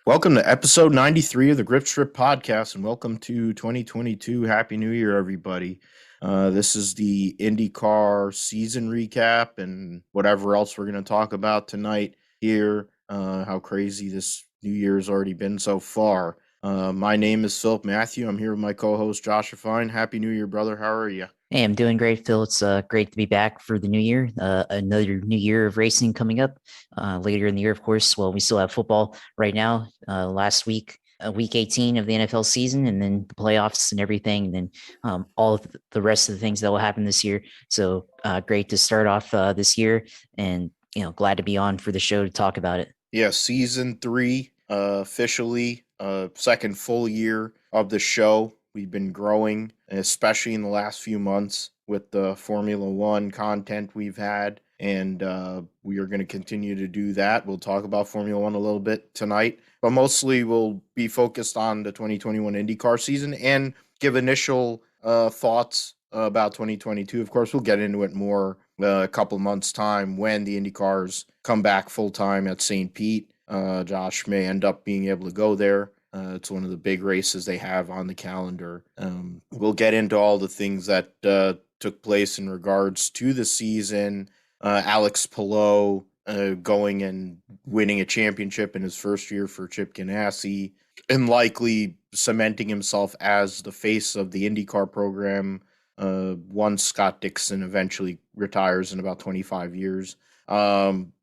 Welcome to episode 93 of the Grip Strip podcast, and welcome to 2022. Happy New Year, everybody. This is the IndyCar season recap and whatever else we're going to talk about tonight here. How crazy this New Year has already been so far. My name is Philip Matthew. I'm here with my co host, Josef. Happy New Year, brother. How are you? Hey, I'm doing great, Phil. It's great to be back for the new year. Another new year of racing coming up later in the year, of course. Well, we still have football right now. Last week, week 18 of the NFL season, and then the playoffs and everything, and then all of the rest of the things that will happen this year. So great to start off this year, and glad to be on for the show to talk about it. Yeah, season three, officially, second full year of the show. We've been growing, especially in the last few months with the Formula One content we've had, and we are going to continue to do that. We'll talk about Formula One a little bit tonight, but mostly we'll be focused on the 2021 IndyCar season and give initial thoughts about 2022. Of course, we'll get into it more a couple months' time when the IndyCars come back full time at St. Pete. Josh may end up being able to go there. It's one of the big races they have on the calendar. We'll get into all the things that took place in regards to the season. Alex Palou going and winning a championship in his first year for Chip Ganassi and likely cementing himself as the face of the IndyCar program once Scott Dixon eventually retires in about 25 years.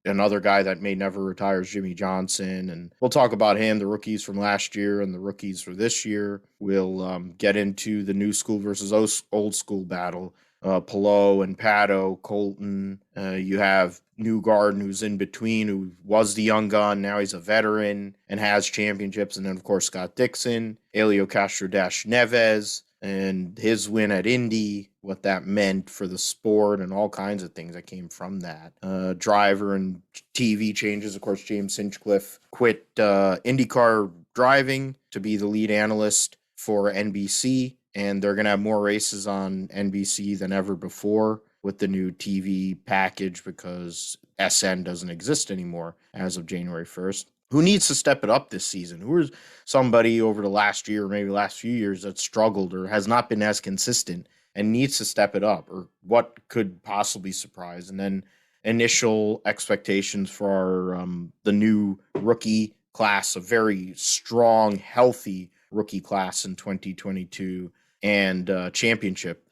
Another guy that may never retire is Jimmy Johnson, and we'll talk about him, the rookies from last year and the rookies for this year. We'll get into the new school versus old school battle. Palou and Pato, Colton. You have Newgarden, who's in between, who was the young gun. Now he's a veteran and has championships. And then, of course, Scott Dixon, Helio Castro-Neves, and his win at Indy, what that meant for the sport, and all kinds of things that came from that. Driver and TV changes. Of course, James Hinchcliffe quit IndyCar driving to be the lead analyst for NBC, and they're going to have more races on NBC than ever before with the new TV package because SN doesn't exist anymore as of January 1st. Who needs to step it up this season? Who is somebody over the last year, or maybe last few years, that struggled or has not been as consistent and needs to step it up? Or what could possibly surprise? And then initial expectations for the new rookie class, a very strong, healthy rookie class in 2022 and championship,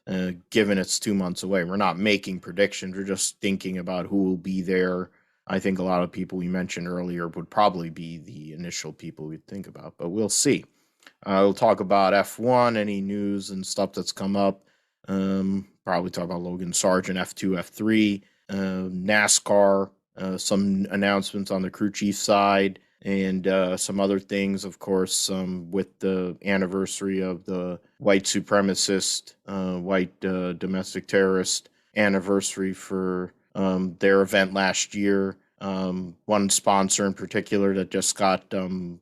given it's 2 months away. We're not making predictions. We're just thinking about who will be there. I think a lot of people we mentioned earlier would probably be the initial people we'd think about, but we'll see. We'll talk about F1, any news and stuff that's come up. Probably talk about Logan Sargent, F2, F3, NASCAR, some announcements on the crew chief side, and some other things, of course, with the anniversary of the white supremacist, white domestic terrorist anniversary for their event last year. One sponsor in particular that just got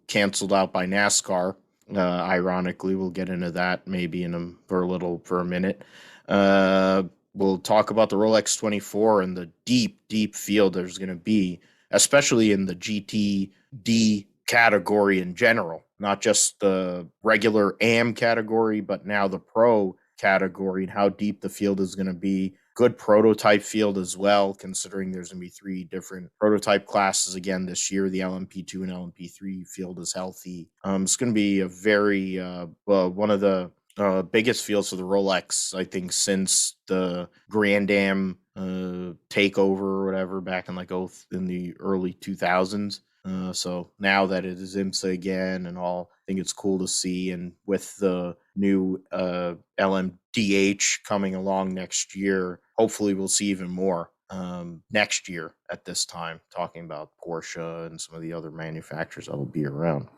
canceled out by NASCAR. Ironically, we'll get into that maybe for a minute. We'll talk about the Rolex 24 and the deep field there's going to be, especially in the GTD category in general, not just the regular AM category, but now the pro category and how deep the field is going to be. Good prototype field as well, considering there's going to be three different prototype classes again this year. The LMP2 and LMP3 field is healthy. It's going to be a very, one of the biggest fields for the Rolex, I think, since the Grand Am takeover or whatever back in in the early 2000s. So now that it is IMSA again and all, I think it's cool to see. And with the new LMDH coming along next year, hopefully we'll see even more next year at this time, talking about Porsche and some of the other manufacturers that will be around.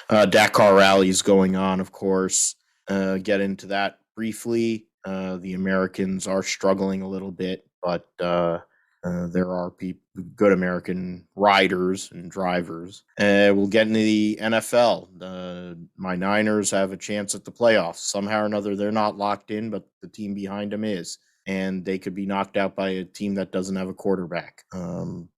Dakar Rally is going on, of course. Get into that briefly. The Americans are struggling a little bit, but there are good American riders and drivers. We'll get into the NFL. My Niners have a chance at the playoffs. Somehow or another, they're not locked in, but the team behind them is. and they could be knocked out by a team that doesn't have a quarterback.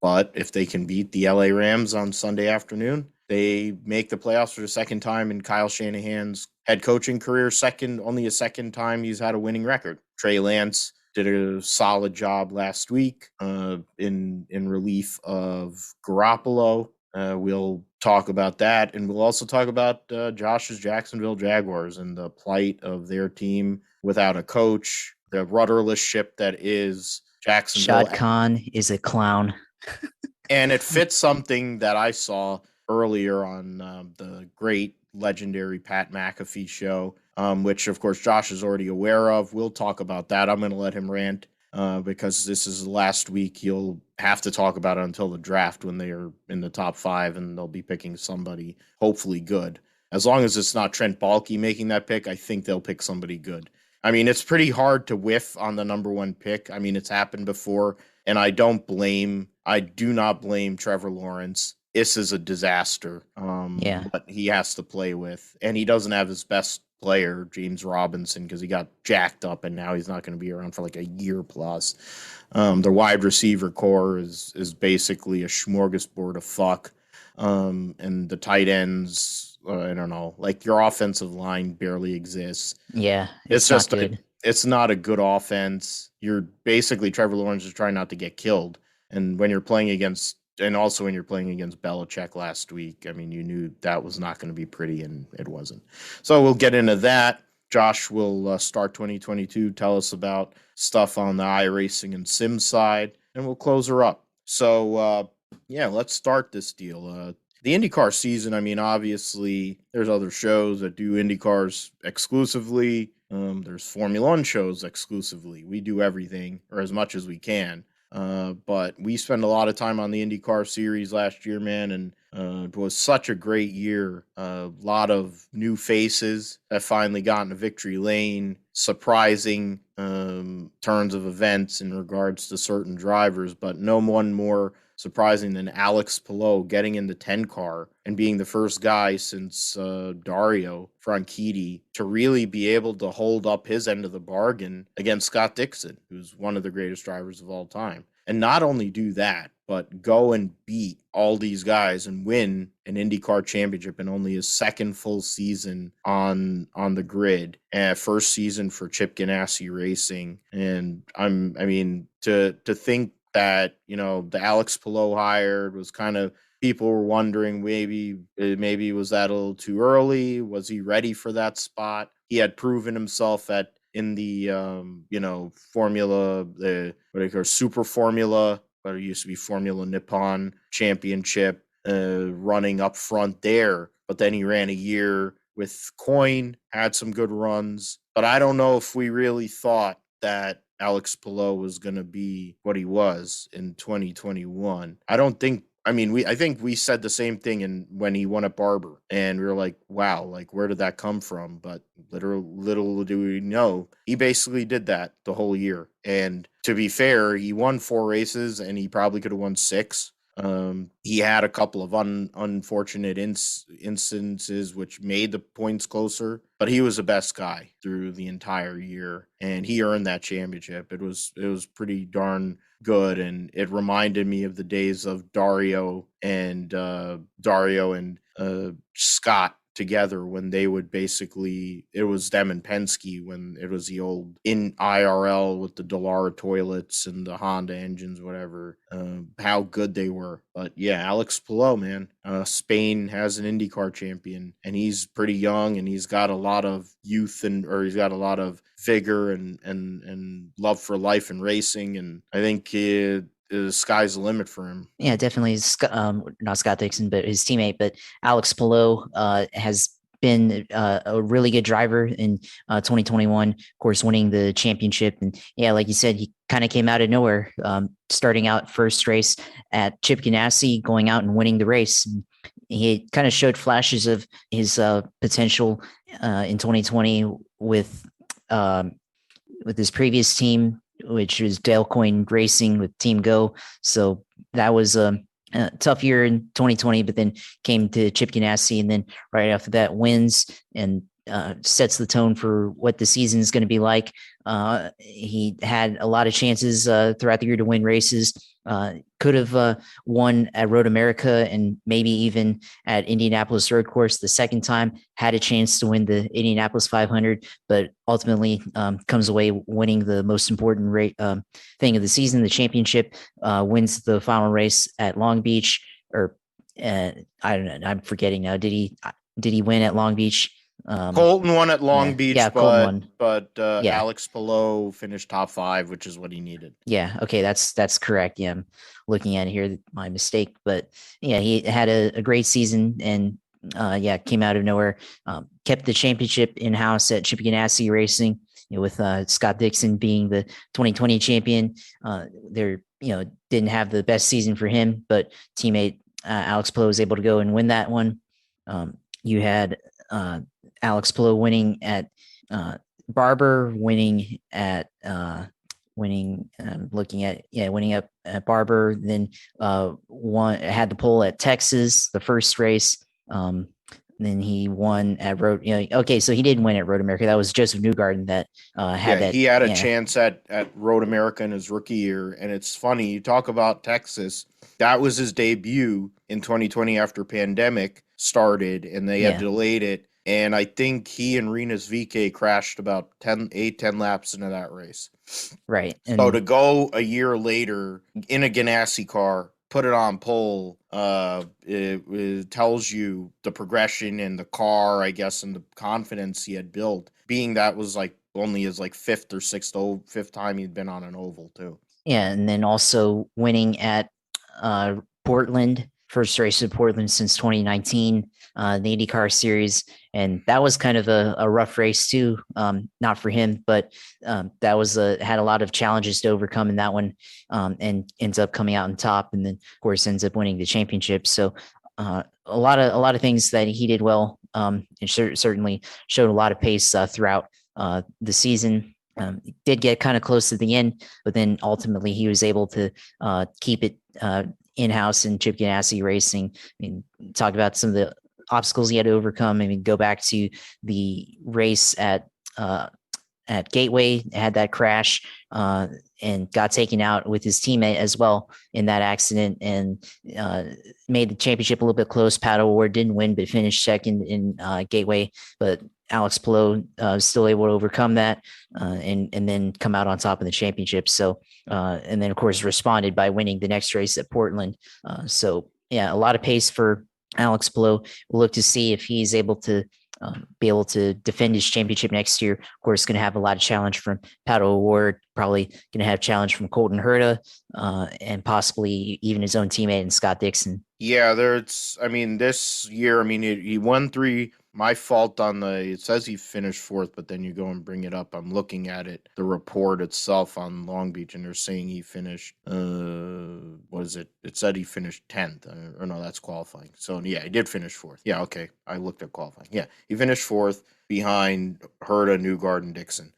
But if they can beat the LA Rams on Sunday afternoon, they make the playoffs for the second time in Kyle Shanahan's head coaching career. Only a second time he's had a winning record. Trey Lance did a solid job last week in relief of Garoppolo. We'll talk about that, and we'll also talk about Josh's Jacksonville Jaguars and the plight of their team without a coach, the rudderless ship that is Jacksonville. Shad Khan is a clown. And it fits something that I saw earlier on the great legendary Pat McAfee show, which, of course, Josh is already aware of. We'll talk about that. I'm going to let him rant because this is the last week. He'll have to talk about it until the draft when they are in the top 5, and they'll be picking somebody hopefully good. As long as it's not Trent Baalke making that pick, I think they'll pick somebody good. I mean, it's pretty hard to whiff on the number 1 pick. I mean, it's happened before, and I do not blame Trevor Lawrence. This is a disaster. But he has to play with, and he doesn't have his best player, James Robinson, because he got jacked up, and now he's not going to be around for like a year plus. The wide receiver core is basically a smorgasbord of fuck, and the tight ends. I don't know, like your offensive line barely exists. Yeah, it's just good. It's not a good offense. You're basically Trevor Lawrence is trying not to get killed. And when you're playing against Belichick last week, I mean, you knew that was not going to be pretty, and it wasn't. So we'll get into that. Josh will start 2022, tell us about stuff on the iRacing and sim side, and we'll close her up. So, let's start this deal. The IndyCar season, I mean, obviously, there's other shows that do IndyCars exclusively. There's Formula One shows exclusively. We do everything, or as much as we can. But we spent a lot of time on the IndyCar series last year, man, and it was such a great year. A lot of new faces that finally got into victory lane, surprising turns of events in regards to certain drivers, but no one more surprising than Alex Palou getting in the 10 car and being the first guy since Dario Franchitti to really be able to hold up his end of the bargain against Scott Dixon, who's one of the greatest drivers of all time. And not only do that, but go and beat all these guys and win an IndyCar championship in only his second full season on the grid, and first season for Chip Ganassi Racing. And to think that, the Alex Palou hired was kind of, people were wondering maybe was that a little too early? Was he ready for that spot? He had proven himself in the Formula, Super Formula, but it used to be Formula Nippon Championship, running up front there. But then he ran a year with Coyne, had some good runs. But I don't know if we really thought that Alex Palou was going to be what he was in 2021. I think we said the same thing when he won at Barber, and we were like, wow, like, where did that come from? But little do we know, he basically did that the whole year. And to be fair, he won 4 races, and he probably could have won 6. He had a couple of unfortunate instances which made the points closer, but he was the best guy through the entire year, and he earned that championship. It was pretty darn good, and it reminded me of the days of Dario and Scott together, when they would basically, it was them and Penske when it was the old in IRL with the Dallara toilets and the Honda engines, whatever, how good they were. But yeah, Alex Palou, man, Spain has an IndyCar champion, and he's pretty young, and he's got a lot of youth, or he's got a lot of vigor and love for life and racing. And I think the sky's the limit for him. Yeah, definitely. Not Scott Dixon, but his teammate. But Alex Palou has been a really good driver in 2021, of course, winning the championship. And yeah, like you said, he kind of came out of nowhere, starting out first race at Chip Ganassi, going out and winning the race. And he kind of showed flashes of his potential in 2020 with his previous team, which was Dale Coyne Racing with Team Go. So that was a tough year in 2020, but then came to Chip Ganassi, and then right after that wins, and sets the tone for what the season is going to be like. He had a lot of chances throughout the year to win races. Could have won at Road America and maybe even at Indianapolis Road Course the second time. Had a chance to win the Indianapolis 500, but ultimately comes away winning the most important thing of the season, the championship. Wins the final race at Long Beach, or I don't know. I'm forgetting now. Did he win at Long Beach? Colton won at Long Yeah, Beach, Colton won. but Yeah, Alex Palou finished top 5, which is what he needed. yeah. Okay, that's correct. Yeah, I'm looking at it here. My mistake, but yeah, he had a great season and yeah, came out of nowhere. Kept the championship in house at Chip Ganassi Racing. With Scott Dixon being the 2020 champion, there didn't have the best season for him, but teammate Alex Palou was able to go and win that one. You had Alex Palou winning at Barber, winning at winning up at Barber, then had the pole at Texas the first race. Then he won at Road. Okay, so he didn't win at Road America. That was Josef Newgarden that had that. He had a Yeah, chance at Road America in his rookie year, and it's funny, you talk about Texas. That was his debut in 2020 after pandemic started, and they had yeah, delayed it. And I think he and Rinus VeeKay crashed about 10 laps into that race. right. So And to go a year later in a Ganassi car, put it on pole, it tells you the progression in the car, I guess, and the confidence he had built. Being that was like only his like fifth time he'd been on an oval too. yeah, and then also winning at Portland, first race of Portland since 2019, the IndyCar series. And that was kind of a rough race too. Not for him, but that was had a lot of challenges to overcome in that one, and ends up coming out on top. And then of course ends up winning the championship. So a lot of things that he did well, and certainly showed a lot of pace throughout the season. Did get kind of close to the end, but then ultimately he was able to keep it in-house in Chip Ganassi Racing. I mean, talk about some of the obstacles he had to overcome. I mean, go back to the race at Gateway, had that crash and got taken out with his teammate as well in that accident, and made the championship a little bit close. Pato O'Ward didn't win, but finished second in Gateway. But Alex Palou was still able to overcome that and then come out on top of the championship. So and then of course responded by winning the next race at Portland. So yeah, a lot of pace for Alex Palou. We'll look to see if he's able to be able to defend his championship next year. Of course, going to have a lot of challenge from Pato O'Ward, probably going to have challenge from Colton Herta, and possibly even his own teammate and Scott Dixon. Yeah, I mean, this year, I mean, he won 3. My fault on it says he finished 4th, but then you go and bring it up. I'm looking at it, the report itself on Long Beach, and they're saying he finished, what is it? It said he finished 10th. Or no, that's qualifying. So yeah, he did finish 4th. Yeah, okay. I looked at qualifying. Yeah, he finished 4th behind Herta, Newgarden, Dixon.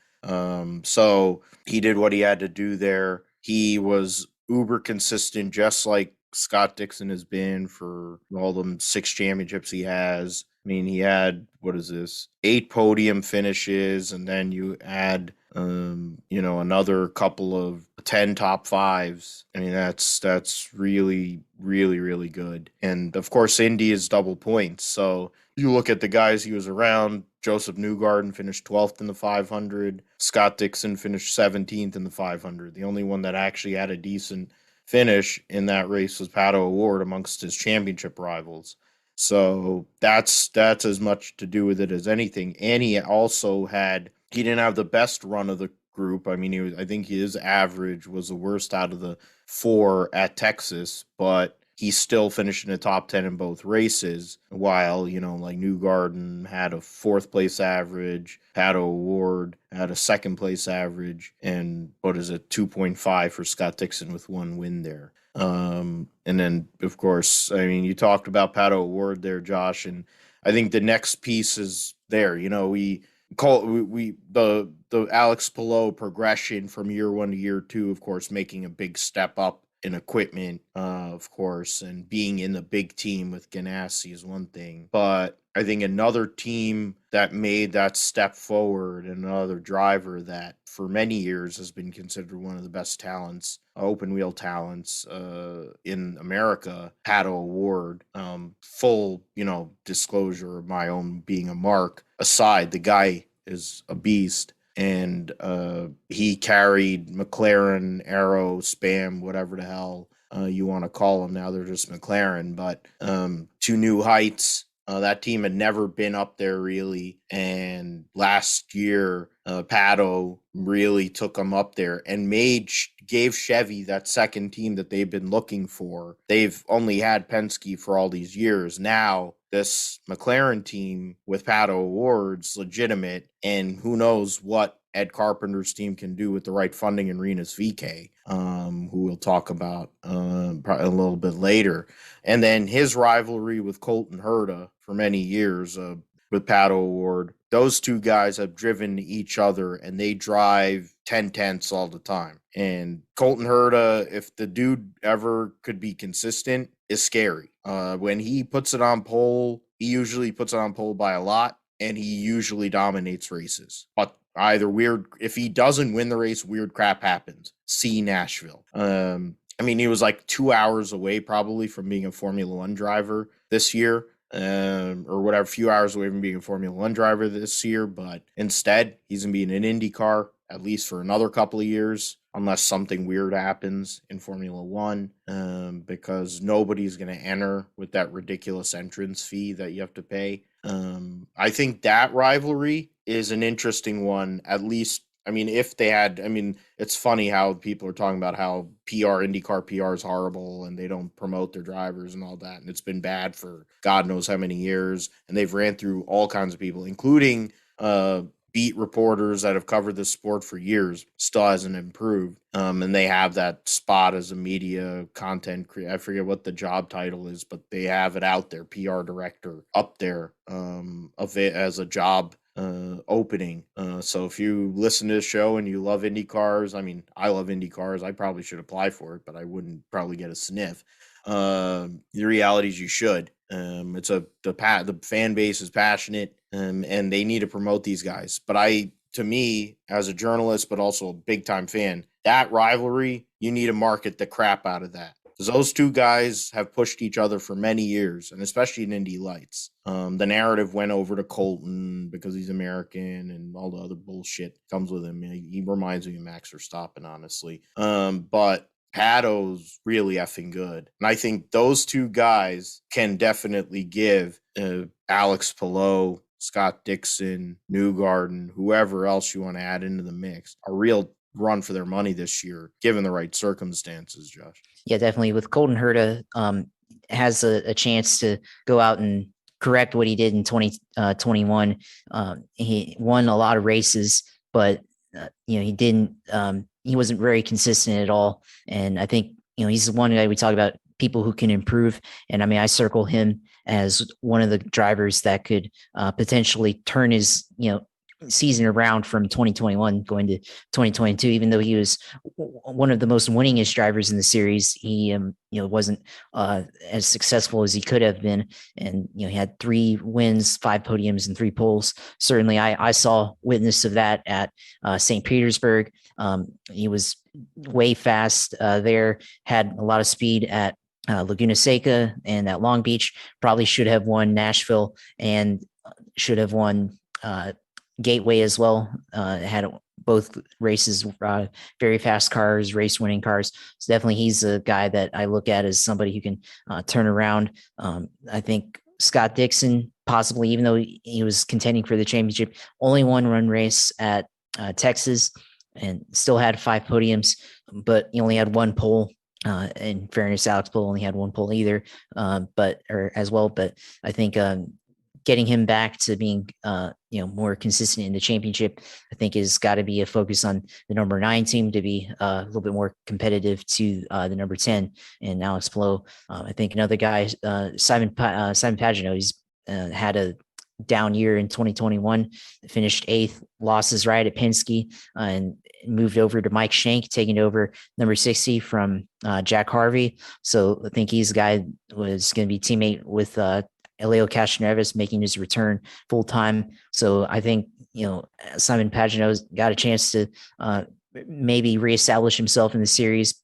So he did what he had to do there. He was uber consistent, just like Scott Dixon has been for all them 6 championships he has. I mean, he had, what is this, 8 podium finishes, and then you add, another couple of 10 top 5s. I mean, that's really, really, really good. And of course, Indy is double points. So you look at the guys he was around. Josef Newgarden finished 12th in the 500. Scott Dixon finished 17th in the 500. The only one that actually had a decent finish in that race was Pato O'Ward amongst his championship rivals. So that's as much to do with it as anything. And he didn't have the best run of the group. I mean, I think his average was the worst out of the 4 at Texas, but he still finished in the top 10 in both races, while, like Newgarden had a 4th place average, Pato O'Ward had a 2nd place average, and 2.5 for Scott Dixon with 1 win there. And then of course, I mean, you talked about Pato O'Ward there, Josh, and I think the next piece is there. The Alex Palou progression from year 1 to year 2, of course, making a big step up and equipment, of course, and being in the big team with Ganassi is one thing. But I think another team that made that step forward, another driver that for many years has been considered one of the best talents, open wheel talents in America, Pato O'Ward. Full, disclosure of my own being a mark aside, the guy is a beast. And he carried McLaren, Arrow, Spam, whatever the hell you want to call them. Now they're just McLaren, but to new heights. That team had never been up there really. And last year, Pato really took them up there and gave Chevy that second team that they've been looking for. They've only had Penske for all these years. Now, this McLaren team with Pato O'Ward's legitimate, and who knows what Ed Carpenter's team can do with the right funding and Renus VK, who we'll talk about probably a little bit later. And then his rivalry with Colton Herta for many years with Pato O'Ward. Those two guys have driven each other, and they drive 10/10ths all the time. And Colton Herta, if the dude ever could be consistent, is scary. When he puts it on pole, he usually puts it on pole by a lot, and he usually dominates races. But if he doesn't win the race, weird crap happens. See Nashville. He was like 2 hours away probably from being a Formula One driver this year. Or whatever, few hours away from being a Formula One driver this year, but instead he's gonna be in an IndyCar at least for another couple of years, unless something weird happens in Formula One, because nobody's gonna enter with that ridiculous entrance fee that you have to pay. I think that rivalry is an interesting one, at least. If they had, it's funny how people are talking about how IndyCar PR is horrible and they don't promote their drivers and all that. And it's been bad for God knows how many years. And they've ran through all kinds of people, including beat reporters that have covered this sport for years. Still hasn't improved. And they have that spot as a media content creator. I forget what the job title is, but they have it out there, PR director up there of it as a job opening. So if you listen to this show and you love Indy cars, I love Indy cars. I probably should apply for it, but I wouldn't probably get a sniff. The reality is you should. The fan base is passionate, and they need to promote these guys. But to me, as a journalist, but also a big time fan, that rivalry, you need to market the crap out of that. Because those two guys have pushed each other for many years, and especially in Indy Lights. The narrative went over to Colton because he's American and all the other bullshit comes with him. He reminds me of Max Verstappen, honestly. But Pato's really effing good. And I think those two guys can definitely give Alex Palou, Scott Dixon, Newgarden, whoever else you want to add into the mix, a real run for their money this year, given the right circumstances, Josh. Yeah, definitely. With Colton Herta, has a chance to go out and correct what he did in 2021. He won a lot of races, but he didn't. He wasn't very consistent at all. And I think he's the one guy we talk about people who can improve. And I circle him as one of the drivers that could potentially turn his season around from 2021 going to 2022. Even though he was one of the most winningest drivers in the series, he wasn't as successful as he could have been. And he had 3 wins, 5 podiums, and 3 poles. Certainly I saw witness of that at St. Petersburg. He was way fast there, had a lot of speed at Laguna Seca and at Long Beach. Probably should have won Nashville and should have won Gateway as well. Had both races, very fast cars, race winning cars. So definitely he's a guy that I look at as somebody who can turn around. I think Scott Dixon, possibly, even though he was contending for the championship, only one run race at Texas and still had 5 podiums, but he only had 1 pole. In fairness, Alex Palou only had 1 pole either, but I think getting him back to being more consistent in the championship, I think has got to be a focus on the number 9 team to be a little bit more competitive to the number 10 and Alex Palou. I think another guy, Simon Pagenaud, he's had a down year in 2021, finished 8th, lost his ride at Penske, and moved over to Mike Shank, taking over number 60 from Jack Harvey. So I think he's a guy was going to be teammate with Helio Castro-Neves, making his return full time. So I think, Simon Pagenaud's got a chance to maybe reestablish himself in the series,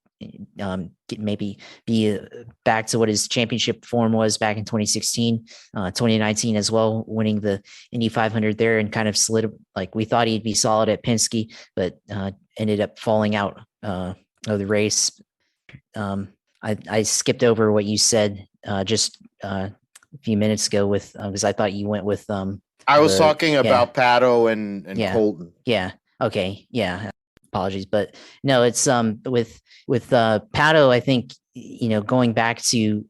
maybe be back to what his championship form was back in 2016, 2019 as well, winning the Indy 500 there, and kind of like we thought he'd be solid at Penske, but ended up falling out of the race. I skipped over what you said just a few minutes ago with because I thought you went with I was talking about Pato and Colton. Yeah. Okay. Yeah. Apologies, but no, it's with Pato. I think going back to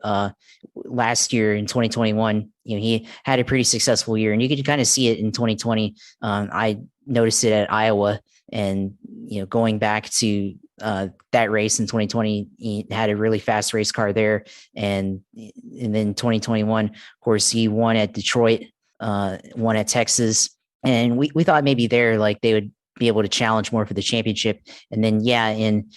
last year in 2021, he had a pretty successful year, and you could kind of see it in 2020. I noticed it at Iowa, and going back to that race in 2020, he had a really fast race car there, and then 2021, of course, he won at Detroit, won at Texas, and we thought maybe there like they would be able to challenge more for the championship. And then, in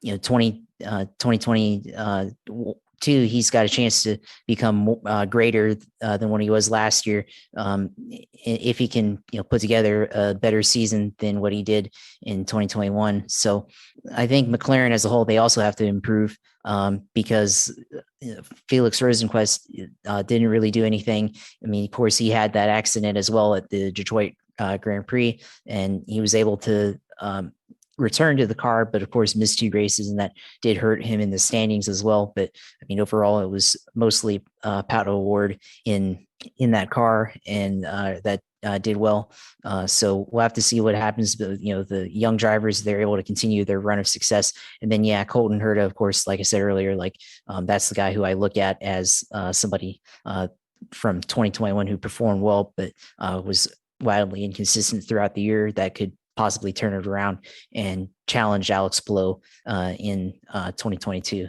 2022, he's got a chance to become greater than what he was last year. If he can, put together a better season than what he did in 2021. So I think McLaren as a whole, they also have to improve because Felix Rosenquist didn't really do anything. I mean, of course, he had that accident as well at the Detroit Grand Prix, and he was able to return to the car, but of course missed 2 races, and that did hurt him in the standings as well. But I mean, overall, it was mostly Pato O'Ward in that car, and that did well. So we'll have to see what happens. But the young drivers, they're able to continue their run of success. And then Colton Herta, of course, like I said earlier, that's the guy who I look at as somebody from 2021 who performed well, but was wildly inconsistent throughout the year that could possibly turn it around and challenge Alex Palou in 2022.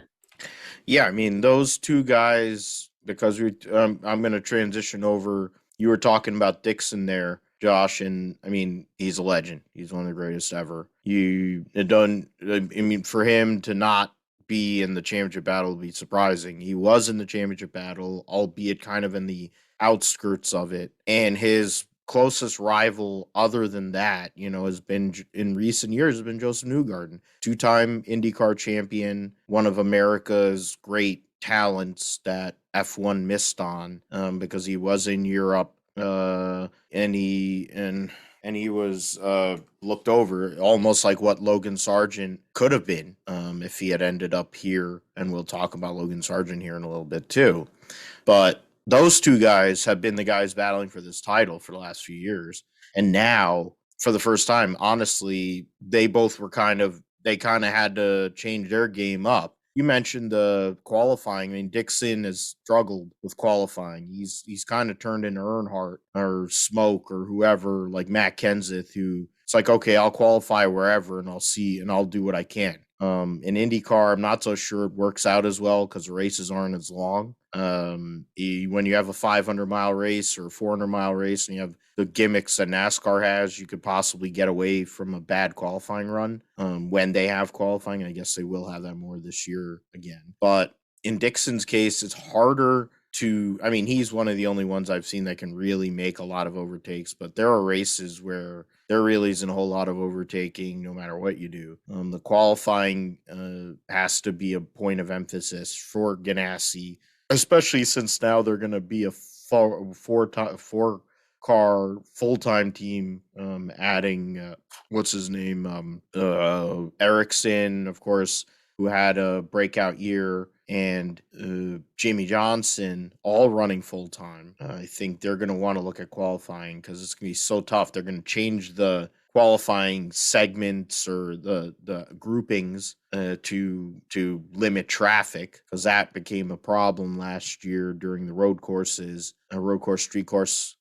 Yeah, I mean, those two guys, because I'm going to transition over. You were talking about Dixon there, Josh, and I mean, he's a legend. He's one of the greatest ever. For him to not be in the championship battle would be surprising. He was in the championship battle, albeit kind of in the outskirts of it, and his closest rival other than that, has been in recent years has been Josef Newgarden, 2-time IndyCar champion, one of America's great talents that F1 missed on because he was in Europe and he was looked over, almost like what Logan Sargeant could have been if he had ended up here. And we'll talk about Logan Sargeant here in a little bit too. But those two guys have been the guys battling for this title for the last few years. And now, for the first time, honestly, they kind of had to change their game up. You mentioned the qualifying. I mean, Dixon has struggled with qualifying. He's kind of turned into Earnhardt or Smoke or whoever, like Matt Kenseth, who it's like, okay, I'll qualify wherever and I'll do what I can. In IndyCar, I'm not so sure it works out as well because the races aren't as long. When you have a 500-mile race or a 400-mile race and you have the gimmicks that NASCAR has, you could possibly get away from a bad qualifying run when they have qualifying. I guess they will have that more this year again. But in Dixon's case, it's harder he's one of the only ones I've seen that can really make a lot of overtakes, but there are races where there really isn't a whole lot of overtaking no matter what you do. The qualifying has to be a point of emphasis for Ganassi, especially since now they're going to be a four-car full-time team, adding, what's his name? Ericsson, of course, who had a breakout year, and Jamie Johnson, all running full time. I think they're going to want to look at qualifying because it's going to be so tough. They're going to change the qualifying segments or the groupings to limit traffic, because that became a problem last year during the road courses, street course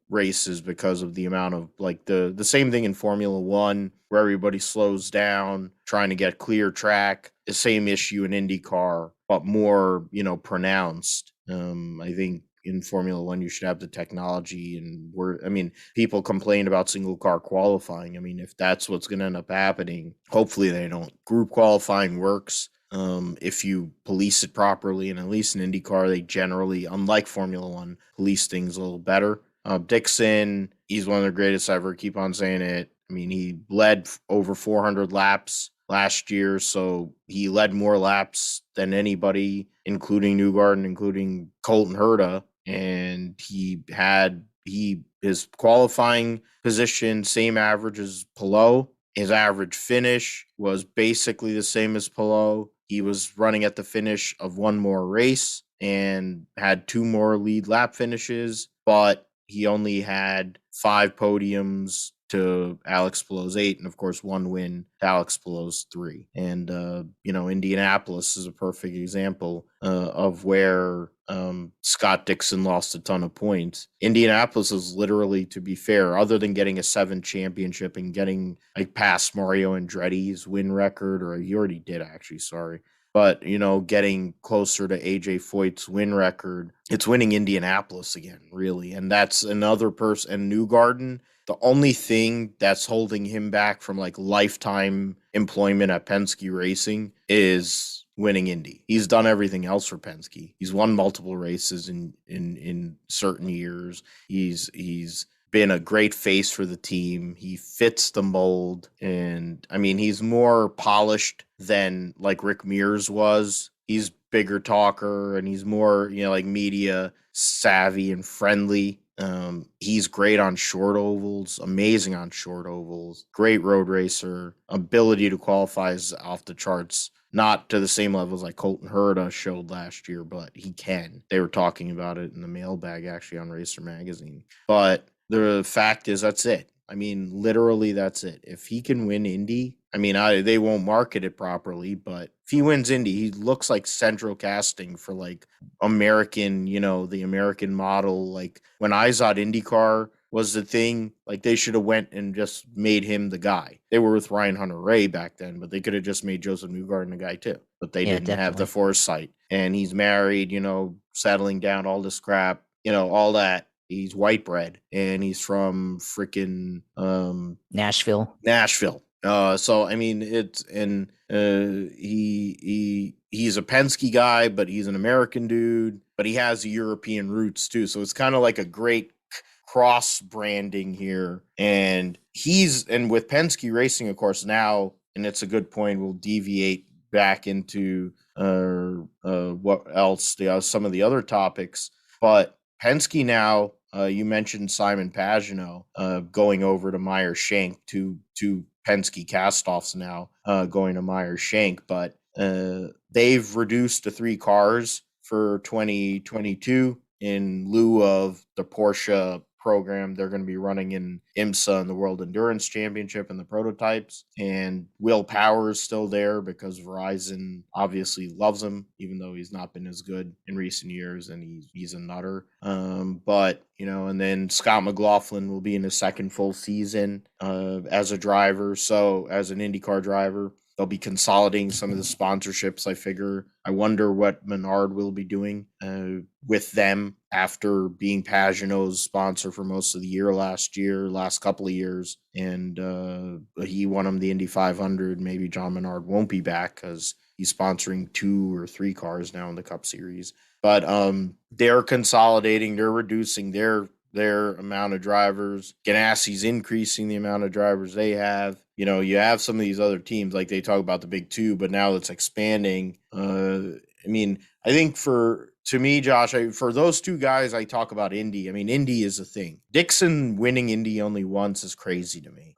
races, because of the amount of the same thing in Formula One where everybody slows down trying to get clear track. The same issue in IndyCar, but more pronounced. I think in Formula One, you should have the technology. And people complain about single car qualifying. I mean, if that's what's going to end up happening, hopefully they don't. Group qualifying works. If you police it properly, and at least in IndyCar, they generally, unlike Formula One, police things a little better. Dixon, he's one of the greatest ever. Keep on saying it. I mean, he led over 400 laps last year, so he led more laps than anybody, including Newgarden, including Colton Herta, and his qualifying position same average as Palou. His average finish was basically the same as Palou. He was running at the finish of one more race and had 2 more lead lap finishes, but he only had 5 podiums to Alex Palou's 8, and of course 1 win to Alex Palou's 3. And Indianapolis is a perfect example of where Scott Dixon lost a ton of points. Indianapolis is literally, to be fair, other than getting a 7th championship and getting past Mario Andretti's win record, or he already did actually, sorry. But, getting closer to AJ Foyt's win record, it's winning Indianapolis again, really. And that's another person. And Newgarden, the only thing that's holding him back from lifetime employment at Penske Racing is winning Indy. He's done everything else for Penske. He's won multiple races in certain years. He's been a great face for the team. He fits the mold, and I mean, he's more polished than Rick Mears was. He's bigger talker, and he's more media savvy and friendly. He's great on short ovals, amazing on short ovals, great road racer, ability to qualify is off the charts. Not to the same levels like Colton Herta showed last year, but he can. They were talking about it in the mailbag actually on Racer Magazine. But the fact is, that's it. I mean, literally, that's it. If he can win Indy, I mean, they won't market it properly, but if he wins Indy, he looks like central casting for American, the American model. When Izod IndyCar was the thing, they should have went and just made him the guy. They were with Ryan Hunter-Reay back then, but they could have just made Joseph Newgarden the guy too. But they didn't have the foresight. And he's married, settling down, all this crap, all that. He's white bread, and he's from freaking Nashville. So I mean, he's a Penske guy, but he's an American dude, but he has European roots too. So it's kind of like a great cross branding here. And with Penske Racing, of course, now, and it's a good point, we'll deviate back into what else, some of the other topics, but Penske now, you mentioned Simon Pagenaud going over to Meyer Shank, to Penske castoffs now going to Meyer Shank, but they've reduced to 3 cars for 2022 in lieu of the Porsche program. They're going to be running in IMSA and the World Endurance Championship and the prototypes. And Will Power is still there because Verizon obviously loves him, even though he's not been as good in recent years, and he's a nutter. But and then Scott McLaughlin will be in his 2nd full season as a driver. So as an IndyCar driver, they'll be consolidating some of the sponsorships. I wonder what Menard will be doing with them after being Pagenaud's sponsor for most of the year last couple of years. And he won him the Indy 500. Maybe John Menard won't be back because he's sponsoring 2 or 3 cars now in the Cup Series. But they're consolidating. They're reducing their amount of drivers. Ganassi's increasing the amount of drivers they have. You have some of these other teams, they talk about the big 2, but now it's expanding. I mean, I think to me, Josh, for those 2 guys, I talk about Indy. I mean, Indy is a thing. Dixon winning Indy only once is crazy to me.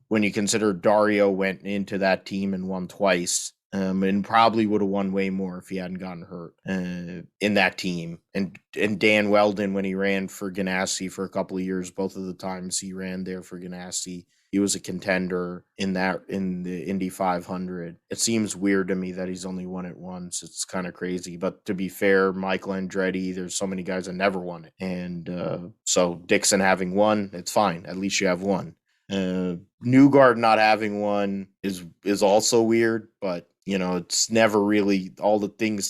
When you consider Dario went into that team and won twice. And probably would have won way more if he hadn't gotten hurt in that team. And Dan Weldon, when he ran for Ganassi for a couple of years, both of the times he ran there for Ganassi, he was a contender in the Indy 500. It seems weird to me that he's only won it once. It's kind of crazy. But to be fair, Michael Andretti, there's so many guys that never won it. And so Dixon having one, it's fine. At least you have one. Newgarden not having one is also weird, but it's never really, all the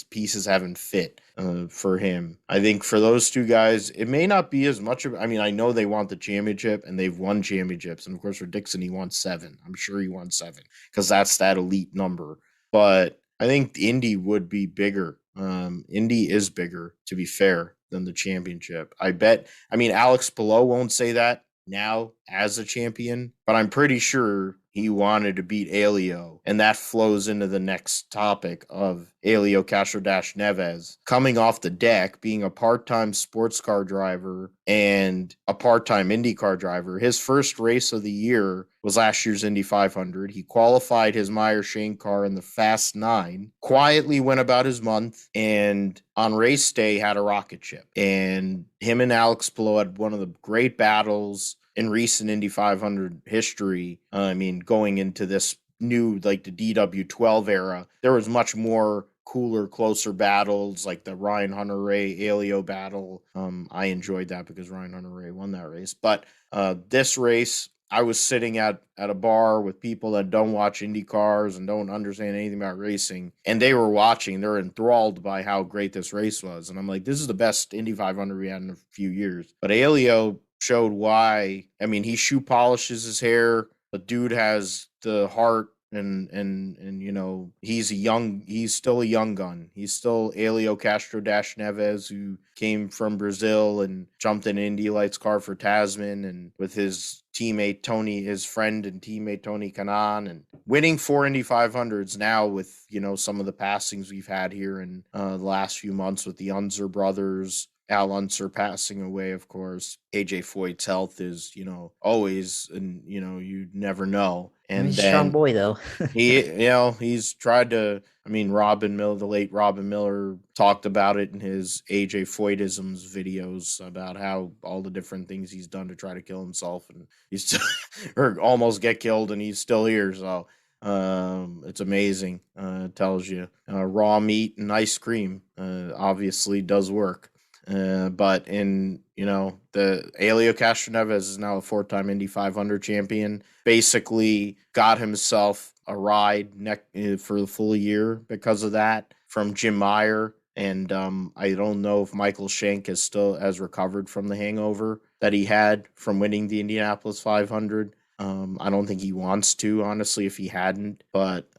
pieces haven't fit. for him. I think for those two guys, it may not be as much of. I mean, I know they want the championship and they've won championships, and of course for Dixon, he won 7. I'm sure he won 7 because that's that elite number. But I think the Indy would be bigger. Indy is bigger, to be fair, than the championship. I bet. I mean, Alex Palou won't say that now as a champion, but I'm pretty sure he wanted to beat Helio, and that flows into the next topic of Helio Castro-Neves coming off the deck, being a part-time sports car driver and a part-time IndyCar driver. His first race of the year was last year's Indy 500. He qualified his Meyer-Shank car in the Fast 9, quietly went about his month, and on race day had a rocket ship. And him and Alex Palou had one of the great battles in recent Indy 500 history. I mean, going into this new, like the DW12 era, there was much more cooler, closer battles, like the Ryan Hunter-Ray Helio battle. I enjoyed that because Ryan Hunter-Ray won that race. But this race, I was sitting at a bar with people that don't watch Indy cars and don't understand anything about racing, and they were watching. They're enthralled by how great this race was. And I'm like, this is the best Indy 500 we had in a few years. But Helio showed why. I mean, he shoe polishes his hair. The dude has the heart, and you know, he's still a young gun. He's still Helio Castro-Neves, who came from Brazil and jumped in Indy Lights car for Tasman, and with his friend and teammate Tony Kanaan, and winning 4 Indy 500s now with, you know, some of the passings we've had here in the last few months with the Unser brothers, Al Unser passing away, of course. AJ Foyt's health is, you know, always, and, you know, you never know. And He's a then strong boy, though. he's tried to, I mean, the late Robin Miller talked about it in his AJ Foytisms videos about how all the different things he's done to try to kill himself, and he's still, or almost get killed, and he's still here. So it's amazing. It tells you raw meat and ice cream obviously does work. But in, you know, the Helio Castro-Neves is now a 4-time Indy 500 champion, basically got himself a ride for the full year because of that from Jim Meyer. And I don't know if Michael Shank has recovered from the hangover that he had from winning the Indianapolis 500. I don't think he wants to, honestly, if he hadn't. But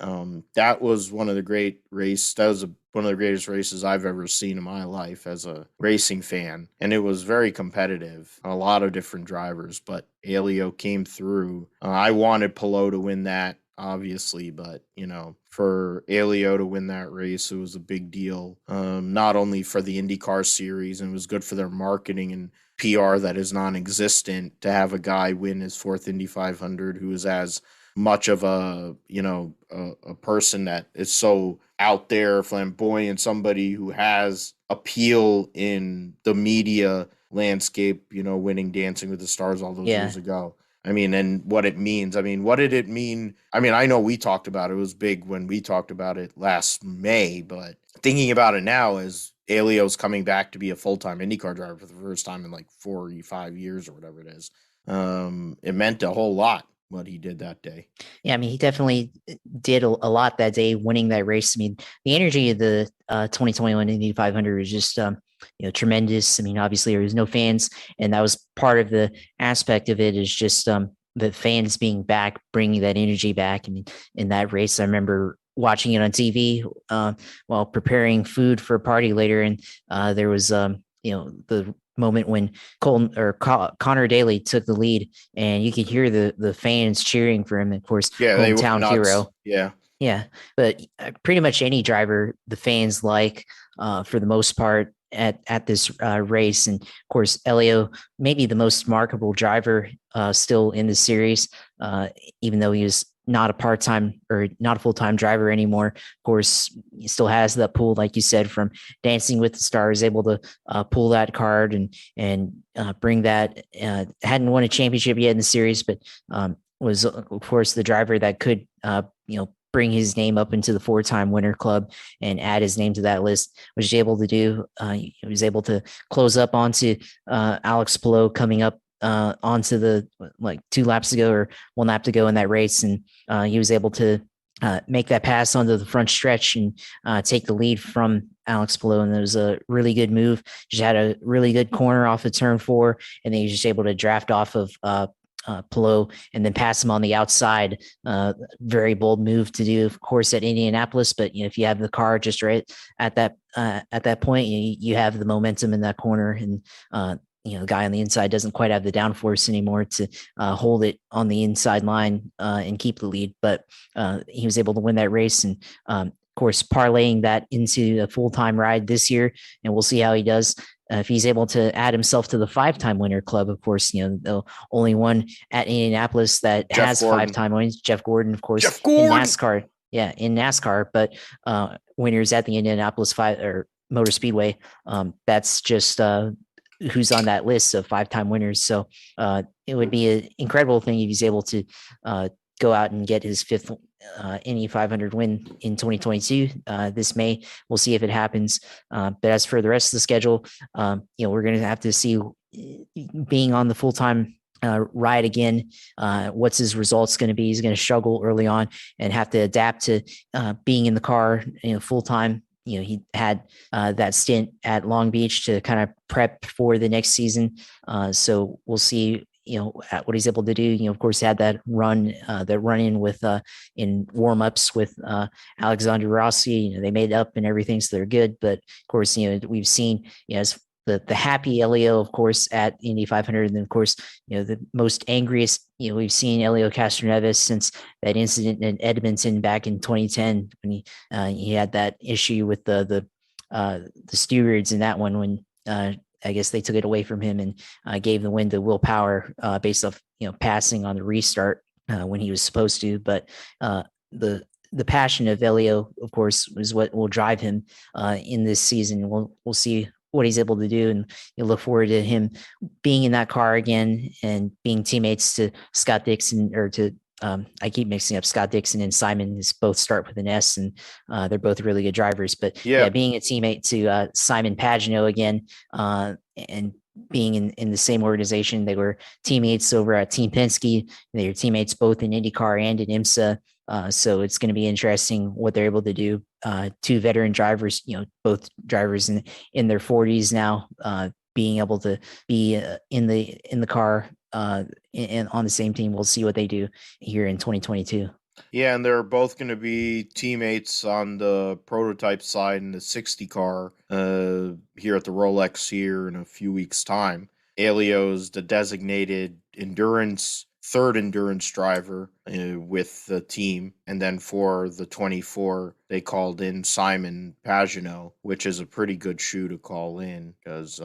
that was one of the great races. That was one of the greatest races I've ever seen in my life as a racing fan. And it was very competitive. A lot of different drivers, but Helio came through. I wanted Palou to win that, obviously, but, you know, for Helio to win that race, it was a big deal. Not only for the IndyCar series, and it was good for their marketing and PR that is non-existent to have a guy win his 4th Indy 500 who is as much of a, you know, a person that is so out there, flamboyant, somebody who has appeal in the media landscape, you know, winning Dancing with the Stars all those years ago. I mean, and what it means. I mean, what did it mean? I mean, I know we talked about it. It was big when we talked about it last May, but thinking about it now is Helio's coming back to be a full-time IndyCar driver for the first time in like 45 years or whatever it is. It meant a whole lot what he did that day. Yeah, I mean, he definitely did a lot that day, winning that race. I mean, the energy of the 2021 Indy 500 was just, you know, tremendous. I mean, obviously there was no fans, and that was part of the aspect of it, is just the fans being back, bringing that energy back. I mean, in that race, I remember watching it on TV while preparing food for a party later, and there was, you know, the moment when Connor Daly took the lead, and you could hear the fans cheering for him. Of course, hometown hero. Yeah. But pretty much any driver, the fans like, for the most part, at this race. And of course, Helio, maybe the most remarkable driver still in the series, even though he was not a part-time or not a full-time driver anymore. Of course, he still has that pull, like you said, from Dancing with the Stars, able to pull that card and bring that. Hadn't won a championship yet in the series, but was, of course, the driver that could, you know, bring his name up into the 4-time winner club and add his name to that list, which he was able to do. He was able to close up onto Alex Palou coming up onto the, like, 2 laps to go or 1 lap to go in that race. And he was able to make that pass onto the front stretch and take the lead from Alex Palou. And it was a really good move. Just had a really good corner off of turn 4, and then he was just able to draft off of Palou and then pass him on the outside. Very bold move to do, of course, at Indianapolis. But if you have the car just right at that point, you have the momentum in that corner, and the guy on the inside doesn't quite have the downforce anymore to hold it on the inside line and keep the lead. But he was able to win that race, and of course, parlaying that into a full-time ride this year, and we'll see how he does. If he's able to add himself to the 5-time winner club, of course, the only one at Indianapolis that Jeff has Gordon. 5-time wins, Jeff Gordon, of course, Jeff Gordon! in NASCAR. Yeah, in NASCAR, but winners at the Indianapolis 5 or Motor Speedway. That's just who's on that list of 5-time winners. So it would be an incredible thing if he's able to go out and get his 5th Indy 500 win in 2022 this May. We'll see if it happens. But as for the rest of the schedule, we're going to have to see, being on the full-time ride again, what's his results going to be. He's going to struggle early on and have to adapt to being in the car full-time. He had that stint at Long Beach to kind of prep for the next season. So we'll see, what he's able to do. Of course, had that run in with in warm-ups with Alexander Rossi. They made up and everything, so they're good. But of course, we've seen as the happy Helio, of course, at Indy 500, and then of course, the most angriest, we've seen Helio Castro-Neves since that incident in Edmonton back in 2010 when he had that issue with the stewards in that one when I guess they took it away from him and gave the win to Will Power based off passing on the restart when he was supposed to. But the passion of Helio, of course, is what will drive him in this season. We'll see what he's able to do, and you look forward to him being in that car again and being teammates to Scott Dixon, or to I keep mixing up Scott Dixon and Simon. Is both start with an S, and they're both really good drivers. But being a teammate to Simon Pagenaud again, and being in the same organization. They were teammates over at Team Penske. They were teammates both in IndyCar and in IMSA. So it's going to be interesting what they're able to do. 2 veteran drivers, both drivers in their 40s now, being able to be in the car and on the same team. We'll see what they do here in 2022. Yeah, and they're both going to be teammates on the prototype side in the 60 car here at the Rolex here in a few weeks' time. Helio's the designated third endurance driver with the team. And then for the 24, they called in Simon Pagenaud, which is a pretty good shoe to call in because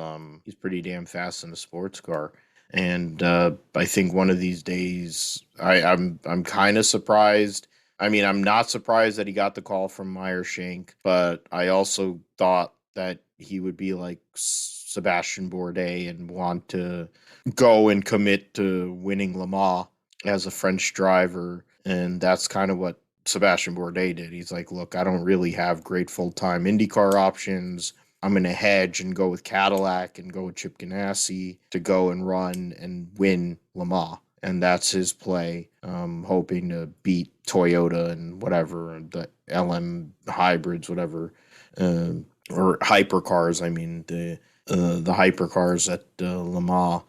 he's pretty damn fast in a sports car. And I think one of these days, I'm kind of surprised. I mean, I'm not surprised that he got the call from Meyer Shank, but I also thought that he would be like Sebastian Bourdais and want to go and commit to winning Le Mans as a French driver. And that's kind of what Sebastian Bourdais did. He's like, look, I don't really have great full-time IndyCar options. I'm going to hedge and go with Cadillac and go with Chip Ganassi to go and run and win Le Mans. And that's his play, hoping to beat Toyota and whatever, the LM hybrids, whatever, or hypercars. I mean, the hypercars at Le Mans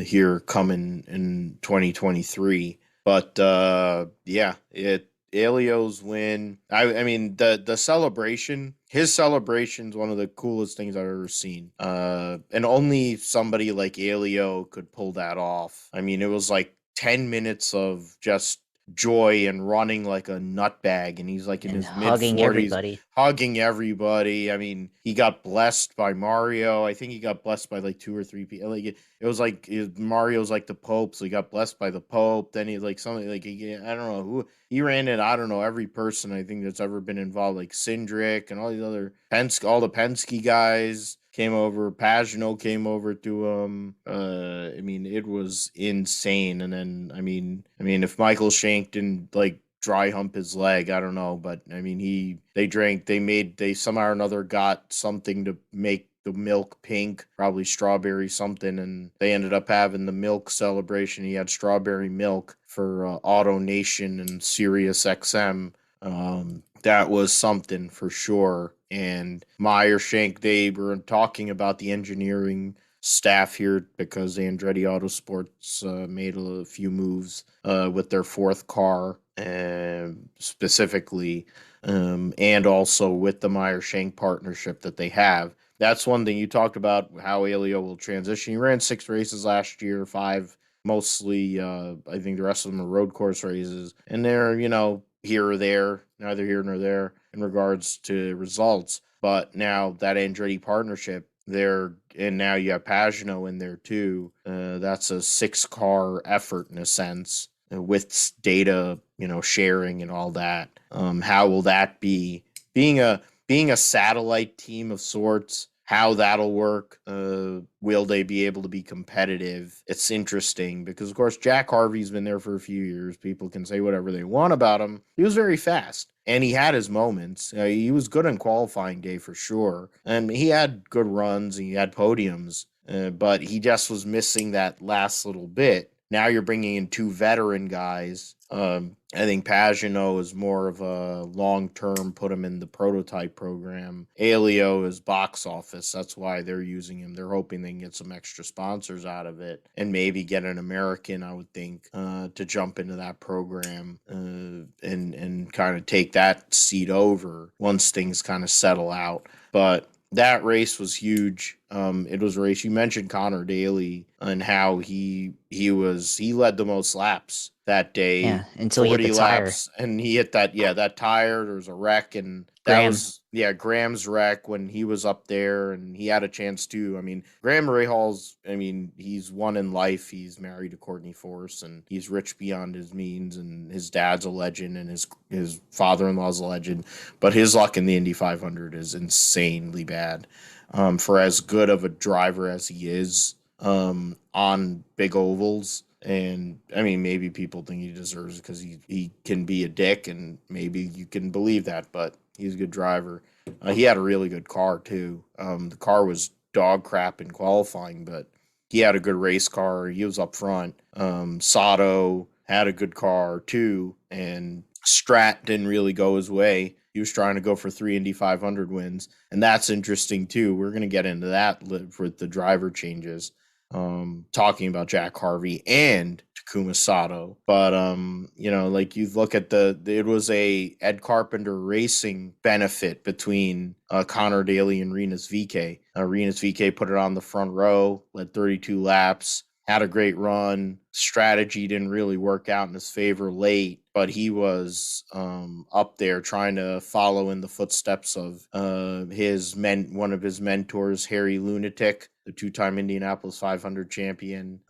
here coming in 2023. But Helio's win. I mean, the celebration. His celebration's one of the coolest things I've ever seen. And only somebody like Helio could pull that off. I mean, it was like 10 minutes of just joy and running like a nutbag, and he's like in his mid-40s, hugging everybody. I mean, he got blessed by Mario. I think he got blessed by like 2 or 3 people. Like it was like Mario's like the Pope, so he got blessed by the Pope. Then he's like something like I don't know who he ran it. I don't know, every person I think that's ever been involved, like Cindric and all these other all the Penske guys came over. Pagenaud came over to him. I mean, it was insane. And then I mean, if Michael Shank didn't like dry hump his leg, I don't know, but I mean, they somehow or another got something to make the milk pink, probably strawberry something, and they ended up having the milk celebration. He had strawberry milk for Auto Nation and Sirius XM. That was something for sure. And Meyer Shank, they were talking about the engineering staff here because Andretti Autosports made a few moves with their fourth car, specifically, and also with the Meyer Shank partnership that they have. That's one thing you talked about, how Helio will transition. He ran 6 races last year, 5 mostly. I think the rest of them are road course races, and they're here or there, neither here nor there in regards to results. But now that Andretti partnership there, and now you have Pagano in there too. That's a 6-car effort in a sense, with data, sharing and all that. How will that be being a satellite team of sorts? How that'll work? Will they be able to be competitive? It's interesting because, of course, Jack Harvey's been there for a few years. People can say whatever they want about him. He was very fast, and he had his moments. He was good on qualifying day for sure, and he had good runs. And he had podiums, but he just was missing that last little bit. Now you're bringing in 2 veteran guys. I think Pagano is more of a long-term, put him in the prototype program. Helio is box office. That's why they're using him. They're hoping they can get some extra sponsors out of it and maybe get an American, I would think, to jump into that program and kind of take that seat over once things kind of settle out. But that race was huge. It was a race. You mentioned Connor Daly and how he led the most laps that day. Yeah, until he hit the laps, tire. and he hit that tire. There was a wreck, and that was Graham's wreck when he was up there, and he had a chance too. I mean, Graham Rahall's. I mean, he's won in life. He's married to Courtney Force, and he's rich beyond his means. And his dad's a legend, and his father-in-law's a legend. But his luck in the Indy 500 is insanely bad. For as good of a driver as he is on big ovals. And I mean, maybe people think he deserves it because he can be a dick, and maybe you can believe that, but he's a good driver. He had a really good car too. The car was dog crap in qualifying, but he had a good race car. He was up front. Sato had a good car too, and Strat didn't really go his way. He was trying to go for 3 Indy 500 wins, and that's interesting too. We're going to get into that with the driver changes. Talking about Jack Harvey and Takuma Sato, but like you look at it was a Ed Carpenter Racing benefit between Connor Daly and Rinus VeeKay. Rinus VeeKay put it on the front row, led 32 laps, had a great run. Strategy didn't really work out in his favor late, but he was up there trying to follow in the footsteps of one of his mentors, Harry Lunatic, the 2-time Indianapolis 500 champion.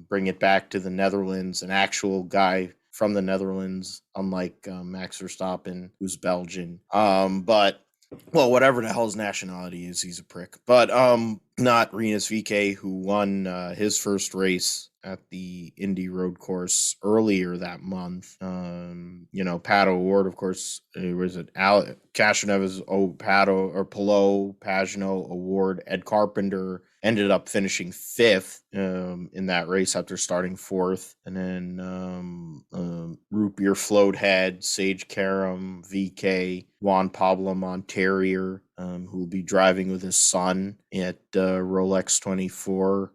Bring it back to the Netherlands, an actual guy from the Netherlands, unlike Max Verstappen, who's Belgian. But whatever the hell his nationality is, he's a prick. But not Rinus VeeKay, who won his first race at the Indy road course earlier that month. Pato O'Ward, of course, was it Alex Castro-Neves, Palou, Pagano, O'Ward, Ed Carpenter ended up finishing 5th in that race after starting 4th. And then Root Beer Floathead, Sage Karam, VeeKay, Juan Pablo Monterior, who will be driving with his son at Rolex 24.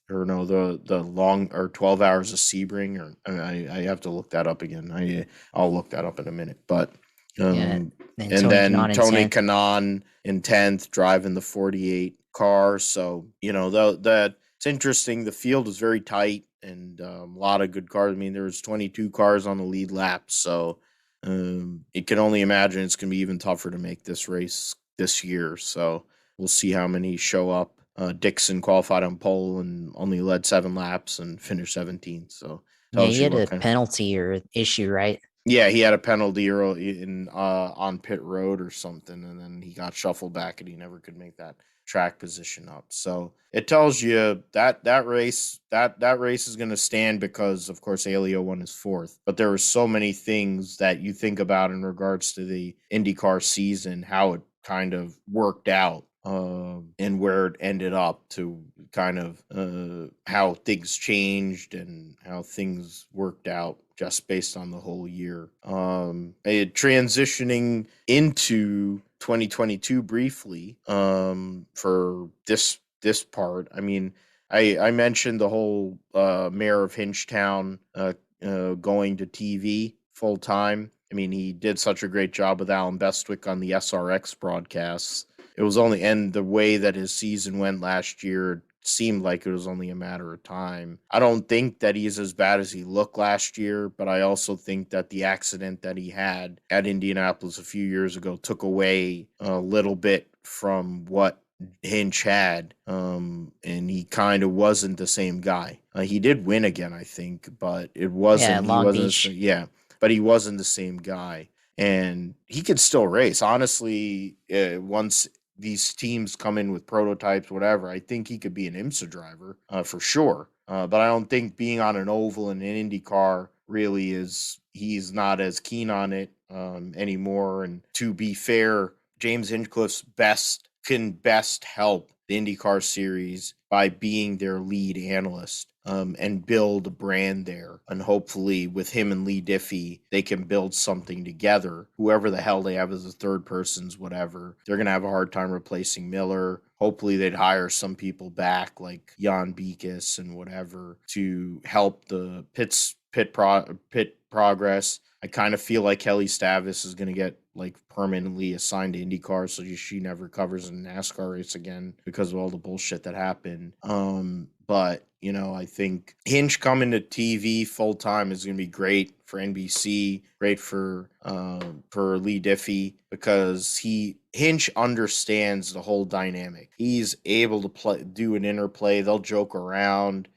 Or no, the long or 12 hours of Sebring, or I have to look that up again. I'll look that up in a minute. But and then Tony Kanaan in 10th, driving the 48 car. So that it's interesting. The field is very tight and a lot of good cars. I mean, there's 22 cars on the lead lap, so you can only imagine it's going to be even tougher to make this race this year. So we'll see how many show up. Dixon qualified on pole and only led 7 laps and finished 17th. So he had a penalty or issue, right? Yeah, he had a penalty on pit road or something, and then he got shuffled back, and he never could make that track position up. So it tells you that race is going to stand because, of course, Helio won his 4th. But there were so many things that you think about in regards to the IndyCar season, how it kind of worked out. and where it ended up to kind of how things changed and how things worked out just based on the whole year. Transitioning into 2022 briefly for this part. I mean, I mentioned the whole mayor of Hinchtown going to TV full time. I mean, he did such a great job with Alan Bestwick on the SRX broadcasts. It was only, and the way that his season went last year seemed like it was only a matter of time. I don't think that he's as bad as he looked last year, but I also think that the accident that he had at Indianapolis a few years ago took away a little bit from what Hinch had, and he kind of wasn't the same guy. He did win again, I think, but it Yeah, wasn't. He Long wasn't. Beach. Yeah, but he wasn't the same guy, and he could still race. Honestly, once these teams come in with prototypes, whatever, I think he could be an IMSA driver for sure. But I don't think being on an oval in an Indy car really is. He's not as keen on it anymore. And to be fair, James Hinchcliffe's best help the IndyCar series by being their lead analyst and build a brand there. And hopefully, with him and Lee Diffie, they can build something together. Whoever the hell they have as a third person's whatever, they're going to have a hard time replacing Miller. Hopefully, they'd hire some people back like Jan Beekes and whatever to help the pit progress. I kind of feel like Kelly Stavis is going to get like permanently assigned to IndyCar, so she never covers a NASCAR race again because of all the bullshit that happened. But I think Hinch coming to TV full time is going to be great for NBC, great for Lee Diffie because Hinch understands the whole dynamic. He's able to do an interplay. They'll joke around.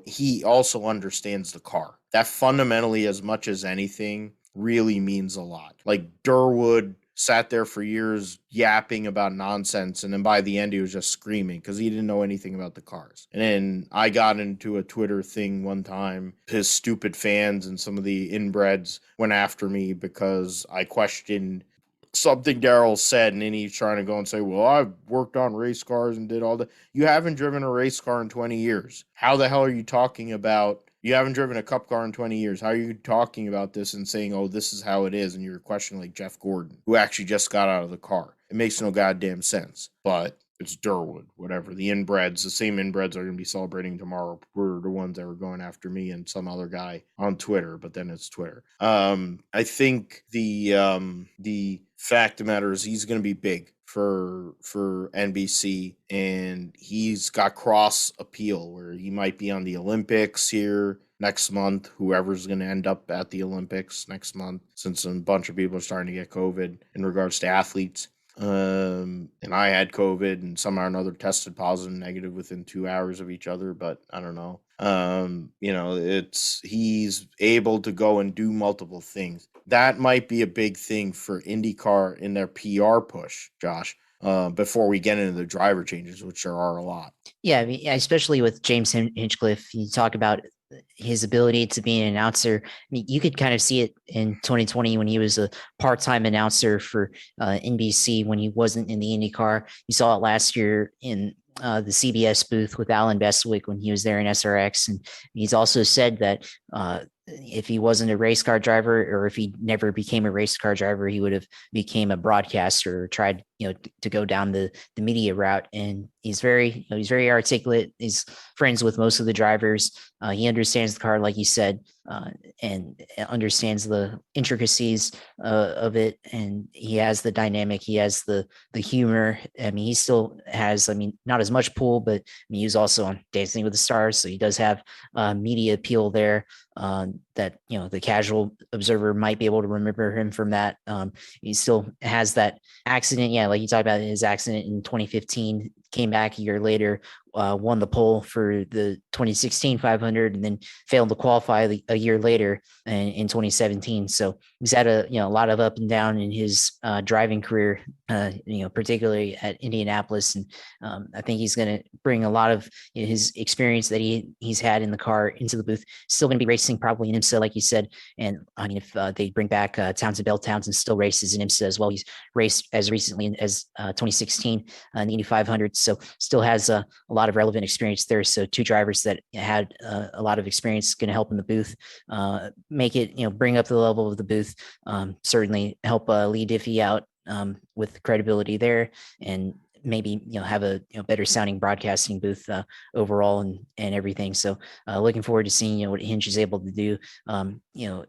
He also understands the car. That fundamentally, as much as anything, really means a lot. Like Durwood sat there for years yapping about nonsense, and then by the end he was just screaming because he didn't know anything about the cars. And then I got into a Twitter thing one time. His stupid fans and some of the inbreds went after me because I questioned something Daryl said, and then he's trying to go and say, well, I've worked on race cars and did all that. You haven't driven a race car in 20 years. How the hell are you talking about you haven't driven a cup car in 20 years? How are you talking about this and saying, oh, this is how it is? And you're questioning like Jeff Gordon, who actually just got out of the car. It makes no goddamn sense. But it's Durwood, whatever. The same inbreds are going to be celebrating tomorrow. Were the ones that were going after me and some other guy on Twitter, but then it's Twitter. I think the fact of the matter is he's going to be big for NBC, and he's got cross appeal where he might be on the Olympics here next month, whoever's going to end up at the Olympics next month, since a bunch of people are starting to get COVID in regards to athletes. And I had COVID and somehow or another tested positive and negative within 2 hours of each other, but I don't know. He's able to go and do multiple things. That might be a big thing for IndyCar in their PR push, Josh, before we get into the driver changes, which there are a lot. Yeah, I mean, especially with James Hinchcliffe, you talk about his ability to be an announcer. I mean, you could kind of see it in 2020 when he was a part-time announcer for NBC when he wasn't in the IndyCar. You saw it last year in the CBS booth with Alan Bestwick when he was there in SRX. And he's also said that if he wasn't a race car driver, or if he never became a race car driver, he would have became a broadcaster or tried, to go down the media route. And he's very articulate. He's friends with most of the drivers. He understands the car, like you said, and understands the intricacies of it. And he has the dynamic. He has the humor. I mean, he still has, not as much pull, but he was also on Dancing with the Stars. So he does have media appeal there. That the casual observer might be able to remember him from that. He still has that accident, like you talked about his accident in 2015, came back a year later, won the pole for the 2016 500 and then failed to qualify a year later in 2017. So he's had a lot of up and down in his driving career, particularly at Indianapolis. And I think he's going to bring a lot of his experience that he's had in the car into the booth. Still going to be racing probably in IMSA, like you said. And I mean, if they bring back Townsend Bell, Townsend still races in IMSA as well. He's raced as recently as 2016 in the Indy 500, so still has a lot of relevant experience there. So two drivers that had a lot of experience going to help in the booth, make it, bring up the level of the booth, certainly help Lee Diffie out with credibility there, and maybe have a better sounding broadcasting booth overall and everything. So looking forward to seeing what Hinch is able to do.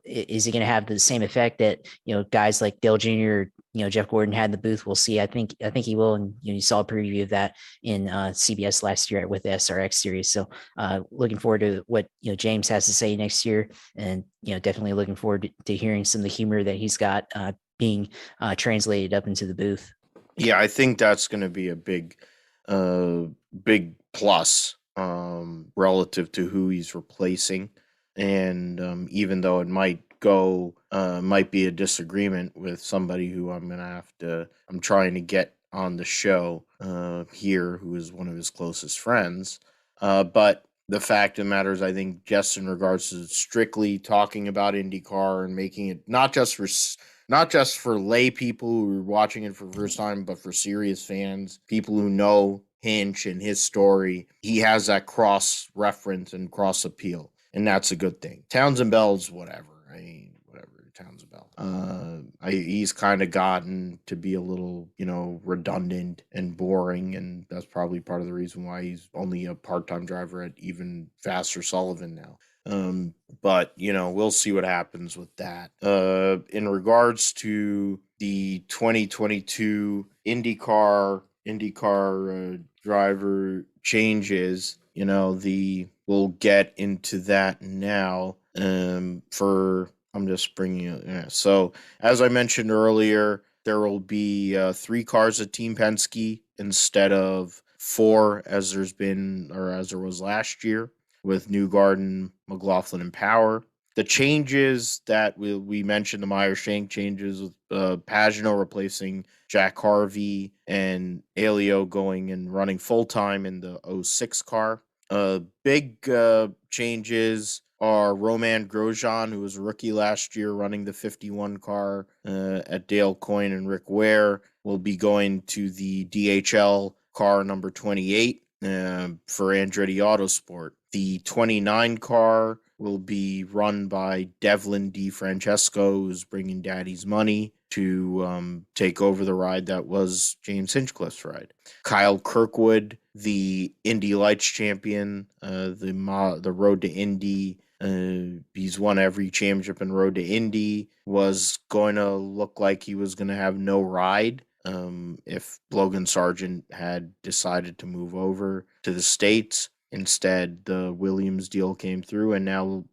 Is he going to have the same effect that guys like Dale Jr. Jeff Gordon had in the booth? We'll see. I think he will, and you saw a preview of that in CBS last year with the SRX series. So looking forward to what James has to say next year, and definitely looking forward to hearing some of the humor that he's got being translated up into the booth. Yeah, I think that's going to be a big plus relative to who he's replacing, and even though it might be a disagreement with somebody who I'm trying to get on the show here, who is one of his closest friends, but the fact of the matter is, I think just in regards to strictly talking about IndyCar and making it not just for lay people who are watching it for the first time, but for serious fans, people who know Hinch and his story. He has that cross reference and cross appeal, and that's a good thing. Townsend Bell's whatever. I mean, whatever, Townsend Bell. He's kind of gotten to be a little, redundant and boring, and that's probably part of the reason why he's only a part-time driver at even Vassar Sullivan now. But we'll see what happens with that. In regards to the 2022 IndyCar driver changes, we'll get into that now. I'm just bringing it. Yeah. So as I mentioned earlier, there will be 3 cars at Team Penske instead of 4 as there was last year, with Newgarden, McLaughlin, and Power. The changes that we mentioned, the Meyer Shank changes with Pagano replacing Jack Harvey and Helio going and running full-time in the 06 car. Big changes are Roman Grosjean, who was a rookie last year, running the 51 car at Dale Coyne, and Rick Ware will be going to the DHL car number 28 for Andretti Autosport. The 29 car will be run by Devlin DeFrancesco, who's bringing Daddy's money to take over the ride that was James Hinchcliffe's ride. Kyle Kirkwood, the Indy Lights champion, the Road to Indy. He's won every championship in Road to Indy. Was going to look like he was going to have no ride if Logan Sargent had decided to move over to the States. Instead, the Williams deal came through, and now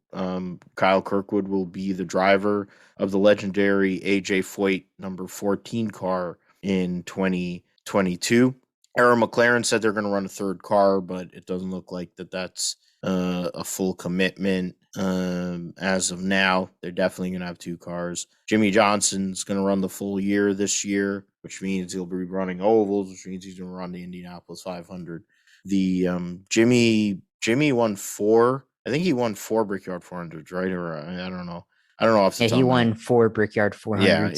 Kyle Kirkwood will be the driver of the legendary AJ Foyt number 14 car in 2022. Aaron McLaren said they're going to run a third car, but it doesn't look like that's a full commitment as of now. They're definitely going to have 2 cars. Jimmy Johnson's going to run the full year this year, which means he'll be running ovals, which means he's going to run the Indianapolis 500. The Jimmy won 4. I think he won 4 Brickyard 400s, right? Or I don't know. I don't know off the top. He won 4 Brickyard 400s. Yeah,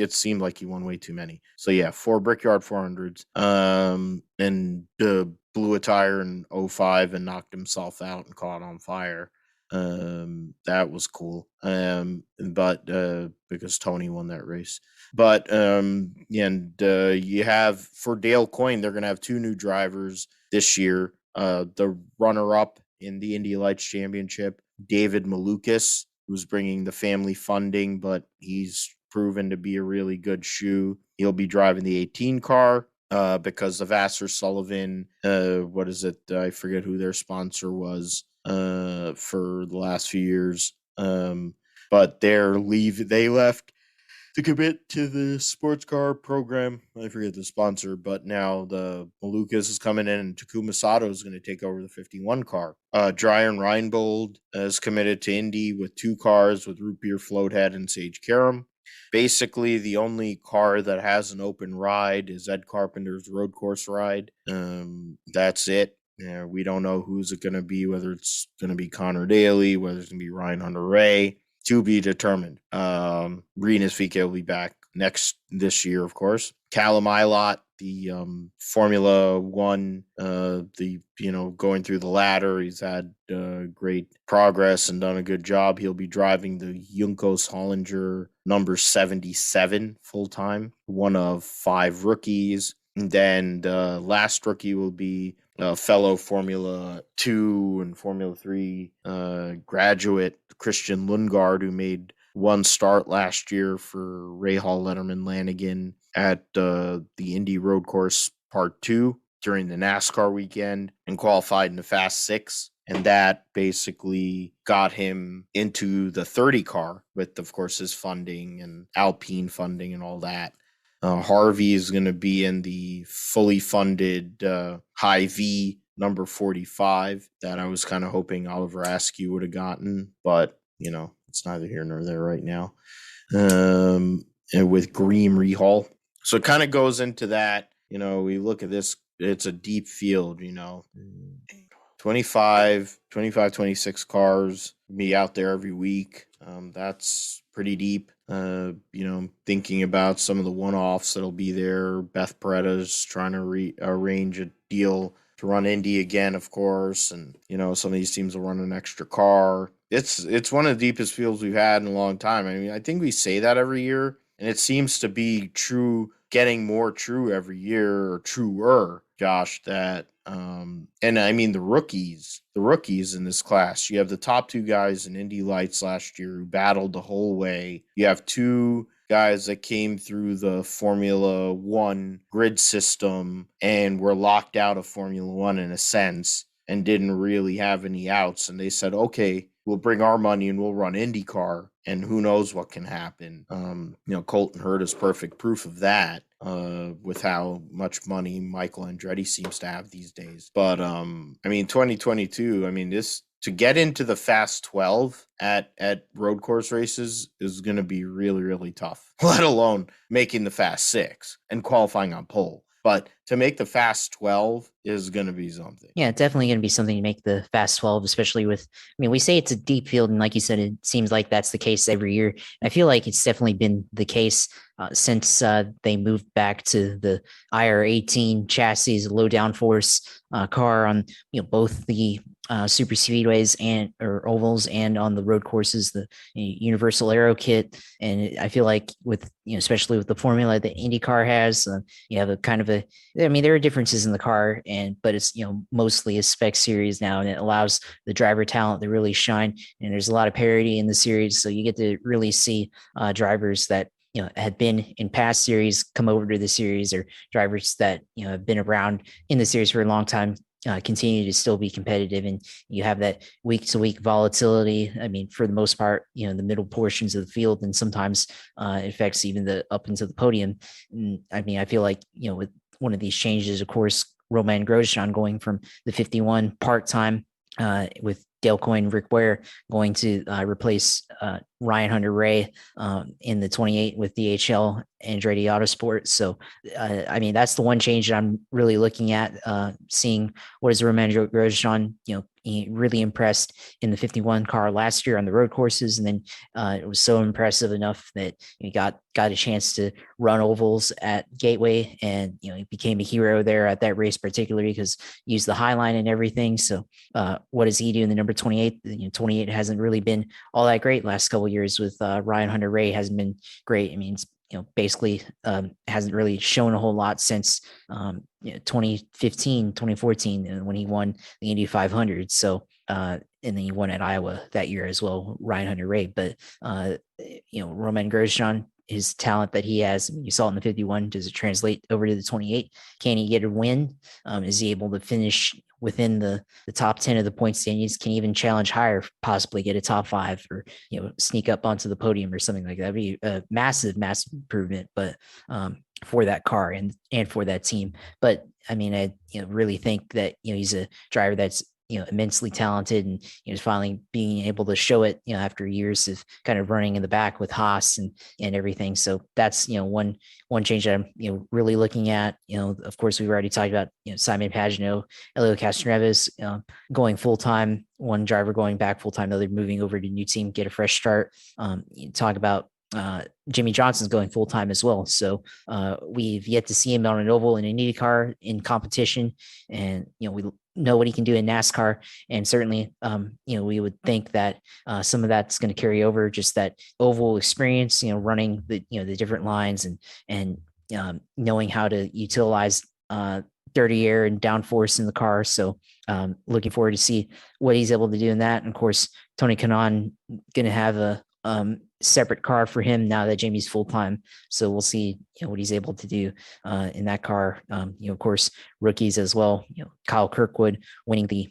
it seemed like he won way too many. So yeah, 4 Brickyard 400s. And blew a tire in 05 and knocked himself out and caught on fire. That was cool. But because Tony won that race. But you have for Dale Coyne, they're gonna have 2 new drivers this year. The runner-up in the Indy Lights Championship, David Malukas, who's bringing the family funding, but he's proven to be a really good shoe. He'll be driving the 18 car because the Vassar Sullivan, I forget who their sponsor was for the last few years. But they left to commit to the sports car program. I forget the sponsor, but now the Malukas is coming in and Takuma Sato is going to take over the 51 car. Dryan Reinbold is committed to Indy with 2 cars with Root Beer Floathead and Sage Karam. Basically, the only car that has an open ride is Ed Carpenter's road course ride. That's it. Yeah, we don't know who's it going to be, whether it's going to be Connor Daly, whether it's going to be Ryan Hunter-Reay, to be determined. Rinus VK will be back this year, of course. Callum Ilott, the Formula One, going through the ladder. He's had great progress and done a good job. He'll be driving the Juncos Hollinger number 77 full time, one of 5 rookies. And then the last rookie will be fellow Formula 2 and Formula 3 graduate Christian Lundgaard, who made 1 start last year for Rahal Letterman Lanigan at the Indy Road Course Part 2 during the NASCAR weekend and qualified in the Fast 6. And that basically got him into the 30 car with, of course, his funding and Alpine funding and all that. Harvey is going to be in the fully funded High V number 45 that I was kind of hoping Oliver Askew would have gotten, but, it's neither here nor there right now. And with Green Rehal. So it kind of goes into that, we look at this, it's a deep field, 26 cars be out there every week. That's pretty deep. Thinking about some of the one-offs that'll be there. Beth Peretta's trying to arrange a deal to run Indy again, of course. And, some of these teams will run an extra car. It's one of the deepest fields we've had in a long time. I mean, I think we say that every year, and it seems to be true, getting more true every year, or truer, Josh, that and I mean the rookies in this class. You have the top 2 guys in Indy Lights last year who battled the whole way. You have 2 guys that came through the Formula One grid system and were locked out of Formula One in a sense and didn't really have any outs. And they said, okay, we'll bring our money and we'll run IndyCar, and who knows what can happen. Colton Herta is perfect proof of that, with how much money Michael Andretti seems to have these days. But 2022, this to get into the Fast 12 at road course races is going to be really, really tough, let alone making the Fast 6 and qualifying on pole. But to make the Fast 12 is going to be something. Yeah, definitely going to be something to make the Fast 12, especially with, we say it's a deep field, and like you said, it seems like that's the case every year. And I feel like it's definitely been the case since they moved back to the IR18 chassis, low downforce car on both the super speedways or ovals and on the road courses, the universal aero kit. And I feel like with especially with the formula that IndyCar has, you have a kind of there are differences in the car, but it's mostly a spec series now, and it allows the driver talent to really shine. And there's a lot of parity in the series, so you get to really see drivers that had been in past series come over to the series, or drivers that have been around in the series for a long time continue to still be competitive, and you have that week to week volatility. For the most part, the middle portions of the field, and sometimes it affects even the up into the podium. And, I feel like with one of these changes, of course, Romain Grosjean going from the 51 part-time with Dale Coyne, Rick Ware going to replace Ryan Hunter-Reay in the 28 with DHL Andretti Autosport. So, that's the one change that I'm really looking at, seeing what is Romain Grosjean, he really impressed in the 51 car last year on the road courses. And then it was so impressive enough that he got a chance to run ovals at Gateway, and, he became a hero there at that race, particularly because he used the high line and everything. So what does he do in the number 28? 28 hasn't really been all that great last couple of years with Ryan Hunter-Reay hasn't been great. It's basically hasn't really shown a whole lot since 2015, 2014, when he won the Indy 500. So, and then he won at Iowa that year as well, Ryan Hunter-Reay. But, Romain Grosjean, his talent that he has, you saw it in the 51, does it translate over to the 28? Can he get a win? Is he able to finish within the top 10 of the point standings, can even challenge higher, possibly get a top 5 or, sneak up onto the podium or something like that. That'd be a massive, massive improvement, but for that car and for that team. But I mean, I really think that he's a driver that's immensely talented, and finally being able to show it after years of kind of running in the back with Haas and everything. So that's one change that I'm really looking at. Of course, we've already talked about Simon Pagenaud, Helio Castro-Neves going full time, one driver going back full time, another moving over to new team, get a fresh start. Talk about Jimmy Johnson's going full time as well. So we've yet to see him on an oval in an IndyCar in competition, and we know what he can do in NASCAR, and certainly we would think that some of that's going to carry over, just that oval experience, running the different lines and knowing how to utilize dirty air and downforce in the car. So looking forward to see what he's able to do in that. And of course, Tony Kanaan going to have a separate car for him now that Jamie's full time. So we'll see what he's able to do in that car. Of course, rookies as well. Kyle Kirkwood winning the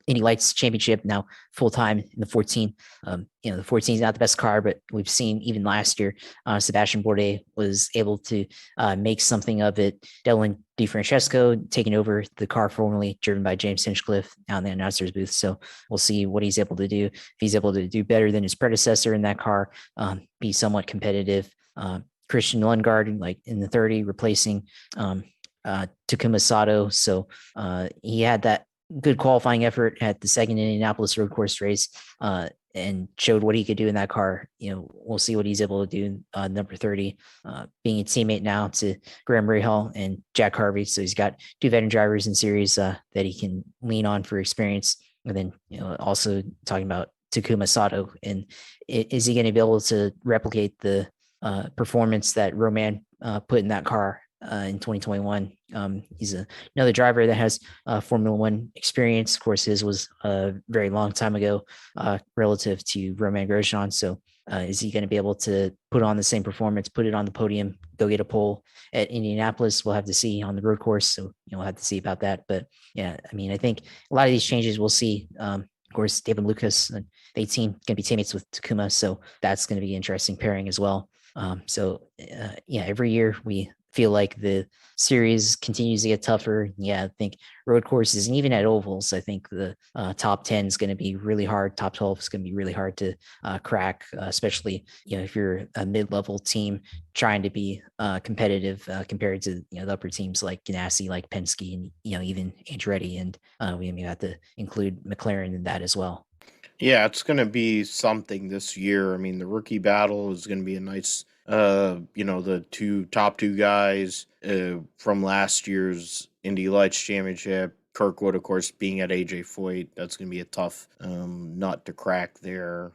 Indy Lights Championship now full time in the 14. The 14 is not the best car, but we've seen even last year, Sebastian Bourdais was able to make something of it. Dylan DeFrancesco taking over the car formerly driven by James Hinchcliffe now in the announcer's booth. So we'll see what he's able to do. If he's able to do better than his predecessor in that car, be somewhat competitive. Christian Lundgaard, like in the 30, replacing Takuma Sato. So he had that good qualifying effort at the second Indianapolis road course race and showed what he could do in that car. We'll see what he's able to do in number 30, being a teammate now to Graham Rahal and Jack Harvey. So he's got two veteran drivers in series that he can lean on for experience. And then, also talking about Takuma Sato, and is he going to be able to replicate the performance that Roman put in that car in 2021. He's another driver that has Formula One experience. Of course, his was a very long time ago relative to Romain Grosjean. So is he going to be able to put on the same performance, put it on the podium, go get a pole at Indianapolis? We'll have to see on the road course. So we'll have to see about that. But yeah, I mean, I think a lot of these changes we'll see. Of course, David Lucas, 18, going to be teammates with Takuma. So that's going to be an interesting pairing as well. Every year we feel like the series continues to get tougher. Yeah, I think road courses and even at ovals, I think the top 10 is going to be really hard. Top 12 is going to be really hard to crack, especially if you're a mid-level team trying to be competitive compared to the upper teams like Ganassi, like Penske, and even Andretti, and we may have to include McLaren in that as well. Yeah, it's going to be something this year. I mean, the rookie battle is going to be a nice, the top two guys from last year's Indy Lights Championship. Kirkwood, of course, being at AJ Foyt, that's going to be a tough nut to crack there.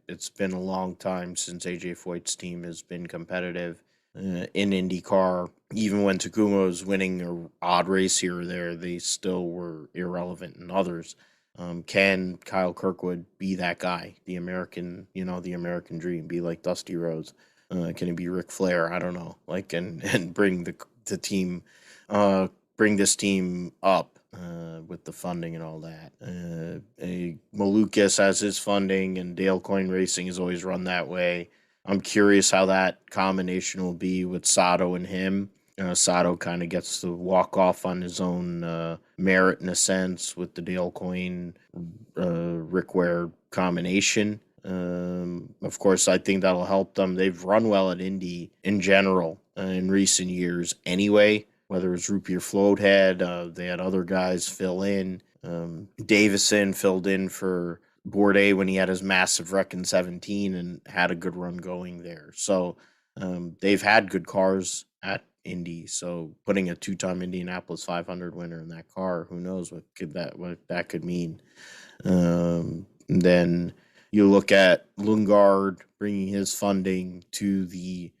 It's been a long time since AJ Foyt's team has been competitive in IndyCar. Even when Takuma was winning an odd race here or there, they still were irrelevant in others. Can Kyle Kirkwood be that guy, the American dream, be like Dusty Rhodes? Can he be Ric Flair? I don't know. And bring the team, bring this team up with the funding and all that. Malukas has his funding, and Dale Coyne Racing has always run that way. I'm curious how that combination will be with Sato and him. Sato kind of gets to walk off on his own merit in a sense with the Dale Coyne Rick Ware combination. Of course, I think that'll help them. They've run well at Indy in general in recent years anyway, whether it's Root Beer Floathead, they had other guys fill in. Davison filled in for Bourdais when he had his massive wreck in 17 and had a good run going there. So they've had good cars at Indy. So putting a two-time Indianapolis 500 winner in that car, who knows what that could mean. Then you look at Lundgaard, bringing his funding to the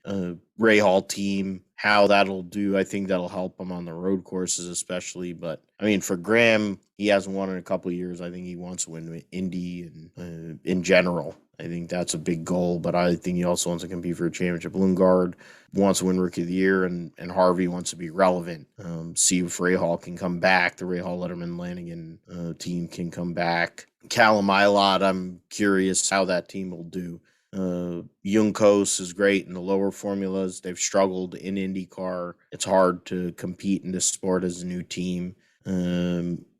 Ray Hall team. How that'll do, I think that'll help him on the road courses, especially. But I mean, for Graham, he hasn't won in a couple of years. I think he wants to win Indy and in general. I think that's a big goal, but I think he also wants to compete for a championship. Lundgaard wants to win Rookie of the Year, and Harvey wants to be relevant. See if Ray Hall can come back. The Ray Hall, Letterman, Lanigan team can come back. Callum Ilott, I'm curious how that team will do. Juncos is great in the lower formulas. They've struggled in IndyCar. It's hard to compete in this sport as a new team.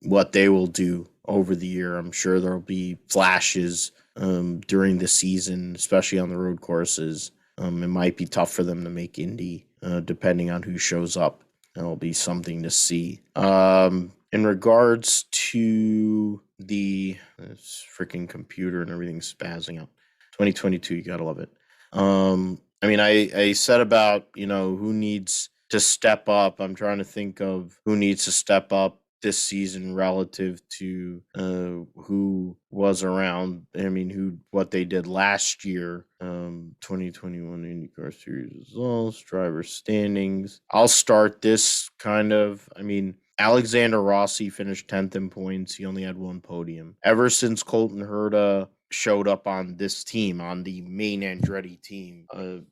What they will do over the year, I'm sure there'll be flashes during the season, especially on the road courses. It might be tough for them to make Indy, depending on who shows up. That'll be something to see. In regards to the freaking computer and everything spazzing out, 2022, you gotta love it. I mean, I said about, who needs to step up. I'm trying to think of who needs to step up this season relative to who was around. I mean, what they did last year. 2021 IndyCar Series results, driver standings. I'll start this kind of. I mean, Alexander Rossi finished 10th in points. He only had one podium. Ever since Colton Herta showed up on this team, on the main Andretti team,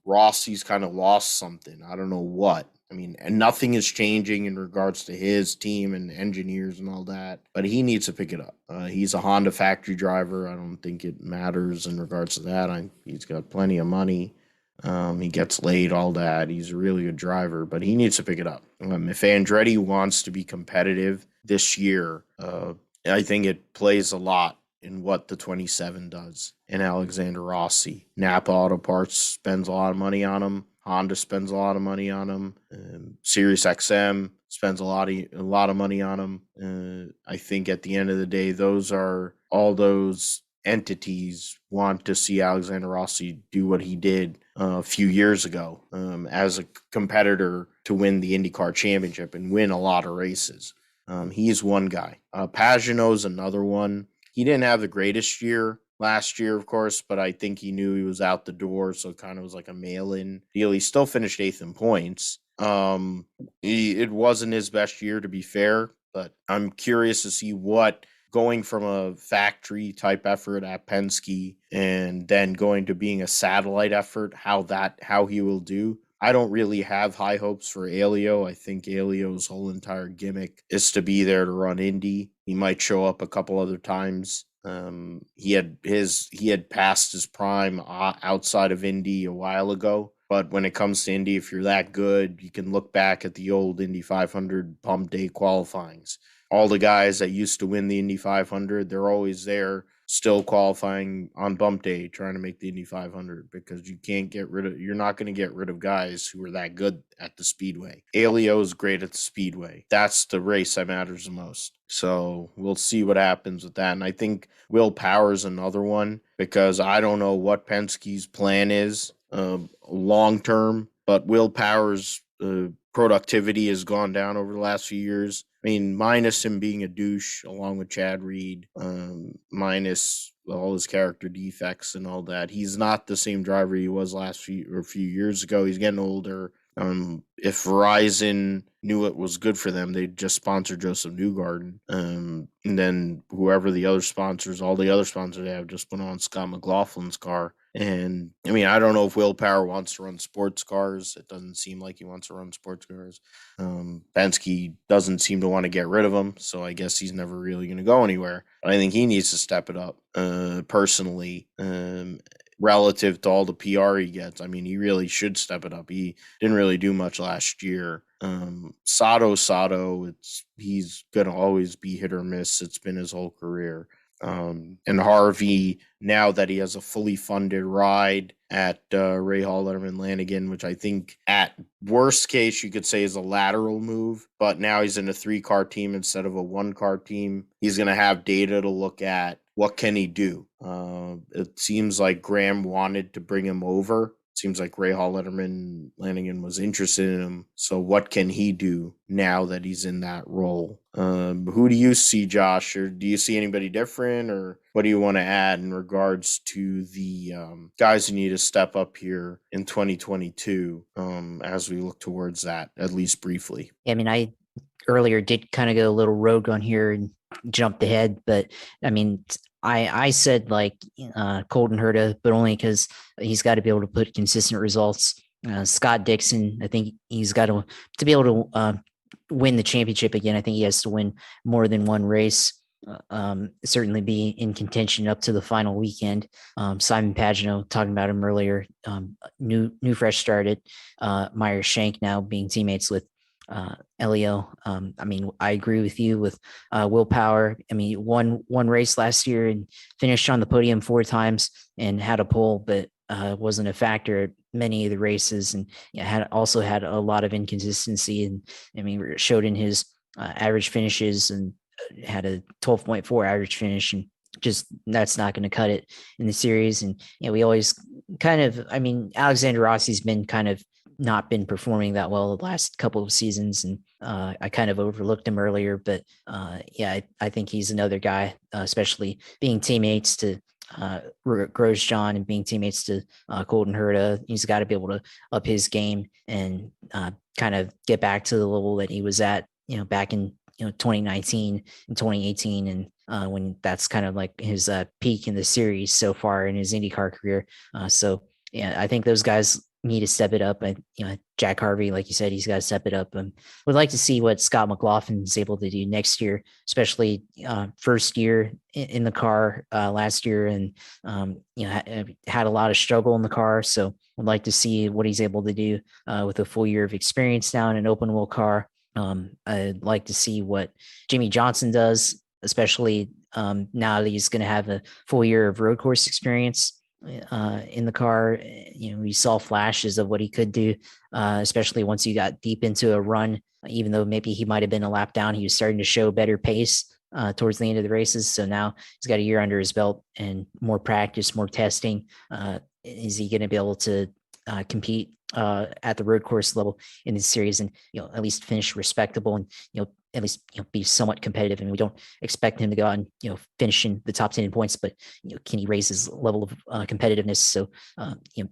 Rossi's kind of lost something. I don't know what. I mean, and nothing is changing in regards to his team and engineers and all that, but he needs to pick it up. He's a Honda factory driver. I don't think it matters in regards to that. He's got plenty of money. He gets laid, all that. He's a really good driver, but he needs to pick it up. If Andretti wants to be competitive this year, I think it plays a lot in what the 27 does. And Alexander Rossi. Napa Auto Parts spends a lot of money on him. Honda spends a lot of money on him. Sirius XM spends a lot of money on him. I think at the end of the day, all those entities want to see Alexander Rossi do what he did a few years ago as a competitor to win the IndyCar championship and win a lot of races. He's one guy. Pagenaud's another one. He didn't have the greatest year last year, of course, but I think he knew he was out the door, so it kind of was like a mail-in deal. He still finished 8th in points. It wasn't his best year, to be fair, but I'm curious to see what going from a factory type effort at Penske and then going to being a satellite effort, how he will do. I don't really have high hopes for Helio. I think Helio's whole entire gimmick is to be there to run Indy. He might show up a couple other times. He had passed his prime outside of Indy a while ago. But when it comes to Indy, if you're that good, you can look back at the old Indy 500 pump day qualifyings. All the guys that used to win the Indy 500, they're always there, still qualifying on bump day, trying to make the Indy 500 because you're not going to get rid of guys who are that good at the speedway. Helio is great at the speedway. That's the race that matters the most. So we'll see what happens with that. And I think Will Power is another one because I don't know what Penske's plan is long term, but Will Power's productivity has gone down over the last few years. I mean, minus him being a douche along with Chad Reed, minus all his character defects and all that. He's not the same driver he was a few years ago. He's getting older. If Verizon knew it was good for them, they'd just sponsor Josef Newgarden. And then whoever the other sponsors, all the other sponsors they have just put on Scott McLaughlin's car. And I mean, I don't know if Will Power wants to run sports cars. It doesn't seem like he wants to run sports cars. Penske doesn't seem to want to get rid of him, so I guess he's never really going to go anywhere. But I think he needs to step it up personally. Relative to all the PR he gets. I mean, he really should step it up. He didn't really do much last year. Sato, he's going to always be hit or miss. It's been his whole career. And Harvey, now that he has a fully funded ride at Ray Hall, Letterman, Lanigan, which I think at worst case you could say is a lateral move, but now he's in a 3-car team instead of a 1-car team. He's going to have data to look at. What can he do? It seems like Graham wanted to bring him over seems like Ray Hall Letterman Lanigan was interested in him. So what can he do now that he's in that role? Who do you see, Josh, or do you see anybody different, or what do you want to add in regards to the guys who need to step up here in 2022 as we look towards that, at least briefly? I mean, I earlier did kind of go a little rogue on here and jumped ahead, but I mean, I said like Colton Herta, but only because he's got to be able to put consistent results. Scott Dixon, I think he's got to be able to win the championship again. I think he has to win more than one race. Certainly be in contention up to the final weekend. Simon Pagino, talking about him earlier, new fresh started. Meyer Shank now being teammates with Helio. I mean, I agree with you with willpower. I mean, one race last year and finished on the podium 4 times and had a pole, but wasn't a factor at many of the races, and had a lot of inconsistency. And I mean, showed in his average finishes and had a 12.4 average finish, and just that's not going to cut it in the series. And we always kind of, I mean, Alexander Rossi's been kind of not been performing that well the last couple of seasons, and I kind of overlooked him earlier, but I think he's another guy, especially being teammates to Grosjean and being teammates to Colton Herta. He's got to be able to up his game and kind of get back to the level that he was at, back in 2019 and 2018, and when that's kind of like his peak in the series so far in his IndyCar career. So I think those guys need to step it up. And Jack Harvey, like you said, he's got to step it up. And would like to see what Scott McLaughlin is able to do next year, especially first year in the car last year, and had a lot of struggle in the car. So would like to see what he's able to do with a full year of experience now in an open wheel car. I'd like to see what Jimmy Johnson does, especially now that he's going to have a full year of road course experience in the car. We saw flashes of what he could do, especially once he got deep into a run. Even though maybe he might have been a lap down, he was starting to show better pace towards the end of the races. So now he's got a year under his belt and more practice, more testing. Is he going to be able to compete at the road course level in this series, and at least finish respectable, and at least be somewhat competitive? And we don't expect him to go out and finish in the top 10 in points, but can he raise his level of competitiveness? So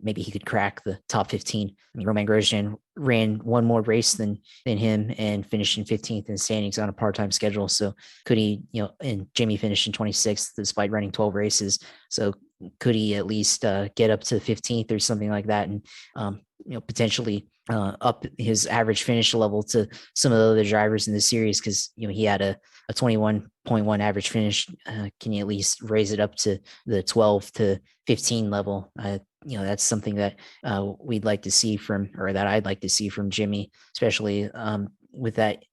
maybe he could crack the top 15. I mean, Romain Grosjean ran one more race than him and finished in 15th in the standings on a part-time schedule. So could he, and Jimmy finished in 26th despite running 12 races. So could he at least get up to 15th or something like that, and potentially up his average finish level to some of the other drivers in the series? Because he had a 21.1 average finish. Can you at least raise it up to the 12 to 15 level? That's something that we'd like to see from, or that I'd like to see from Jimmy, especially with that,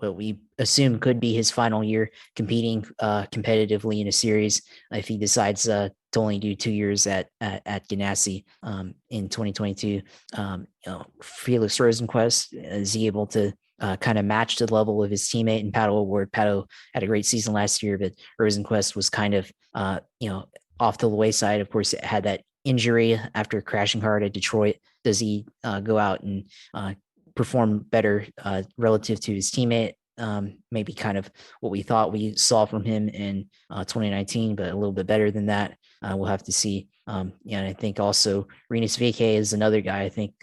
what we assume could be his final year competing competitively in a series, if he decides to only do 2 years at Ganassi in 2022. Felix Rosenquist, is he able to kind of match the level of his teammate and Pato O'Ward? Pato had a great season last year, but Rosenquist was kind of off to the wayside. Of course, it had that injury after crashing hard at Detroit. Does he go out and perform better relative to his teammate? Maybe kind of what we thought we saw from him in 2019, but a little bit better than that. We'll have to see. And I think also Rinus VeeKay is another guy. I think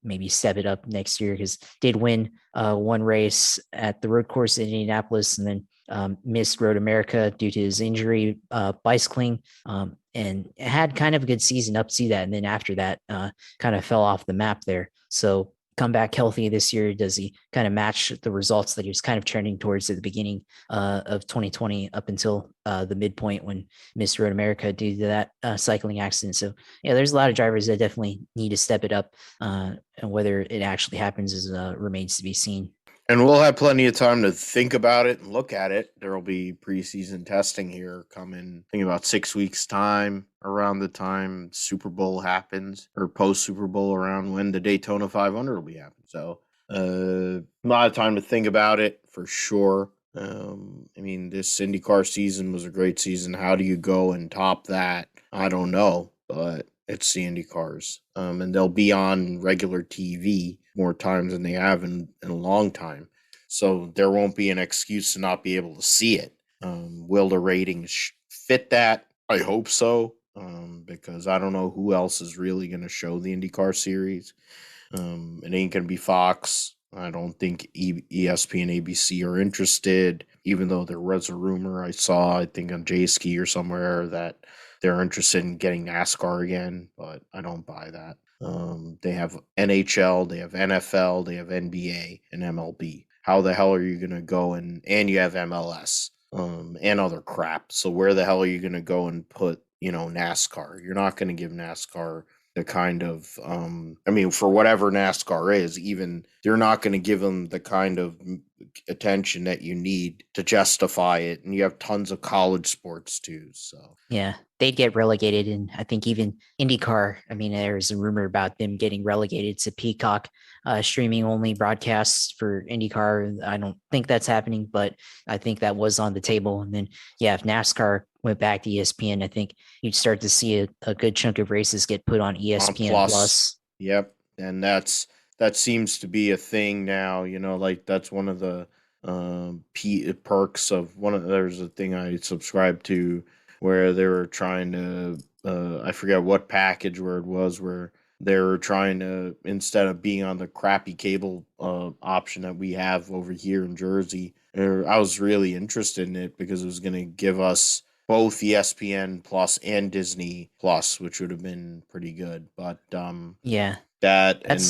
maybe step it up next year, because did win one race at the road course in Indianapolis, and then missed Road America due to his injury bicycling, and had kind of a good season up to that. And then after that, kind of fell off the map there. So come back healthy this year? Does he kind of match the results that he was kind of trending towards at the beginning of 2020 up until the midpoint when missed Road America due to that cycling accident? So there's a lot of drivers that definitely need to step it up, and whether it actually happens is remains to be seen. And we'll have plenty of time to think about it and look at it. There will be preseason testing here coming, I think, about 6 weeks' time, around the time Super Bowl happens, or post Super Bowl, around when the Daytona 500 will be happening. So a lot of time to think about it for sure. I mean, this IndyCar season was a great season. How do you go and top that? I don't know, but it's the Indy cars. And they'll be on regular TV more times than they have in a long time. So there won't be an excuse to not be able to see it. Will the ratings fit that? I hope so, because I don't know who else is really going to show the IndyCar series. It ain't going to be Fox. I don't think ESPN, ABC are interested, even though there was a rumor I saw, I think on J-Ski or somewhere, that they're interested in getting NASCAR again, but I don't buy that. They have NHL, they have NFL, they have NBA and MLB. How the hell are you going to go and you have MLS and other crap. So where the hell are you going to go and put, NASCAR? You're not going to give NASCAR the kind of I mean, for whatever NASCAR is, even they're not going to give them the kind of attention that you need to justify it, and you have tons of college sports too. So Yeah, they'd get relegated, and I think even IndyCar. I mean, there's a rumor about them getting relegated to Peacock, streaming only broadcasts for IndyCar. I don't think that's happening, but I think that was on the table. And then, yeah, if NASCAR went back to ESPN, I think you'd start to see a good chunk of races get put on on ESPN plus, Plus. yep, and that seems to be a thing now. Like that's one of the perks of one of there's a thing I subscribe to where they were trying to I forget what package where it was where they were trying to, instead of being on the crappy cable option that we have over here in Jersey. I was really interested in it because it was going to give us both ESPN Plus and Disney Plus, which would have been pretty good. But Yeah, that and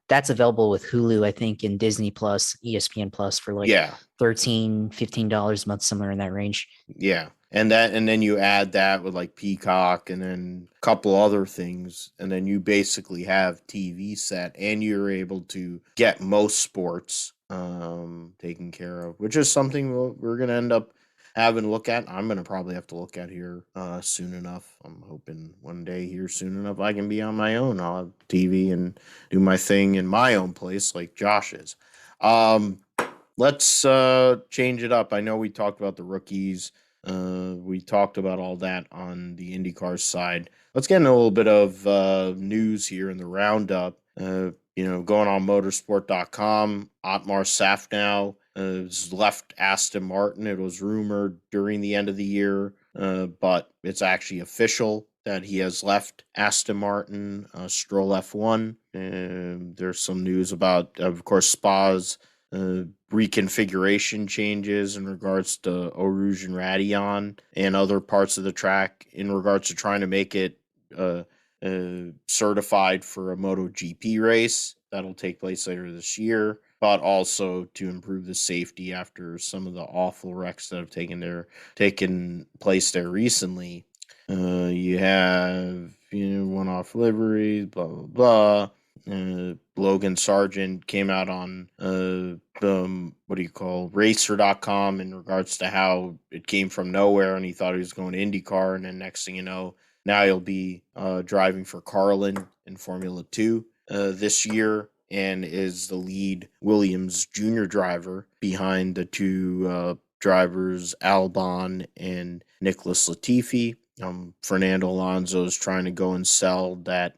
that's available with Hulu, I think, and Disney Plus, ESPN Plus for like yeah, 13 $15 a month, somewhere in that range. yeah, and then you add that with like Peacock and then a couple other things, and then you basically have TV set, and you're able to get most sports taken care of, which is something we're gonna end up having to look at. I'm gonna probably have to look at here soon enough. I'm hoping one day here soon enough I can be on my own. I'll have TV and do my thing in my own place like Josh is. Um, let's change it up. I know we talked about the rookies. We talked about all that on the IndyCar side. Let's get into a little bit of news here in the roundup. Going on motorsport.com, Otmar Safnow has left Aston Martin. It was rumored during the end of the year, but it's actually official that he has left Aston Martin, Stroll F1. There's some news about, of course, Spa's reconfiguration changes in regards to Eau Rouge and Raidillon and other parts of the track in regards to trying to make it certified for a MotoGP race that'll take place later this year, but also to improve the safety after some of the awful wrecks that have taken place there recently. You have one-off liveries, blah blah blah. Logan Sargent came out on racer.com in regards to how it came from nowhere and he thought he was going to IndyCar, and then next thing you know, now he'll be driving for Carlin in Formula 2 this year, and is the lead Williams junior driver behind the two drivers Albon and Nicholas Latifi. Fernando Alonso is trying to go and sell that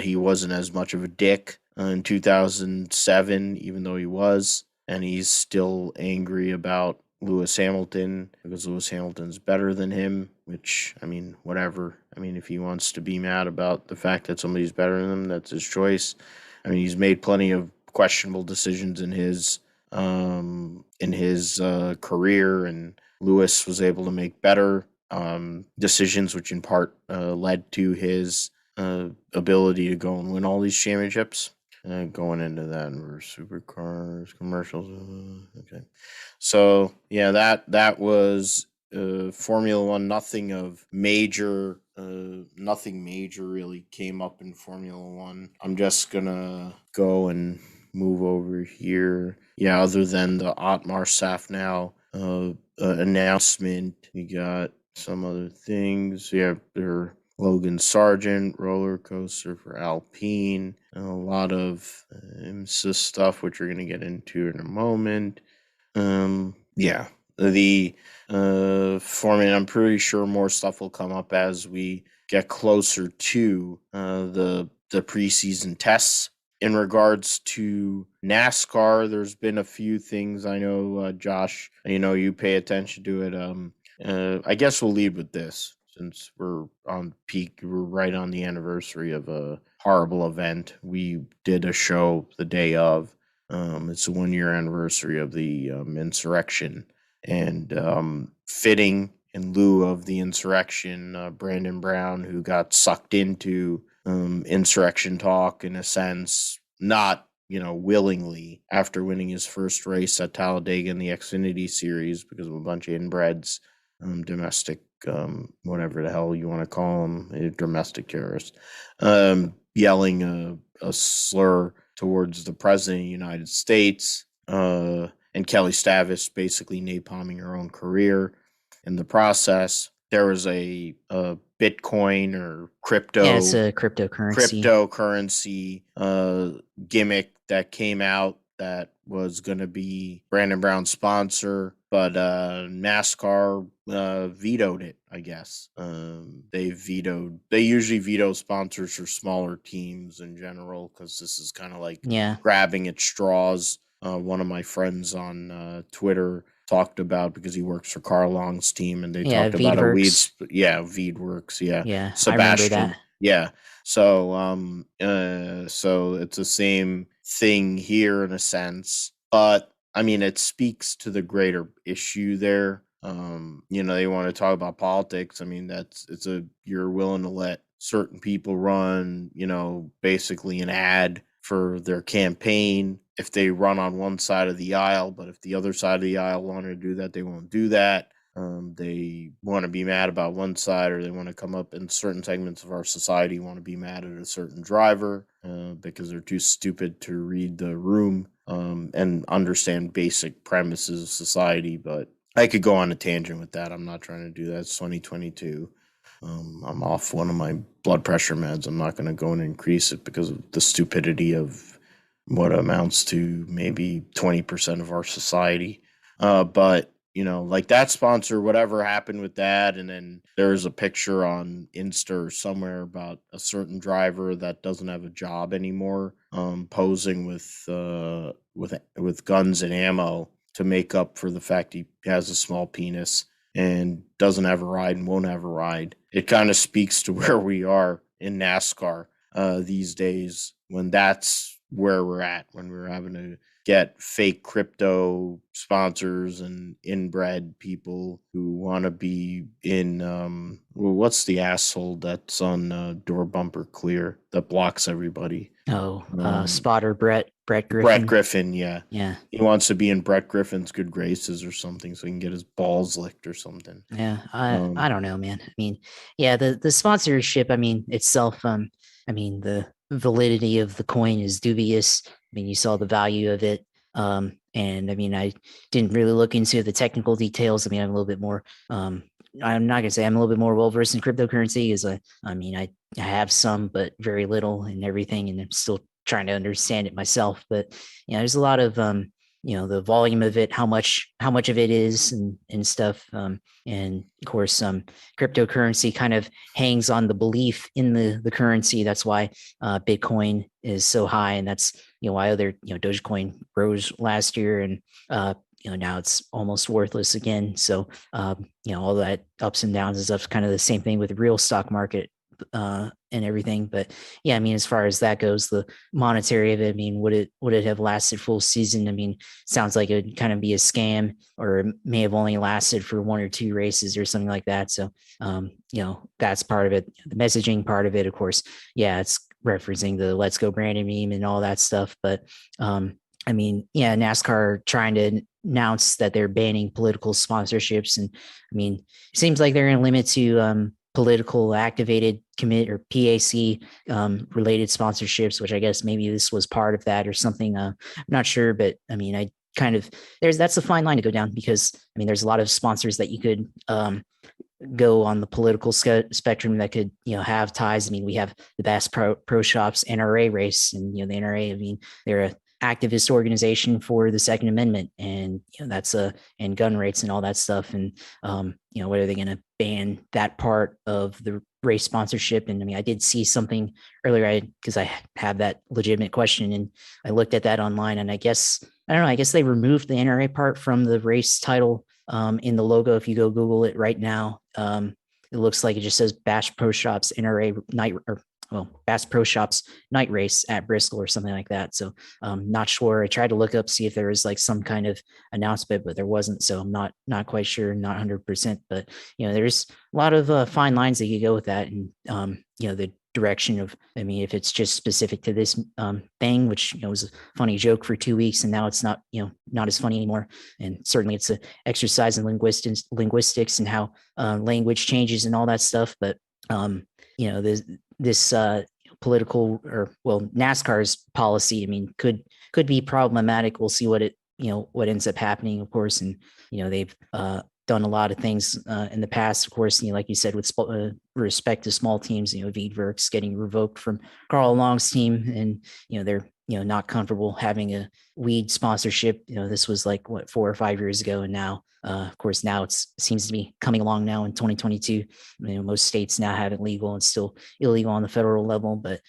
he wasn't as much of a dick in 2007, even though he was, and he's still angry about Lewis Hamilton because Lewis Hamilton's better than him. Which, I mean, whatever. I mean, if he wants to be mad about the fact that somebody's better than him, that's his choice. I mean, he's made plenty of questionable decisions in his career, and Lewis was able to make better decisions, which in part led to his ability to go and win all these championships. Going into that for supercars, commercials. Okay. So, yeah, that was Formula One. Nothing major really came up in Formula One. I'm just gonna go and move over here. Yeah, other than the Otmar Safnow announcement, we got some other things. Yeah, there Logan Sargent roller coaster for Alpine, and a lot of IMSA stuff, which we're gonna get into in a moment. Yeah, the formula. I'm pretty sure more stuff will come up as we get closer to the preseason tests. In regards to NASCAR, there's been a few things. I know, Josh, you pay attention to it. I guess we'll lead with this since we're on peak. We're right on the anniversary of a horrible event. We did a show the day of. It's the 1 year anniversary of the insurrection, and fitting in lieu of the insurrection, Brandon Brown, who got sucked into insurrection talk in a sense, not willingly, after winning his first race at Talladega in the Xfinity Series because of a bunch of inbreds, domestic, whatever the hell you want to call them, domestic terrorists, yelling a slur towards the president of the United States, and Kelly Stavis basically napalming her own career in the process. There was a Bitcoin or crypto. Yeah, it's a cryptocurrency Gimmick that came out that was going to be Brandon Brown's sponsor, but NASCAR vetoed it, I guess. They usually veto sponsors for smaller teams in general because this is kind of like grabbing at straws. One of my friends on Twitter talked about, because he works for Carl Long's team, and they talked about a weed. Veedworks. Yeah, Sebastian. I remember that. Yeah. So so it's the same thing here in a sense, but I mean, it speaks to the greater issue there. They want to talk about politics. I mean, you're willing to let certain people run, basically an ad for their campaign if they run on one side of the aisle, but if the other side of the aisle wanted to do that, they won't do that. They want to be mad about one side, or they want to come up in certain segments of our society, want to be mad at a certain driver because they're too stupid to read the room and understand basic premises of society. But I could go on a tangent with that. I'm not trying to do that. It's 2022. I'm off one of my blood pressure meds. I'm not going to go and increase it because of the stupidity of what amounts to maybe 20% of our society. But like that sponsor, whatever happened with that. And then there's a picture on Insta or somewhere about a certain driver that doesn't have a job anymore, posing with guns and ammo to make up for the fact he has a small penis and doesn't have a ride and won't have a ride. It kind of speaks to where we are in NASCAR these days, when that's where we're at, when we're having to get fake crypto sponsors and inbred people who want to be in what's the asshole that's on door bumper clear that blocks everybody? Spotter Brett Griffin. Brett Griffin, yeah. He wants to be in Brett Griffin's good graces or something so he can get his balls licked or something. I don't know, man. I mean, the sponsorship, I mean, itself, the validity of the coin is dubious. I mean, you saw the value of it. And I mean, I didn't really look into the technical details. I mean, I'm a little bit more, I'm not going to say I'm a little bit more well-versed in cryptocurrency, as I have some, but very little and everything. And I'm still trying to understand it myself, but there's a lot of, the volume of it, how much of it is and stuff. And of course, cryptocurrency kind of hangs on the belief in the currency. That's why Bitcoin is so high, and that's why other Dogecoin rose last year, and now it's almost worthless again. So all that ups and downs and stuff, kind of the same thing with the real stock market and everything. But yeah, I mean, as far as that goes, the monetary of it, I mean, would it have lasted full season? I mean, sounds like it would kind of be a scam, or it may have only lasted for 1 or 2 races or something like that. So that's part of it. The messaging part of it, of course, it's referencing the "Let's Go Brandon" meme and all that stuff. But I mean, NASCAR trying to announce that they're banning political sponsorships, and I mean, it seems like they're going to limit to political activated commit or PAC related sponsorships, which I guess maybe this was part of that or something. I'm not sure, but I mean, I kind of that's a fine line to go down, because I mean, there's a lot of sponsors that you could go on the political spectrum that could have ties. I mean, we have the Bass Pro Shops NRA race, and the NRA, I mean, they're activist organization for the Second Amendment, and that's and gun rights and all that stuff. And what are they going to ban that part of the race sponsorship? And I mean, I did see something earlier, because I have that legitimate question, and I looked at that online, and I guess I don't know. I guess they removed the NRA part from the race title in the logo. If you go Google it right now, it looks like it just says Bass Pro Shops NRA night, or Bass Pro Shops night race at Bristol or something like that. So not sure. I tried to look up, see if there was like some kind of announcement, but there wasn't. So I'm not quite sure, not 100%. But there's a lot of fine lines that you go with that, and the direction of, I mean, if it's just specific to this thing, which was a funny joke for 2 weeks, and now it's not not as funny anymore. And certainly it's an exercise in linguistics and how language changes and all that stuff. But this political, or NASCAR's policy, I mean, could be problematic. We'll see what ends up happening, of course. And they've done a lot of things in the past, of course, like you said, with respect to small teams, Wiedwerk's getting revoked from Carl Long's team, and they're not comfortable having a weed sponsorship. This was like 4 or 5 years ago, and now of course now it seems to be coming along now in 2022. Most states now have it legal, and still illegal on the federal level, but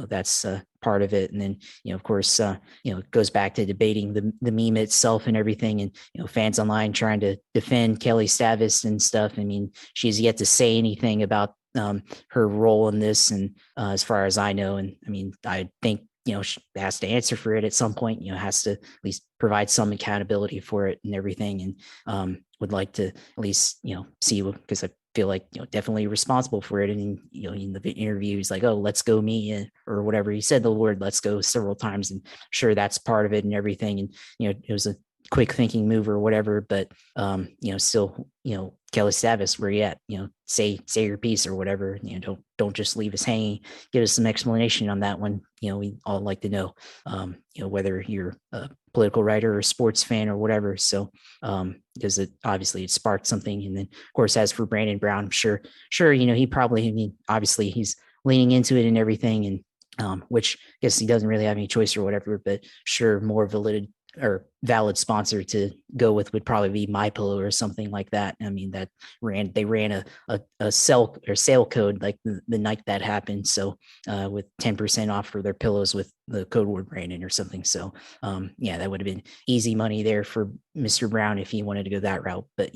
that's part of it. And then of course it goes back to debating the meme itself and everything, and fans online trying to defend Kelly Stavis and stuff. I mean, she's yet to say anything about her role in this, and as far as I know, and I mean, I think she has to answer for it at some point, has to at least provide some accountability for it and everything. And would like to at least see, because I feel like definitely responsible for it. And in the interview, he's like, "Oh, let's go me," or whatever he said, the word "let's go" several times, and sure, that's part of it and everything. And it was a quick thinking move or whatever, but still, Kelly Stavis, where you at? Say your piece or whatever. Don't just leave us hanging. Give us some explanation on that one. We all like to know, whether you're a political writer or a sports fan or whatever. So because it obviously it sparked something. And then of course, as for Brandon Brown, I'm sure, he probably, I mean, obviously he's leaning into it and everything, and which I guess he doesn't really have any choice or whatever, but sure, more valid sponsor to go with would probably be MyPillow or something like that. I mean, they ran a sale code like the night that happened. So with 10% off for their pillows with the code word Brandon or something. So that would have been easy money there for Mr. Brown if he wanted to go that route. But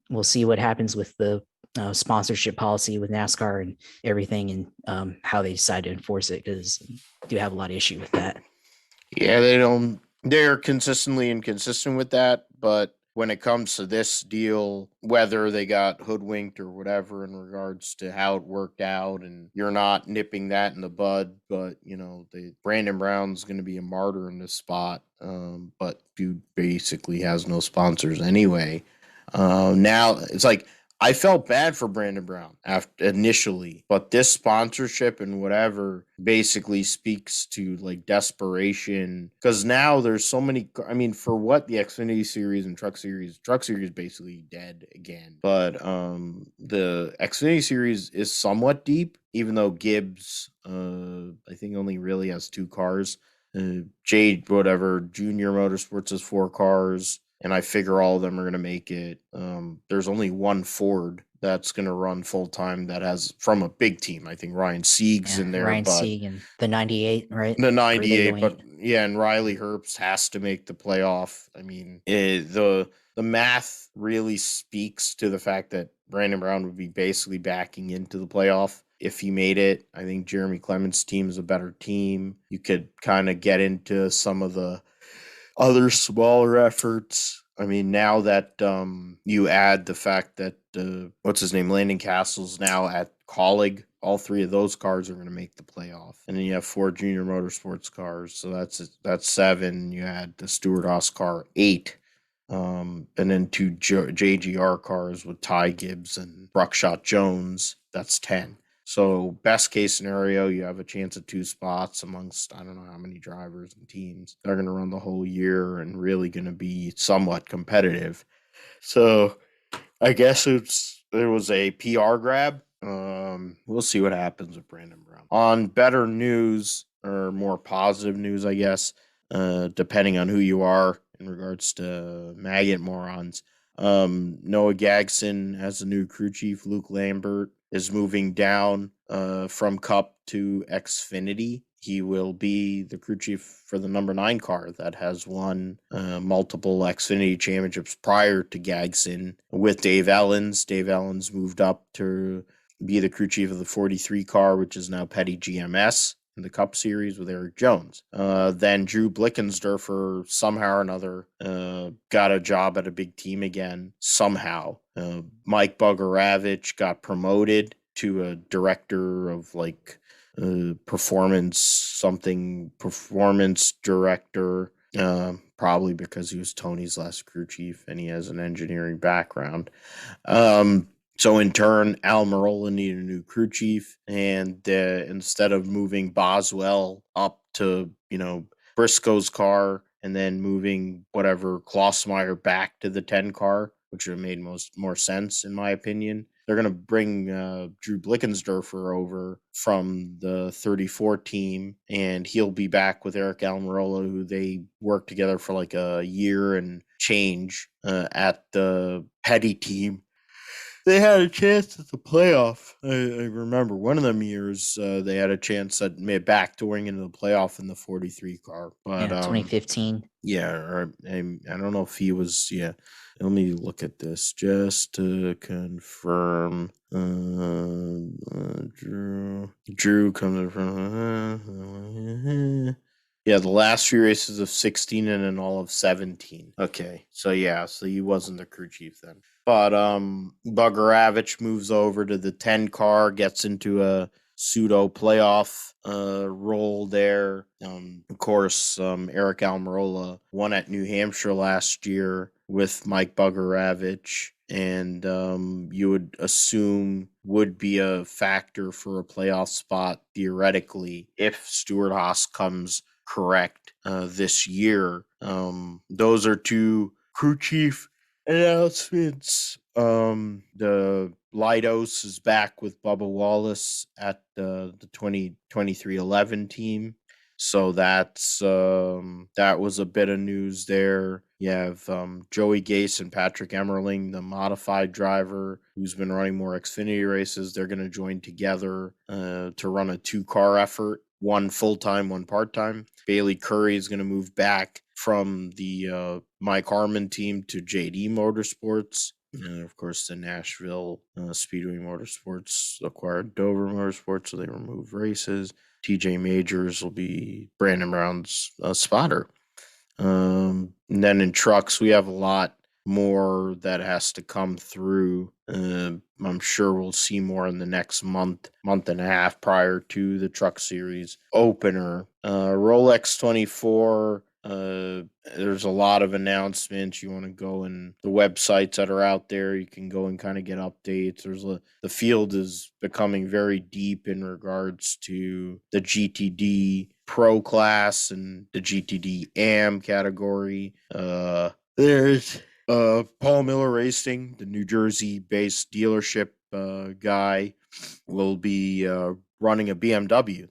we'll see what happens with the sponsorship policy with NASCAR and everything, and how they decide to enforce it, because I do have a lot of issue with that. Yeah, they're consistently inconsistent with that, but when it comes to this deal, whether they got hoodwinked or whatever in regards to how it worked out, and you're not nipping that in the bud, but Brandon Brown's going to be a martyr in this spot, but dude basically has no sponsors anyway. Now it's like, I felt bad for Brandon Brown initially, but this sponsorship and whatever basically speaks to like desperation, because now there's so many. I mean, for what the Xfinity Series and Truck Series basically dead again. But the Xfinity Series is somewhat deep, even though Gibbs, I think only really has 2 cars. Junior Motorsports has 4 cars. And I figure all of them are going to make it. There's only one Ford that's going to run full time that has, from a big team. I think Ryan Sieg's in there. Ryan Sieg and the 98, right? The 98, but and Riley Herbst has to make the playoff. I mean, the math really speaks to the fact that Brandon Brown would be basically backing into the playoff if he made it. I think Jeremy Clements' team is a better team. You could kind of get into some of the other smaller efforts. I mean, now that you add the fact that what's his name, Landon Castle's now at Colleague, all 3 of those cars are going to make the playoff, and then you have 4 Junior Motorsports cars, so that's 7. You add the Stewart Haas car, 8, and then 2 JGR cars with Ty Gibbs and Bruckshot Jones. That's 10. So best case scenario, you have a chance at 2 spots amongst, I don't know how many drivers and teams that are going to run the whole year and really going to be somewhat competitive. So I guess there was a PR grab. We'll see what happens with Brandon Brown. On better news, or more positive news, I guess, depending on who you are in regards to maggot morons. Noah Gagson has a new crew chief. Luke Lambert is moving down from Cup to Xfinity. He will be the crew chief for the number 9 car that has won multiple Xfinity championships prior to Gagson with Dave Ellens. Dave Ellens moved up to be the crew chief of the 43 car, which is now Petty GMS in the Cup Series with Eric Jones. Then Drew Blickensderfer somehow or another got a job at a big team again, somehow. Mike Bugaravich got promoted to a director of performance director, probably because he was Tony's last crew chief and he has an engineering background. So in turn, Al Mirola needed a new crew chief, and instead of moving Boswell up to Briscoe's car and then moving whatever Klossmeyer back to the 10 car, which would have made more sense in my opinion, they're going to bring Drew Blickensderfer over from the 34 team, and he'll be back with Eric Almirola, who they worked together for like a year and change at the Petty team. They had a chance at the playoff. I remember one of them years they had a chance at backdooring into the playoff in the 43 car. But 2015. Yeah, or I don't know if he was. Yeah, let me look at this just to confirm. Drew comes from. Yeah, the last few races of 16 and in all of 17. Okay, so he wasn't the crew chief then. But Bugaravich moves over to the 10 car, gets into a pseudo playoff role there. Of course, Eric Almirola won at New Hampshire last year with Mike Bugaravich, and you would assume would be a factor for a playoff spot theoretically if Stewart-Haas comes correct this year. Those are two crew chief announcements. The Leidos is back with Bubba Wallace at the 2023-11 team. So that was a bit of news there. You have Joey Gase and Patrick Emmerling, the modified driver who's been running more Xfinity races. They're going to join together to run a 2-car effort, one full-time, one part-time. Bailey Curry is going to move back from the Mike Harmon team to JD Motorsports. And of course, the Nashville Speedway Motorsports acquired Dover Motorsports, so they removed races. TJ Majors will be Brandon Brown's spotter. And then in trucks, we have a lot more that has to come through. I'm sure we'll see more in the next month and a half prior to the Truck Series opener. Rolex 24. There's a lot of announcements. You want to go in the websites that are out there. You can go and kind of get updates. The field is becoming very deep in regards to the GTD Pro class and the GTD AM category. There's Paul Miller Racing, the New Jersey-based dealership guy, will be running a BMW.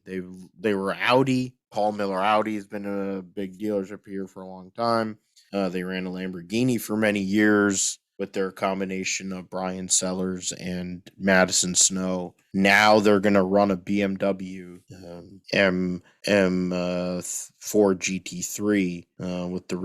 They were Audi. Paul Miller Audi has been a big dealership here for a long time. They ran a Lamborghini for many years with their combination of Brian Sellers and Madison Snow. Now they're going to run a BMW M4 GT3 with the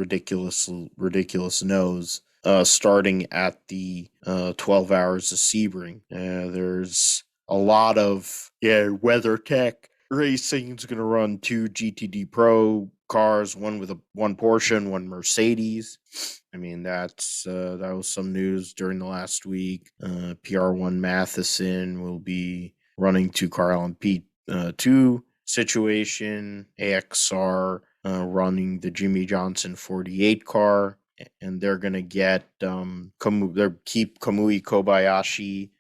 ridiculous nose. Starting at the 12 hours of Sebring. There's a lot of WeatherTech Racing is going to run 2 GTD Pro cars, one Porsche and one Mercedes. I mean, that was some news during the last week. PR1 Matheson will be running 2-car LMP2 situation. AXR running the Jimmy Johnson 48 car. And they're going to get keep Kamui Kobayashi,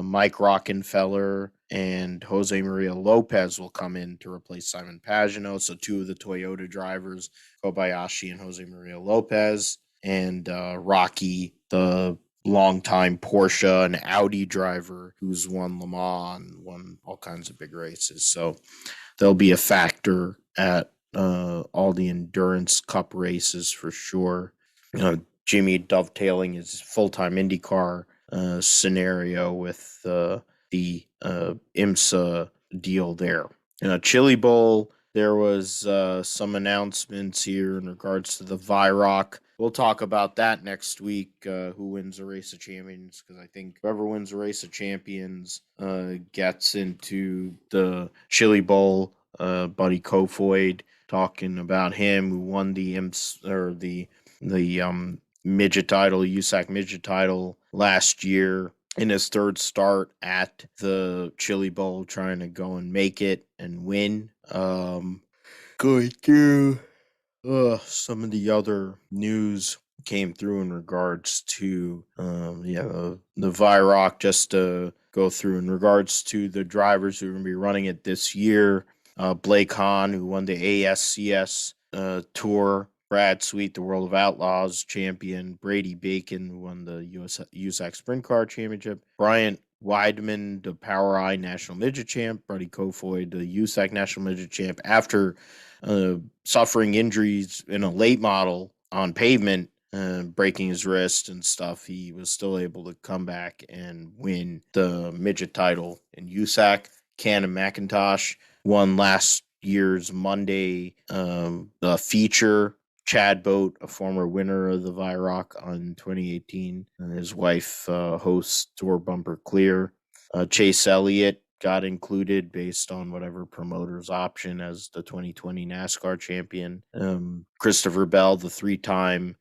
Mike Rockenfeller, and Jose Maria Lopez will come in to replace Simon Pagano. So 2 of the Toyota drivers, Kobayashi and Jose Maria Lopez, and Rocky, the longtime Porsche and Audi driver who's won Le Mans and won all kinds of big races. So they'll be a factor at all the endurance cup races for sure. Jimmy dovetailing his full-time IndyCar scenario with the IMSA deal there. Chili Bowl, there was some announcements here in regards to the VIROC. We'll talk about that next week, who wins the Race of Champions, because I think whoever wins the Race of Champions gets into the Chili Bowl. Buddy Kofoid talking about him, who won the midget title, USAC midget title last year in his third start at the Chili Bowl, trying to go and make it and win. Going through some of the other news came through in regards to the VIROC, just to go through in regards to the drivers who are going to be running it this year. Blake Hahn, who won the ASCS Tour. Brad Sweet, the World of Outlaws champion. Brady Bacon, who won the USAC Sprint Car Championship. Bryant Weidman, the Power I National Midget Champ. Buddy Kofoid, the USAC National Midget Champ. After suffering injuries in a late model on pavement, breaking his wrist and stuff, he was still able to come back and win the midget title in USAC. Cannon McIntosh won last year's Monday feature. Chad Boat, a former winner of the VIROC on 2018, and his wife hosts Tour Bumper Clear. Chase Elliott got included based on whatever promoter's option as the 2020 NASCAR champion. Christopher Bell, the three-time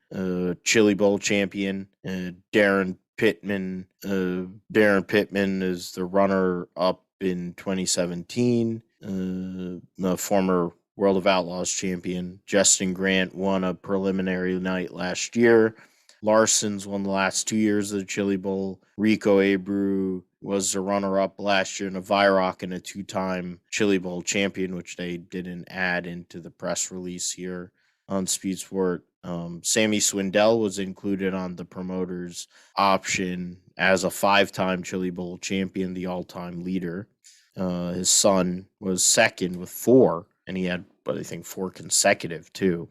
Chili Bowl champion. Darren Pittman is the runner-up in 2017. The former World of Outlaws champion. Justin Grant won a preliminary night last year. Larson's won the last 2 years of the Chili Bowl. Rico Abreu was the runner-up last year in a VIROC and a two-time Chili Bowl champion, which they didn't add into the press release here on Speed Sport. Sammy Swindell was included on the promoter's option as a five-time Chili Bowl champion, the all-time leader. His son was second with 4, and he had, but I think 4 consecutive too.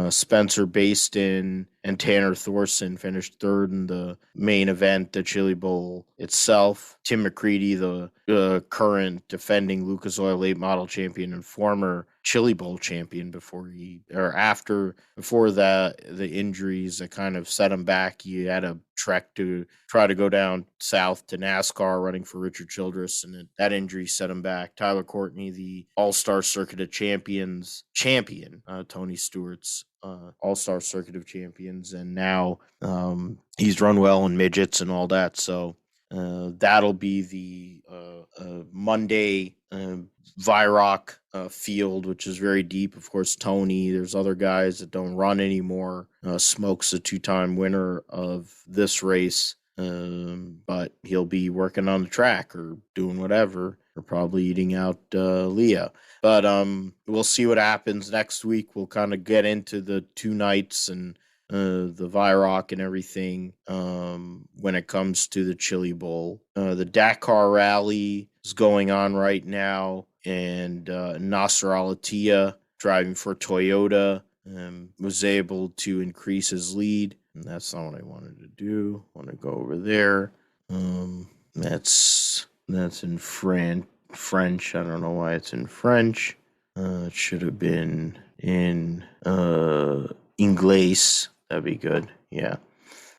Spencer Baston and Tanner Thorson finished third in the main event, the Chili Bowl itself. Tim McCready, the current defending Lucas Oil late model champion and former Chili Bowl champion before the injuries that kind of set him back. He had a trek to try to go down south to NASCAR running for Richard Childress, and that injury set him back. Tyler Courtney, the All-Star Circuit of Champions champion, Tony Stewart's All-Star Circuit of Champions, and now he's run well in midgets and all that, so that'll be the Monday VIROC field, which is very deep. Of course, Tony, there's other guys that don't run anymore. Smoke's a 2-time winner of this race, but he'll be working on the track or doing whatever, or probably eating out Leah. But we'll see what happens next week. We'll kind of get into the 2 nights and the VIROC and everything when it comes to the Chili Bowl. The Dakar Rally is going on right now, and Nasser Al-Attiyah, driving for Toyota, was able to increase his lead. And that's not what I wanted to do. I want to go over there. That's in French. I don't know why it's in French. It should have been in Inglés. That'd be good. Yeah.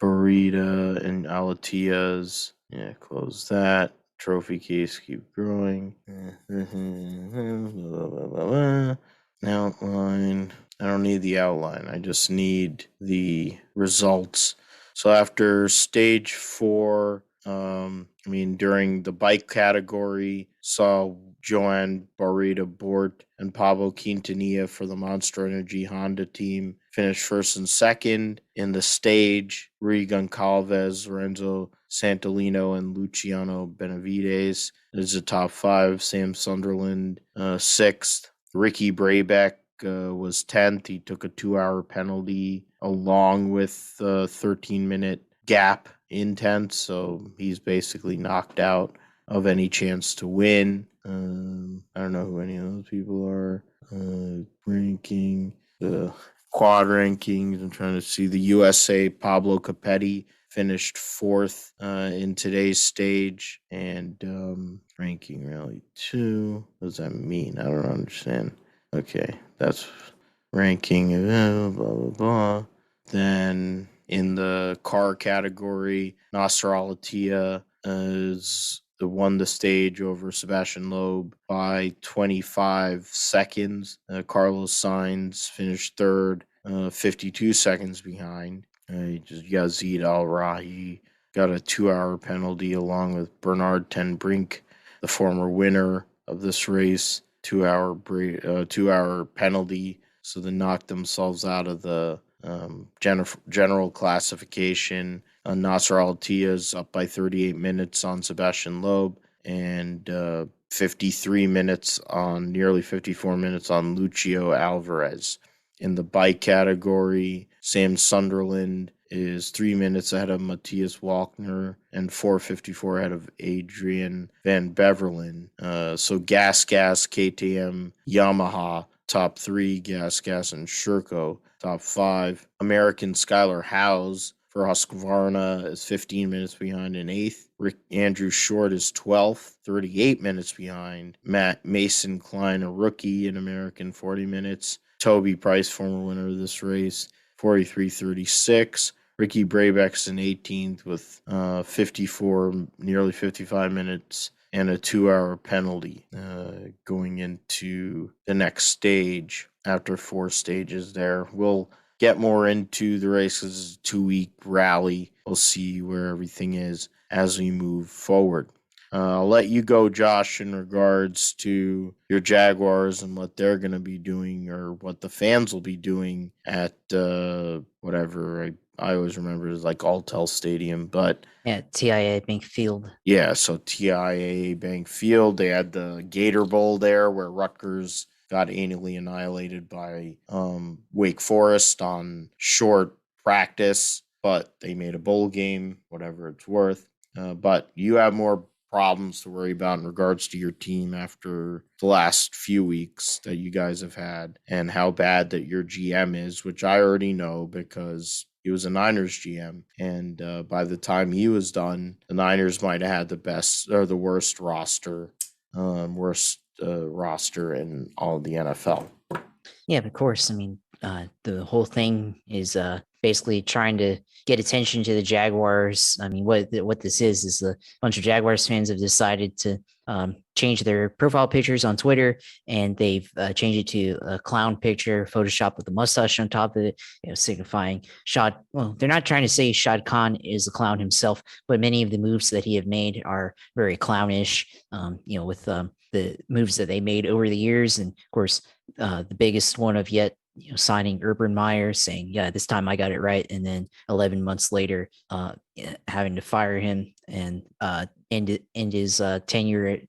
Burita and Al-Attiyah's. Yeah, close that. Trophy case, keep growing. Outline. I don't need the outline. I just need the results. So after stage 4, during the bike category, saw Joan Barreda Bort and Pablo Quintanilla for the Monster Energy Honda team finished first and second. In the stage, Rui Goncalves, Lorenzo Santolino, and Luciano Benavides is the top 5. Sam Sunderland, 6th. Ricky Brabeck was 10th. He took a 2-hour penalty along with a 13-minute gap in 10th, so he's basically knocked out of any chance to win. I don't know who any of those people are. Ranking the quad rankings. I'm trying to see the USA. Pablo Capetti finished fourth in today's stage, and ranking rally 2. What does that mean? I don't understand. Okay, that's ranking. Blah blah blah. Then in the car category, Nasser Al-Attiyah is won the stage over Sebastian Loeb by 25 seconds. Carlos Sainz finished third, 52 seconds behind. Yazid Al-Rahi got a 2-hour penalty along with Bernard Ten Brink, the former winner of this race. 2-hour penalty, so they knocked themselves out of the general classification. Nasser Al-Attiyah is up by 38 minutes on Sebastian Loeb and 53 minutes on, nearly 54 minutes on Lucio Alvarez. In the bike category, Sam Sunderland is 3 minutes ahead of Matthias Walkner and 4:54 ahead of Adrian Van Beverlen. So Gas, KTM, Yamaha, top 3, Gas, and Sherco, top 5. American Skylar Howes for Husqvarna is 15 minutes behind in 8th. Andrew Short is 12th, 38 minutes behind. Matt Mason Klein, a rookie in American, 40 minutes. Toby Price, former winner of this race, 43:36. Ricky Brabeck's in 18th with 54, nearly 55 minutes and a 2-hour penalty going into the next stage after 4 stages there. We'll get more into the race because it's a 2-week rally. We'll see where everything is as we move forward. I'll let you go, Josh, in regards to your Jaguars and what they're going to be doing, or what the fans will be doing at whatever I always remember it as like Alltel Stadium, but Yeah, TIAA Bank Field. Yeah, so TIAA Bank Field. They had the Gator Bowl there where Rutgers got annually annihilated by Wake Forest on short practice, but they made a bowl game, whatever it's worth. But you have more problems to worry about in regards to your team after the last few weeks that you guys have had, and how bad that your GM is, which I already know because he was a Niners GM, and by the time he was done, the Niners might have had the best or the worst roster in all of the NFL. Yeah, of course. I mean, the whole thing is basically trying to get attention to the Jaguars. I mean, what this is a bunch of Jaguars fans have decided to change their profile pictures on Twitter, and they've changed it to a clown picture, Photoshop with a mustache on top of it, signifying Shad. Well, they're not trying to say Shad Khan is a clown himself, but many of the moves that he have made are very clownish. With the moves that they made over the years, and of course, the biggest one of yet, signing Urban Meyer, saying, yeah, this time I got it right. And then 11 months later, having to fire him and end his tenure at,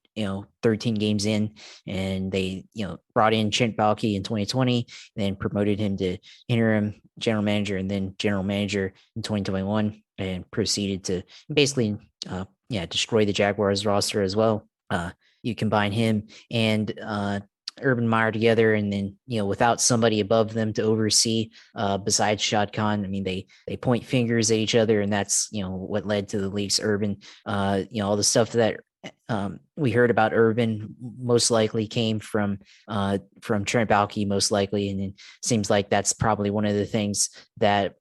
13 games in. And they, brought in Trent Baalke in 2020, then promoted him to interim general manager and then general manager in 2021, and proceeded to basically, destroy the Jaguars roster as well. You combine him and Urban Meyer together, and then without somebody above them to oversee, besides Shad Khan. I mean, they point fingers at each other, and that's what led to the league's Urban. All the stuff that we heard about Urban most likely came from Trent Baalke, most likely, and it seems like that's probably one of the things that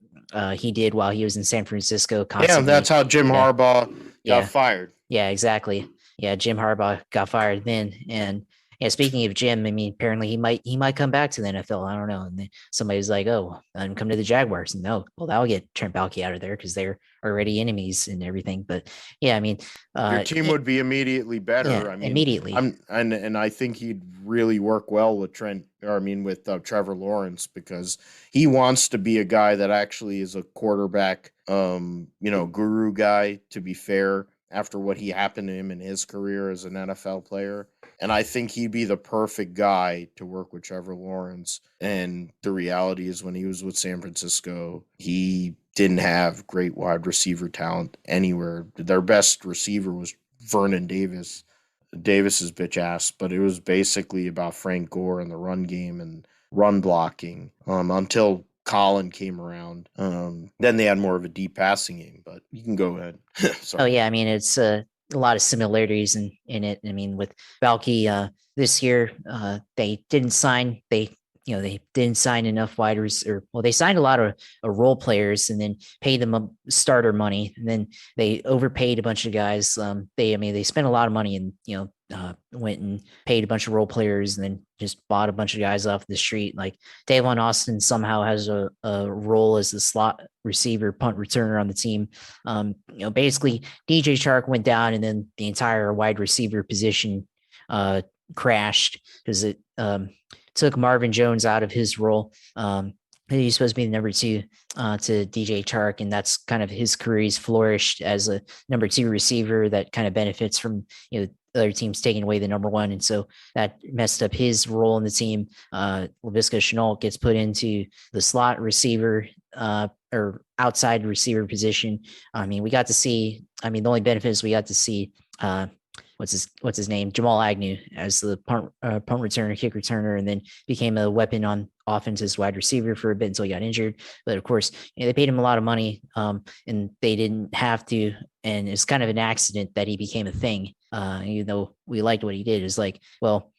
he did while he was in San Francisco. Yeah, that's how Jim Harbaugh got fired. Yeah, exactly. Yeah, Jim Harbaugh got fired then, and yeah, speaking of Jim, I mean, apparently he might come back to the NFL. I don't know. And then somebody's like, "Oh, I'm come to the Jaguars." And no, well, that'll get Trent Baalke out of there because they're already enemies and everything. But yeah, I mean, your team would be immediately better. Yeah, I mean, immediately. And I think he'd really work well with Trevor Lawrence, because he wants to be a guy that actually is a quarterback, guru guy. To be fair, after what happened to him in his career as an NFL player. And I think he'd be the perfect guy to work with Trevor Lawrence. And the reality is, when he was with San Francisco, he didn't have great wide receiver talent anywhere. Their best receiver was Vernon Davis. Davis's bitch ass, but it was basically about Frank Gore and the run game and run blocking until Colin came around. Then they had more of a deep passing game, but you can go ahead. Oh Sorry. yeah, I mean it's a lot of similarities in it. I mean with Valky this year, they didn't sign they didn't sign enough or well they signed a lot of role players and then paid them starter money and then they overpaid a bunch of guys. They spent a lot of money and went and paid a bunch of role players and then just bought a bunch of guys off the street. Like Davon Austin somehow has a role as the slot receiver, punt returner on the team. Basically DJ Chark went down and then the entire wide receiver position crashed because it took Marvin Jones out of his role. He's supposed to be the number two to DJ Chark, and that's kind of his career. He's flourished as a number two receiver that kind of benefits from other teams taking away the number one, and so that messed up his role in the team. Laviska Shenault gets put into the slot receiver or outside receiver position. I mean, we got to see. I mean, the only benefit is we got to see what's his name, Jamal Agnew, as the punt returner, kick returner, and then became a weapon on offense as wide receiver for a bit until he got injured. But of course, they paid him a lot of money, and they didn't have to. And it's kind of an accident that he became a thing. Even though we liked what he did, it's like, well,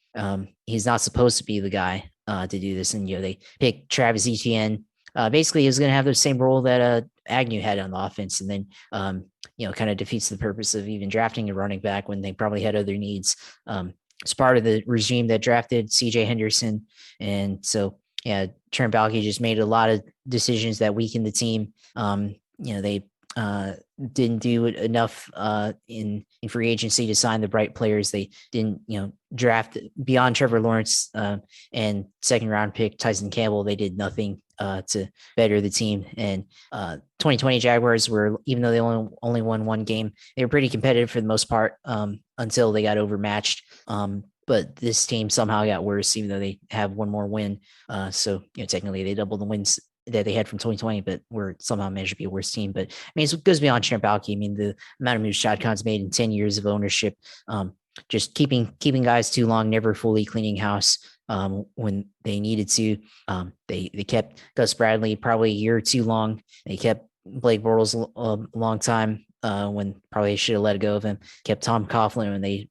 he's not supposed to be the guy to do this. And they picked Travis Etienne. Basically, he was going to have the same role that Agnew had on the offense, and then kind of defeats the purpose of even drafting a running back when they probably had other needs. It's part of the regime that drafted C.J. Henderson, and so Trent Baalke just made a lot of decisions that weakened the team. They didn't do enough in free agency to sign the right players. They didn't, draft beyond Trevor Lawrence and second round pick Tyson Campbell. They did nothing to better the team. And 2020 Jaguars were, even though they only won one game, they were pretty competitive for the most part until they got overmatched. But this team somehow got worse, even though they have one more win. So technically they doubled the wins that they had from 2020, but were somehow managed to be a worse team. But I mean, it goes beyond Trent Baalke. I mean, the amount of moves Shad Khan's made in 10 years of ownership, just keeping guys too long, never fully cleaning house when they needed to. They kept Gus Bradley probably a year or too long. They kept Blake Bortles a long time when probably should have let go of him. Kept Tom Coughlin when they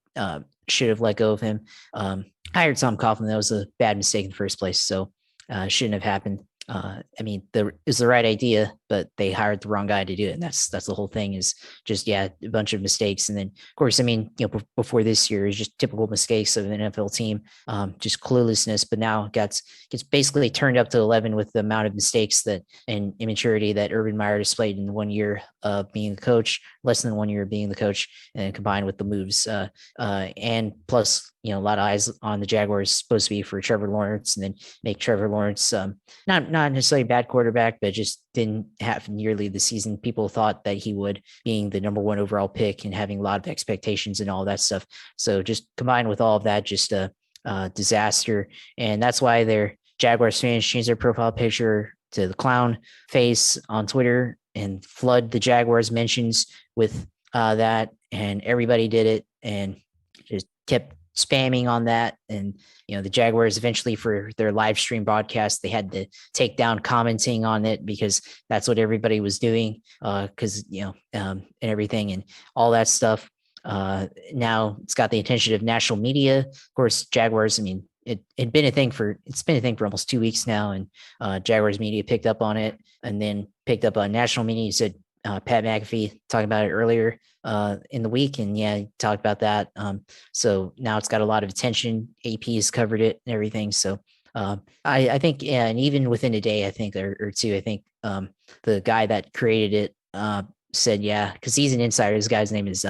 should have let go of him. Hired Tom Coughlin. That was a bad mistake in the first place. So shouldn't have happened. I mean, it was the right idea, but they hired the wrong guy to do it. And that's the whole thing is just, a bunch of mistakes. And then of course, I mean, before this year is just typical mistakes of an NFL team, just cluelessness, but now gets basically turned up to 11 with the amount of mistakes and immaturity that Urban Meyer displayed in 1 year of being the coach, less than 1 year of being the coach, and combined with the moves, and plus, a lot of eyes on the Jaguars supposed to be for Trevor Lawrence, and then make Trevor Lawrence not necessarily a bad quarterback, but just didn't have nearly the season people thought that he would, being the number one overall pick and having a lot of expectations and all that stuff. So just combined with all of that, just a disaster. And that's why their Jaguars fans changed their profile picture to the clown face on Twitter and flood the Jaguars mentions with that. And everybody did it and just kept spamming on that. And the Jaguars eventually, for their live stream broadcast, they had to take down commenting on it because that's what everybody was doing, because and everything and all that stuff. Now it's got the attention of national media. Of course, Jaguars, I mean, it's been a thing for almost 2 weeks now, and Jaguars media picked up on it and then picked up on national media. You said Pat McAfee talking about it earlier in the week, and he talked about that. So now it's got a lot of attention. AP has covered it and everything. So I think, and even within a day, I think or two, I think the guy that created it said, because he's an insider. This guy's name is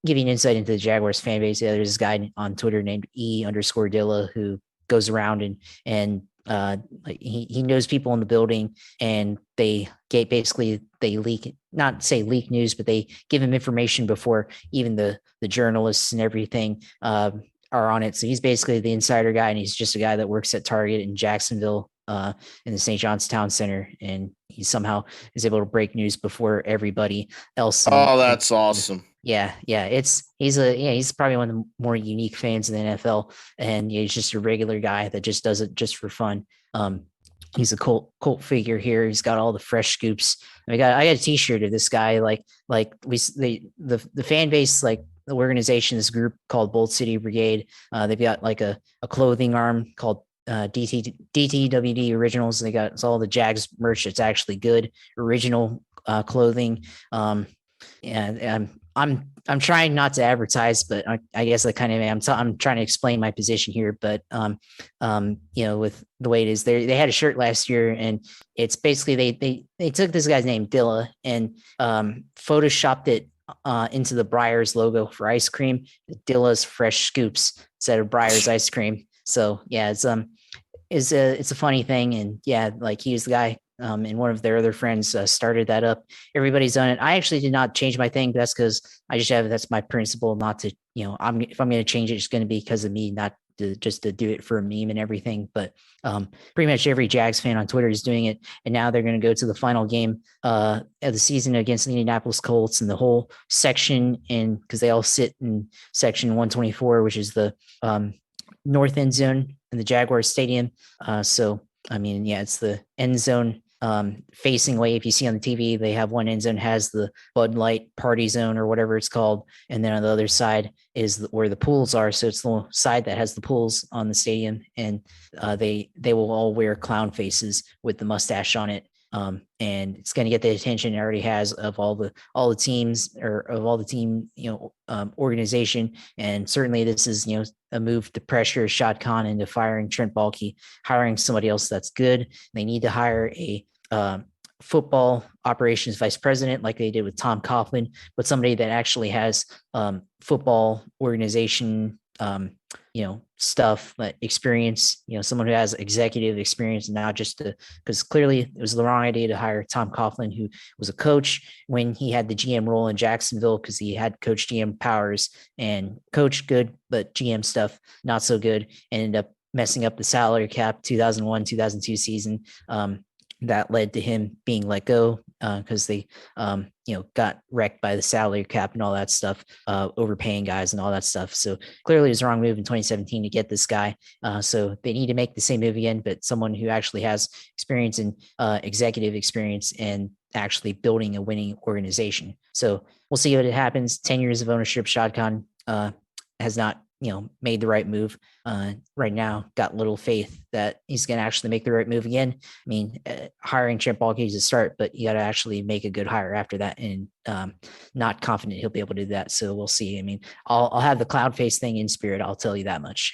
giving insight into the Jaguars fan base. There's this guy on Twitter named E_Dilla who goes around and like he knows people in the building, and they leak, not say leak news, but they give him information before even the journalists and everything are on it. So he's basically the insider guy, and he's just a guy that works at Target in Jacksonville in the St. John's Town Center, and he somehow is able to break news before everybody else. Oh, that's awesome. Yeah. He's probably one of the more unique fans in the NFL, and he's just a regular guy that just does it just for fun. Um, he's a cult figure here. He's got all the fresh scoops. I got a T-shirt of this guy. The fan base, like the organization, this group called Bold City Brigade. They've got like a clothing arm called DTWD Originals. They got, it's all the Jags merch. It's actually good original clothing. And I'm trying not to advertise, but I guess I kind of am. I'm trying to explain my position here, but with the way it is, they had a shirt last year, and it's basically they took this guy's name Dilla and photoshopped it into the Breyers logo for ice cream. Dilla's Fresh Scoops instead of Breyers ice cream. So yeah, it's a funny thing, and yeah, like he was the guy. And one of their other friends started that up. Everybody's done it. I actually did not change my thing. But that's because that's my principle not to, if I'm going to change it, it's going to be because of me, not just to do it for a meme and everything. But pretty much every Jags fan on Twitter is doing it. And now they're going to go to the final game of the season against the Indianapolis Colts, and the whole section, and because they all sit in section 124, which is the north end zone in the Jaguars Stadium. It's the end zone facing way. If you see on the TV, they have one end zone has the Bud Light party zone or whatever it's called, and then on the other side is where the pools are. So it's the side that has the pools on the stadium, and they will all wear clown faces with the mustache on it. And it's going to get the attention it already has of all the teams, or of all the team, organization. And certainly this is, a move to pressure Shad Khan into firing Trent Baalke, hiring somebody else that's good. They need to hire a football operations vice president like they did with Tom Coughlin, but somebody that actually has football organization stuff, but experience, someone who has executive experience, and not just because clearly it was the wrong idea to hire Tom Coughlin, who was a coach when he had the GM role in Jacksonville, because he had coach GM powers and coach good, but GM stuff not so good, and ended up messing up the salary cap 2001, 2002 season. That led to him being let go because they, got wrecked by the salary cap and all that stuff, overpaying guys and all that stuff. So clearly it was the wrong move in 2017 to get this guy. So they need to make the same move again, but someone who actually has experience in executive experience and actually building a winning organization. So we'll see what happens. 10 years of ownership. Shad Khan has not made the right move right now. Got little faith that he's going to actually make the right move again. I mean, hiring Trent Baalke is a start, but you got to actually make a good hire after that, and not confident he'll be able to do that. So we'll see. I mean, I'll have the clown face thing in spirit. I'll tell you that much.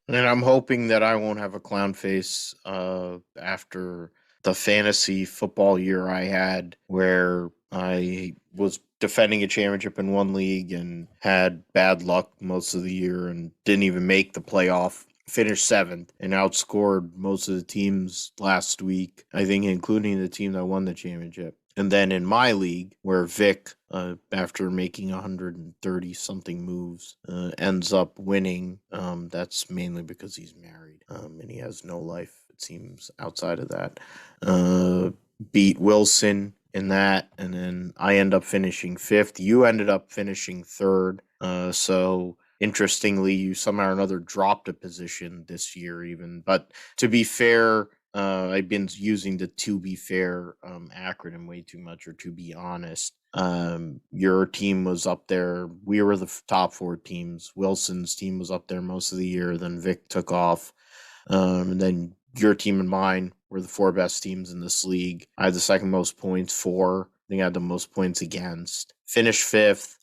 And I'm hoping that I won't have a clown face after the fantasy football year I had, where I was defending a championship in one league and had bad luck most of the year and didn't even make the playoff. Finished 7th and outscored most of the teams last week, I think, including the team that won the championship. And then in my league, where Vic, after making 130 something moves, ends up winning, that's mainly because he's married and he has no life, it seems, outside of that. Beat Wilson in that, and then I end up finishing 5th. You ended up finishing 3rd. So interestingly, you somehow or another dropped a position this year even. But to be fair, I've been using the "to be fair" acronym way too much, or to be honest. Your team was up there. We were the top 4 teams. Wilson's team was up there most of the year. Then Vic took off. And then your team and mine were the 4 best teams in this league. I had the second most points, 4. I think I had the most points against. Finished 5th.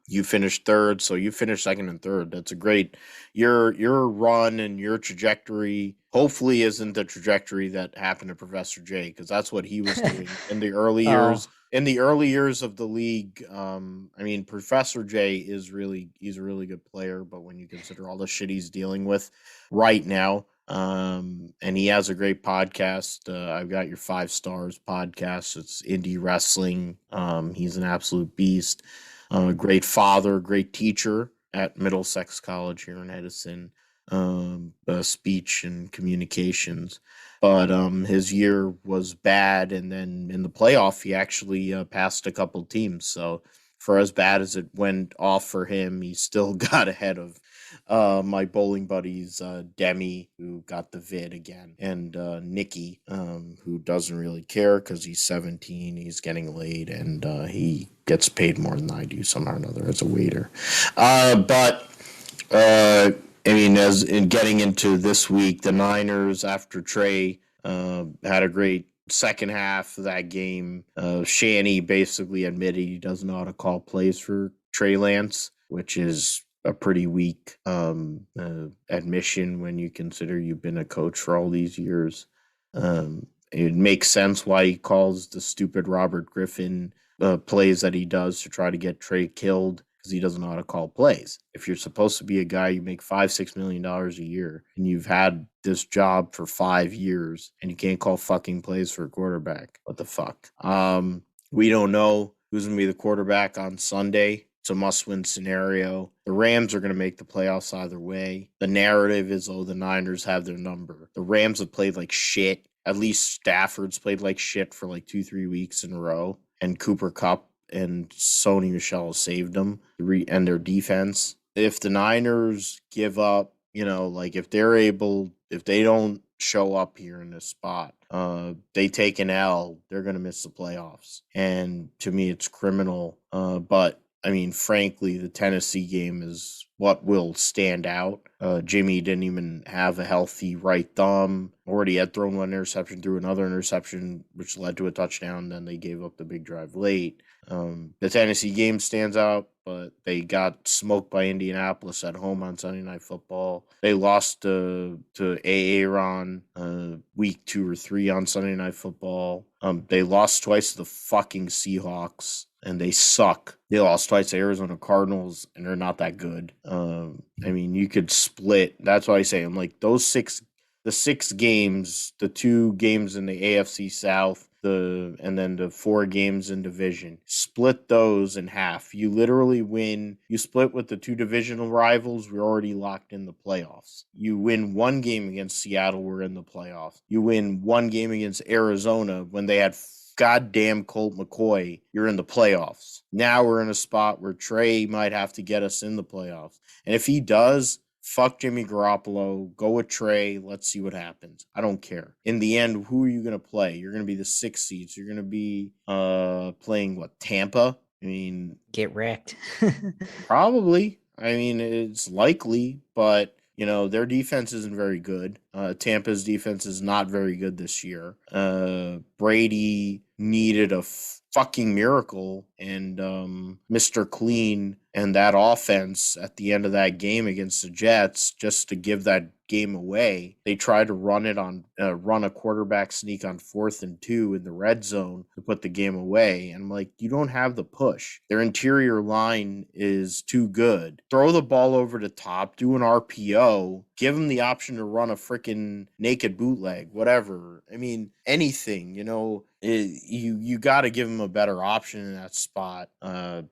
You finished 3rd, so you finished 2nd and 3rd. That's a great. Your run and your trajectory hopefully isn't the trajectory that happened to Professor J, because that's what he was doing in the early years. In the early years of the league, I mean, Professor J he's a really good player, but when you consider all the shit he's dealing with right now, and he has a great podcast. I've got your 5 stars podcast. It's Indy Wrestling. He's an absolute beast. Great father, great teacher at Middlesex College here in Edison. Speech and communications. But his year was bad, and then in the playoff, he actually passed a couple teams. So for as bad as it went off for him, he still got ahead of my bowling buddies, Demi, who got the vid again, and Nikki, who doesn't really care because he's 17, he's getting laid, and he gets paid more than I do somehow or another as a waiter. But I mean, as in getting into this week, the Niners, after Trey had a great second half of that game, Shanny basically admitted he doesn't know how to call plays for Trey Lance, which is a pretty weak admission when you consider you've been a coach for all these years. It makes sense why he calls the stupid Robert Griffin plays that he does to try to get Trey killed, because he doesn't know how to call plays. If you're supposed to be a guy, you make $5-6 million a year, and you've had this job for 5 years, and you can't call fucking plays for a quarterback. What the fuck? We don't know who's going to be the quarterback on Sunday. It's a must-win scenario. The Rams are going to make the playoffs either way. The narrative is, oh, the Niners have their number. The Rams have played like shit. At least Stafford's played like shit for like 2-3 weeks in a row. And Cooper Kupp and Sony Michel saved them and their defense. If the Niners give up, like if they don't show up here in this spot, they take an L, they're going to miss the playoffs. And to me, it's criminal. But I mean, frankly, the Tennessee game is what will stand out. Jimmy didn't even have a healthy right thumb. Already had thrown one interception, threw another interception, which led to a touchdown. Then they gave up the big drive late. The Tennessee game stands out, but they got smoked by Indianapolis at home on Sunday Night Football. They lost to Aaron week 2 or 3 on Sunday Night Football. They lost twice to the fucking Seahawks, and they suck. They lost twice to Arizona Cardinals, and they're not that good. I mean, you could split. That's why I say I'm like the 6 games, the 2 games in the AFC South, and then the 4 games in division. Split those in half. You literally win. You split with the 2 divisional rivals. We're already locked in the playoffs. You win 1 game against Seattle. We're in the playoffs. You win 1 game against Arizona when they had goddamn Colt McCoy. You're in the playoffs. Now we're in a spot where Trey might have to get us in the playoffs. And if he does, fuck Jimmy Garoppolo, go with Trey, let's see what happens. I don't care. In the end, who are you going to play? You're going to be the 6th seed. So you're going to be playing, Tampa? I mean... Get wrecked. Probably. I mean, it's likely, but... their defense isn't very good. Tampa's defense is not very good this year. Brady needed a fucking miracle, and Mr. Clean and that offense at the end of that game against the Jets, just to give that game away, they tried to run a quarterback sneak on 4th and 2 in the red zone to put the game away. And I'm like, you don't have the push. Their interior line is too good. Throw the ball over the top, do an RPO, give them the option to run a freaking naked bootleg, whatever. I mean, anything, you got to give them a better option in that spot.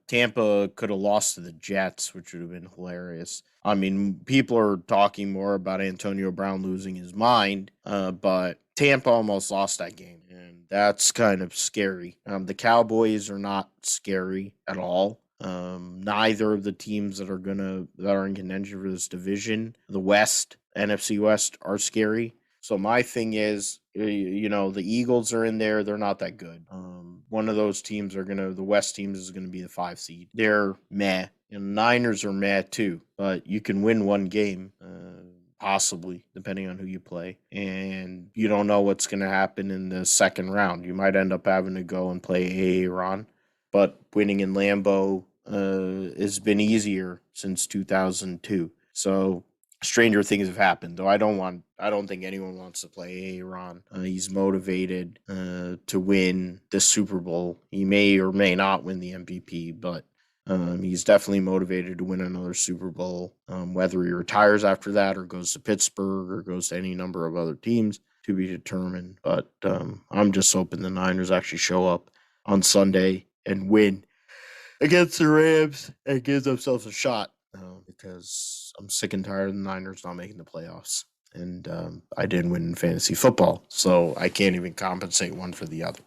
Tampa could have lost to the Jets, which would have been hilarious. I mean, people are talking more about Antonio Brown losing his mind, but Tampa almost lost that game, and that's kind of scary. The Cowboys are not scary at all. Neither of the teams that are in contention for this division, the West, NFC West, are scary. So my thing is, the Eagles are in there. They're not that good. One of those teams the West teams is going to be the 5 seed. They're meh. And Niners are meh too, but you can win 1 game, possibly, depending on who you play. And you don't know what's going to happen in the second round. You might end up having to go and play Aaron, but winning in Lambeau has been easier since 2002. So stranger things have happened, though I don't think anyone wants to play Aaron. He's motivated to win the Super Bowl. He may or may not win the MVP, but he's definitely motivated to win another Super Bowl, whether he retires after that or goes to Pittsburgh or goes to any number of other teams to be determined. But I'm just hoping the Niners actually show up on Sunday and win against the Rams and give themselves a shot, because I'm sick and tired of the Niners not making the playoffs. And I didn't win in fantasy football, so I can't even compensate one for the other.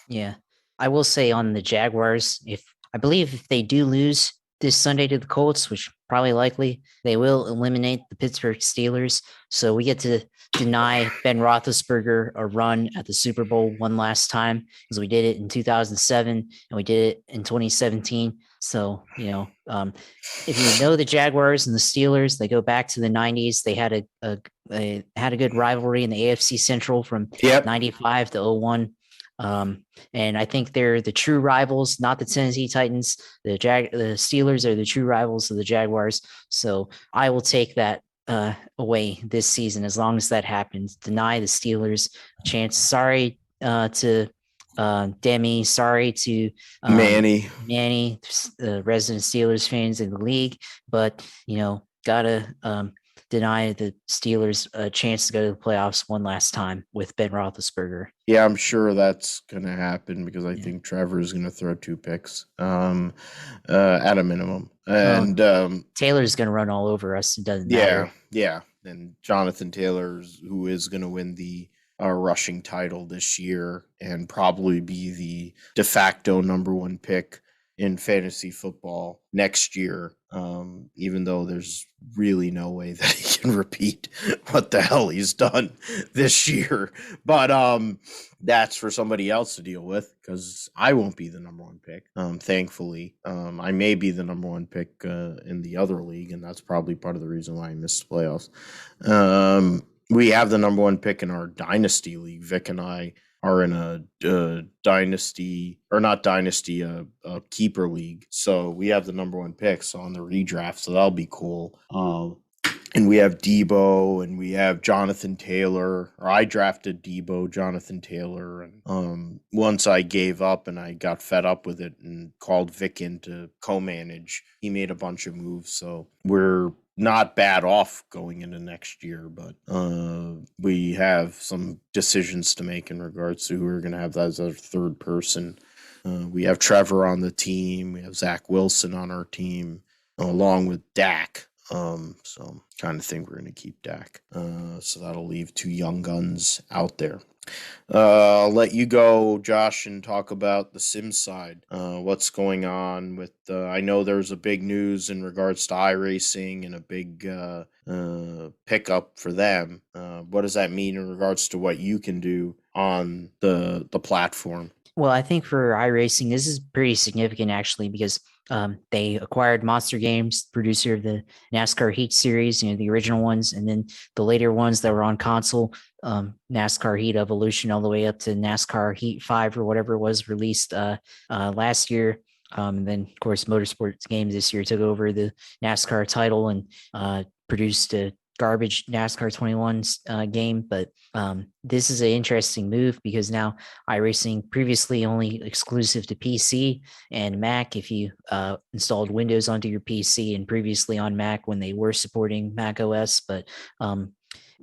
Yeah. I will say on the Jaguars, if I believe if they do lose this Sunday to the Colts, which probably likely, they will eliminate the Pittsburgh Steelers. So we get to deny Ben Roethlisberger a run at the Super Bowl one last time, because we did it in 2007 and we did it in 2017. So, if you know the Jaguars and the Steelers, they go back to the 90s. They had a good rivalry in the AFC Central from Yep. 95 to 01. And I think they're the true rivals, not the Tennessee Titans. The Steelers are the true rivals of the Jaguars. So I will take that away this season as long as that happens. Deny the Steelers a chance. Sorry to Demi. Sorry to Manny. Manny, the resident Steelers fans in the league, but gotta deny the Steelers a chance to go to the playoffs one last time with Ben Roethlisberger. Yeah, I'm sure that's gonna happen because I think Trevor is gonna throw 2 picks, at a minimum, and Taylor's gonna run all over us. It doesn't matter. yeah, and Jonathan Taylor's who is gonna win the rushing title this year and probably be the de facto number 1 pick in fantasy football next year, even though there's really no way that he can repeat what the hell he's done this year. But that's for somebody else to deal with because I won't be the number 1 pick. Thankfully, I may be the number 1 pick in the other league, and that's probably part of the reason why I missed the playoffs. We have the number 1 pick in our dynasty league. Vic and I are in a dynasty, or not dynasty, a keeper league. So we have the number 1 pick. So on the redraft, so that'll be cool. And we have Debo, and we have Jonathan Taylor. Or I drafted Debo, Jonathan Taylor, and once I gave up and I got fed up with it and called Vic in to co-manage, he made a bunch of moves. So we're not bad off going into next year, but we have some decisions to make in regards to who we're going to have as our 3rd person. We have Trevor on the team. We have Zach Wilson on our team, along with Dak. So kind of think we're going to keep Dak. So that'll leave 2 young guns out there. I'll let you go, Josh, and talk about the Sims side. What's going on with I know there's a big news in regards to iRacing and a big pickup for them. What does that mean in regards to what you can do on the platform? Well, I think for iRacing, this is pretty significant actually, because they acquired Monster Games, producer of the NASCAR Heat series, the original ones, and then the later ones that were on console, NASCAR Heat Evolution, all the way up to NASCAR Heat 5 or whatever it was released last year. And then, of course, Motorsports Games this year took over the NASCAR title and produced a garbage NASCAR 21's game. But this is an interesting move because now iRacing, previously only exclusive to PC and Mac if you installed Windows onto your PC, and previously on Mac when they were supporting Mac OS, but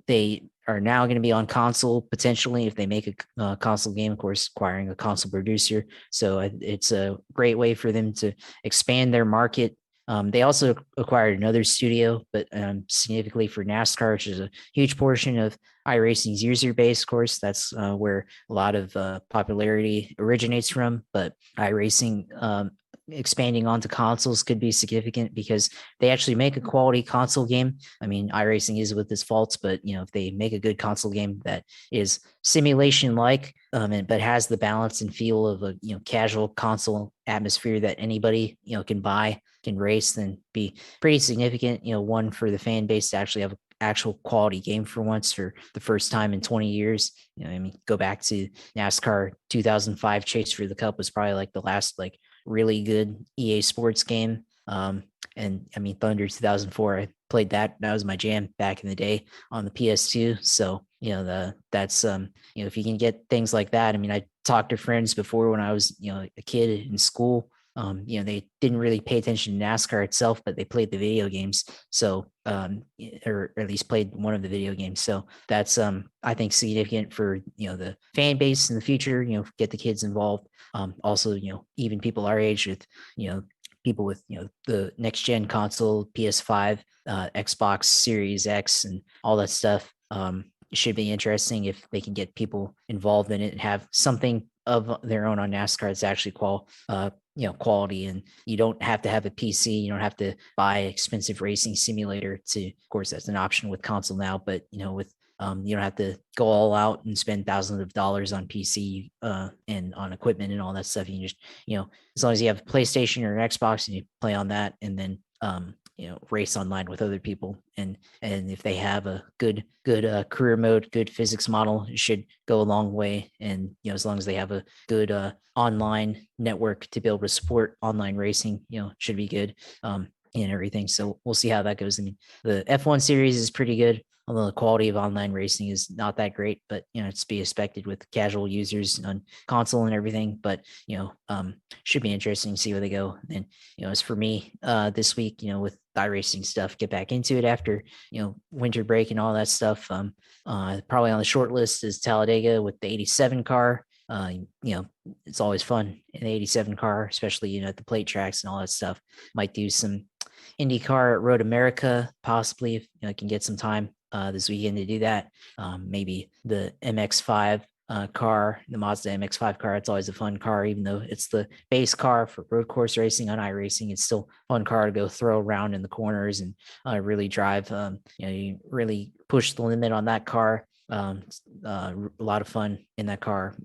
they are now going to be on console potentially if they make a console game, of course, acquiring a console producer. So it's a great way for them to expand their market. They also acquired another studio, but significantly for NASCAR, which is a huge portion of iRacing's user base. Of course, that's where a lot of popularity originates from. But iRacing expanding onto consoles could be significant because they actually make a quality console game. I mean, iRacing is with its faults, but if they make a good console game that is simulation like, but has the balance and feel of a casual console atmosphere that anybody can buy, can race, then be pretty significant. One for the fan base to actually have an actual quality game for once for the first time in 20 years. Go back to NASCAR 2005 Chase for the Cup was probably like the last really good EA Sports game. And Thunder 2004, I played that. That was my jam back in the day on the PS2. So, that's if you can get things like that. I talked to friends before when I was, a kid in school. They didn't really pay attention to NASCAR itself, but they played the video games. So, or at least played one of the video games. So that's, I think, significant for, the fan base in the future, get the kids involved. Also, even people our age with, people with, the next gen console, PS5, Xbox Series X and all that stuff. It should be interesting if they can get people involved in it and have something of their own on NASCAR that's actually quality, and you don't have to have a PC. You don't have to buy expensive racing simulator to, of course, that's an option with console now, but with you don't have to go all out and spend thousands of dollars on PC and on equipment and all that stuff. You can just, as long as you have a PlayStation or an Xbox and you play on that, and then race online with other people, and if they have a good career mode, good physics model, it should go a long way. And as long as they have a good online network to be able to support online racing, should be good. And everything. So we'll see how that goes. I mean, the F1 series is pretty good, although the quality of online racing is not that great, but it's to be expected with casual users on console and everything. But should be interesting to see where they go. And as for me, this week, with iRacing stuff, get back into it after winter break and all that stuff. Probably on the short list is Talladega with the 87 car. It's always fun in the 87 car, especially at the plate tracks and all that stuff. Might do some IndyCar at Road America, possibly if I can get some time this weekend to do that. Maybe the MX-5 car, the Mazda MX-5 car. It's always a fun car, even though it's the base car for road course racing on iRacing. It's still a fun car to go throw around in the corners and really drive. You really push the limit on that car. A lot of fun in that car.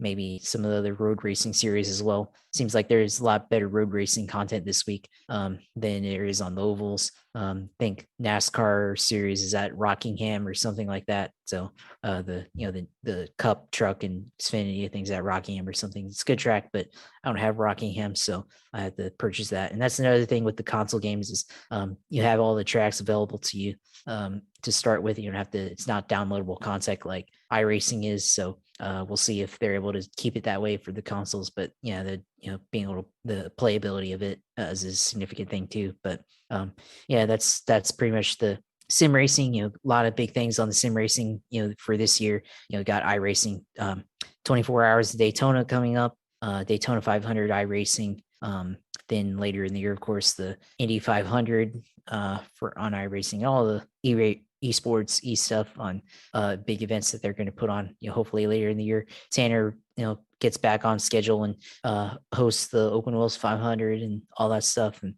Maybe some of the other road racing series as well. Seems like there's a lot better road racing content this week than there is on the ovals. I think NASCAR series is at Rockingham or something like that. So the Cup truck and Xfinity things at Rockingham or something. It's a good track, but I don't have Rockingham, so I had to purchase that. And that's another thing with the console games is you have all the tracks available to you to start with. You don't have to. It's not downloadable content like iRacing is. So we'll see if they're able to keep it that way for the consoles. But being able to, the playability of it is a significant thing too. But that's pretty much the sim racing. A lot of big things on the sim racing. For this year, got iRacing, 24 hours of Daytona coming up, Daytona 500 iRacing. Then later in the year, of course, the Indy 500 for on iRacing, all the esports stuff on big events that they're going to put on. Hopefully later in the year, Tanner gets back on schedule and hosts the Open Wheels 500 and all that stuff. And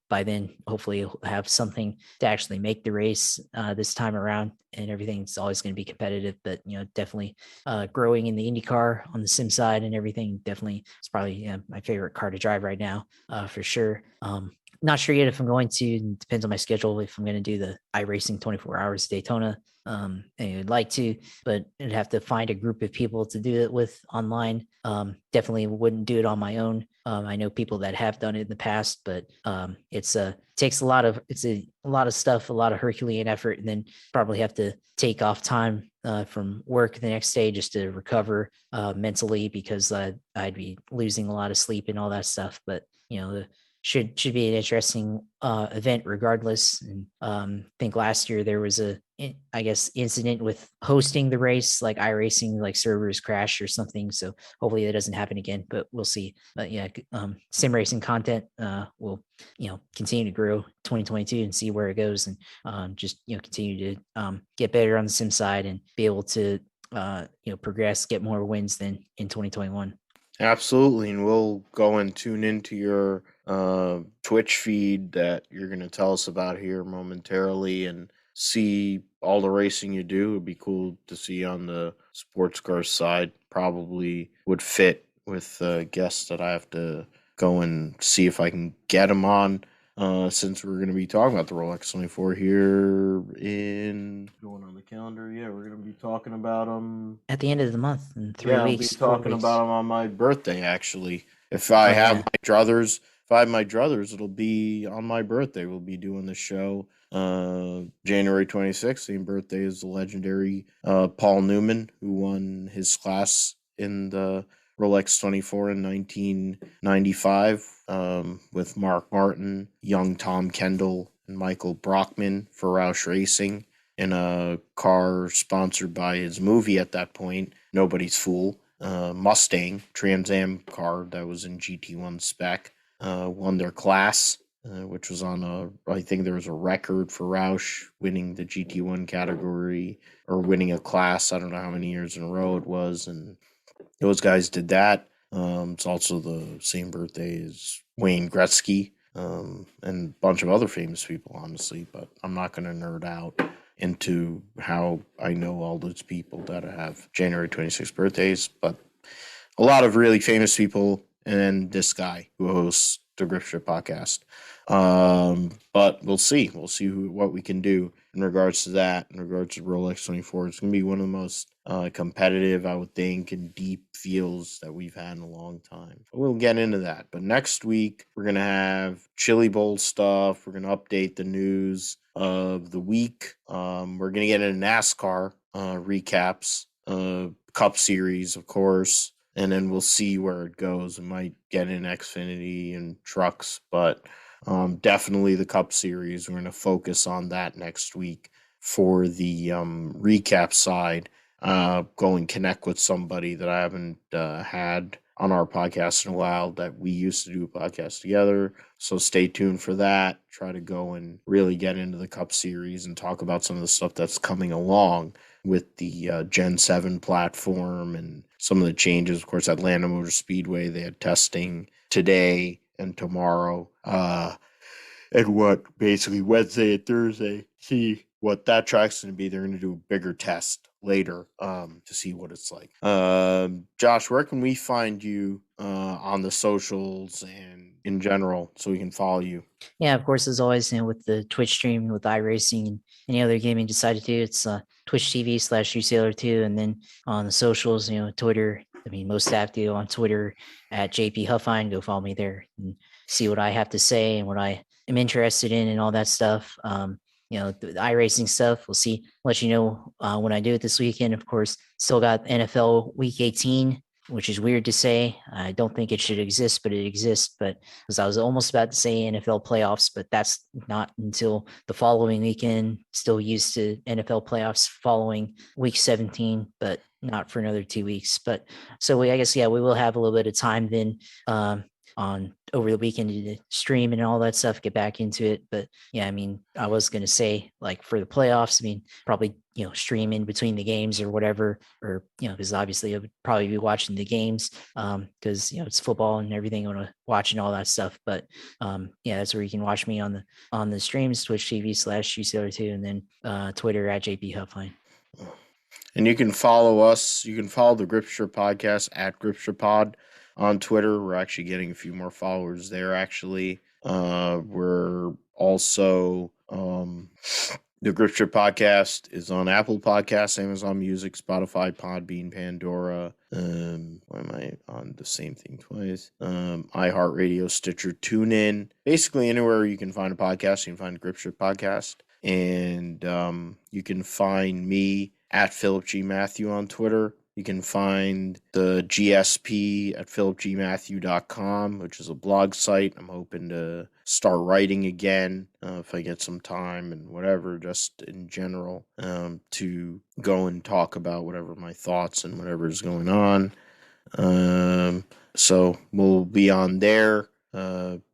by then, hopefully, he'll have something to actually make the race this time around. And everything's always going to be competitive, but definitely growing in the IndyCar on the sim side and everything. Definitely, it's probably my favorite car to drive right now, for sure. Not sure yet if I'm going to. It depends on my schedule if I'm going to do the iRacing 24 hours Daytona. I'd like to, but I'd have to find a group of people to do it with online. Definitely wouldn't do it on my own. I know people that have done it in the past, but it's takes a lot of stuff, a lot of Herculean effort, and then probably have to take off time from work the next day just to recover mentally, because I'd be losing a lot of sleep and all that stuff. But should be an interesting event regardless. And I think last year there was incident with hosting the race, like iRacing, like servers crashed or something. So hopefully that doesn't happen again, but we'll see. But sim racing content will continue to grow 2022 and see where it goes, and just continue to get better on the sim side and be able to progress, get more wins than in 2021. Absolutely, and we'll go and tune into your Twitch feed that you're going to tell us about here momentarily and see all the racing you do. It'd be cool to see on the sports car side. Probably would fit with guests that I have to go and see if I can get them on. Since we're going to be talking about the Rolex 24 here in going on the calendar, we're going to be talking about them at the end of the month in 3 weeks. I'll be talking about them on my birthday. Actually, if I have my druthers, it'll be on my birthday. We'll be doing the show January 26th. Same birthday as the legendary Paul Newman, who won his class in the Rolex 24 in 1995 with Mark Martin, young Tom Kendall, and Michael Brockman for Roush Racing in a car sponsored by his movie at that point, Nobody's Fool. Mustang Trans Am car that was in GT1 spec won their class, which was I think there was a record for Roush winning the GT1 category or winning a class. I don't know how many years in a row it was, and those guys did that. It's also the same birthday as Wayne Gretzky, and a bunch of other famous people, honestly. But I'm not going to nerd out into how I know all those people that have January 26th birthdays. But a lot of really famous people, and then this guy who hosts the Grip Strip podcast. But we'll see. We'll see what we can do in regards to that. In regards to Rolex 24, it's going to be one of the most competitive, I would think, and deep fields that we've had in a long time. So we'll get into that. But next week we're going to have Chili Bowl stuff. We're going to update the news of the week. We're going to get into NASCAR recaps, Cup Series, of course, and then we'll see where it goes. It might get in Xfinity and trucks, but definitely the Cup Series. We're going to focus on that next week for the recap side. Go and connect with somebody that I haven't had on our podcast in a while that we used to do a podcast together. So stay tuned for that. Try to go and really get into the Cup Series and talk about some of the stuff that's coming along with the Gen 7 platform and some of the changes. Of course, Atlanta Motor Speedway, they had testing today and tomorrow. And what basically Wednesday and Thursday, see what that track's going to be. They're going to do a bigger test later to see what it's like. Josh, where can we find you on the socials and in general so we can follow you? Yeah, of course, as always, with the Twitch stream with iRacing and any other game you decide to do, it's Twitch TV/USailor2. And then on the socials, Twitter. I mean, most active on Twitter at JP Huffine. Go follow me there and see what I have to say and what I am interested in and all that stuff. The iRacing stuff, we'll see, let you know when I do it this weekend. Of course, still got NFL Week 18, which is weird to say. I don't think it should exist, but it exists. But because I was almost about to say NFL playoffs, but that's not until the following weekend. Still used to NFL playoffs following week 17, but not for another 2 weeks. But so I guess, we will have a little bit of time then on over the weekend to stream and all that stuff, get back into it. But yeah, I mean, I was going to say, like, for the playoffs, I mean, probably, stream in between the games or whatever, or, because obviously I would probably be watching the games because, it's football and everything I want to watch and all that stuff. But that's where you can watch me on the streams, Twitch TV/USailor2, and then Twitter at JP Huffine. And you can follow us. You can follow the Gripster podcast at GripsterPod on Twitter. We're actually getting a few more followers there, actually. We're also, the Gripster podcast is on Apple Podcasts, Amazon Music, Spotify, Podbean, Pandora. Why am I on the same thing twice? iHeartRadio, Stitcher, TuneIn. Basically, anywhere you can find a podcast, you can find the Gripster podcast. And you can find me at Philip G. Matthew on Twitter. You can find the GSP at philipgmatthew.com, which is a blog site. I'm hoping to start writing again if I get some time and whatever, just in general, to go and talk about whatever my thoughts and whatever is going on. So we'll be on there.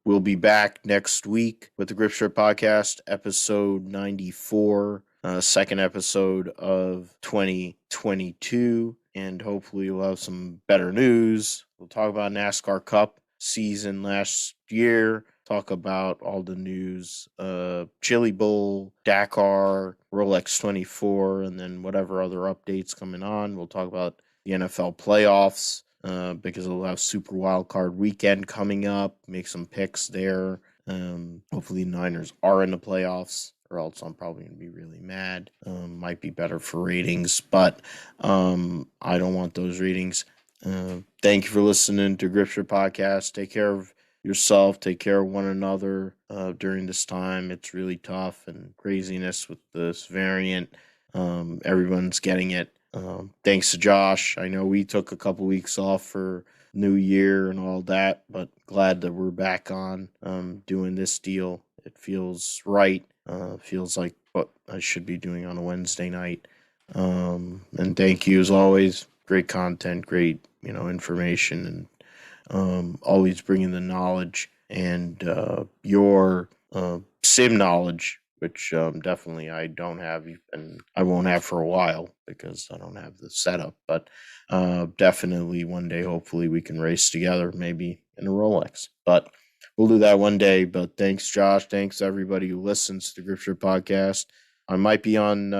We'll be back next week with the Grip Strip Podcast, episode 94, second episode of 2022, and hopefully we'll have some better news. We'll talk about NASCAR Cup season last year, talk about all the news, Chili Bowl, Dakar, Rolex 24, and then whatever other updates coming on. We'll talk about the NFL playoffs. Because we'll have Super Wildcard Weekend coming up, make some picks there. Hopefully Niners are in the playoffs, or else I'm probably going to be really mad. Might be better for ratings, but I don't want those ratings. Thank you for listening to Gripster Podcast. Take care of yourself. Take care of one another during this time. It's really tough and craziness with this variant. Everyone's getting it. Thanks to Josh. I know we took a couple weeks off for New Year and all that, but glad that we're back on doing this deal. It feels right. Feels like what I should be doing on a Wednesday night. And thank you as always. Great content, great information, and always bringing the knowledge and your sim knowledge which definitely I don't have, and I won't have for a while because I don't have the setup. But definitely one day, hopefully, we can race together, maybe in a Rolex. But we'll do that one day. But thanks, Josh. Thanks everybody who listens to the Grip Strip podcast. I might be on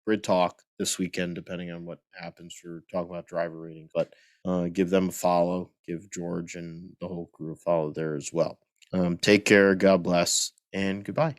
Grid Talk this weekend, depending on what happens for talking about driver ratings. But give them a follow. Give George and the whole crew a follow there as well. Take care. God bless. And goodbye.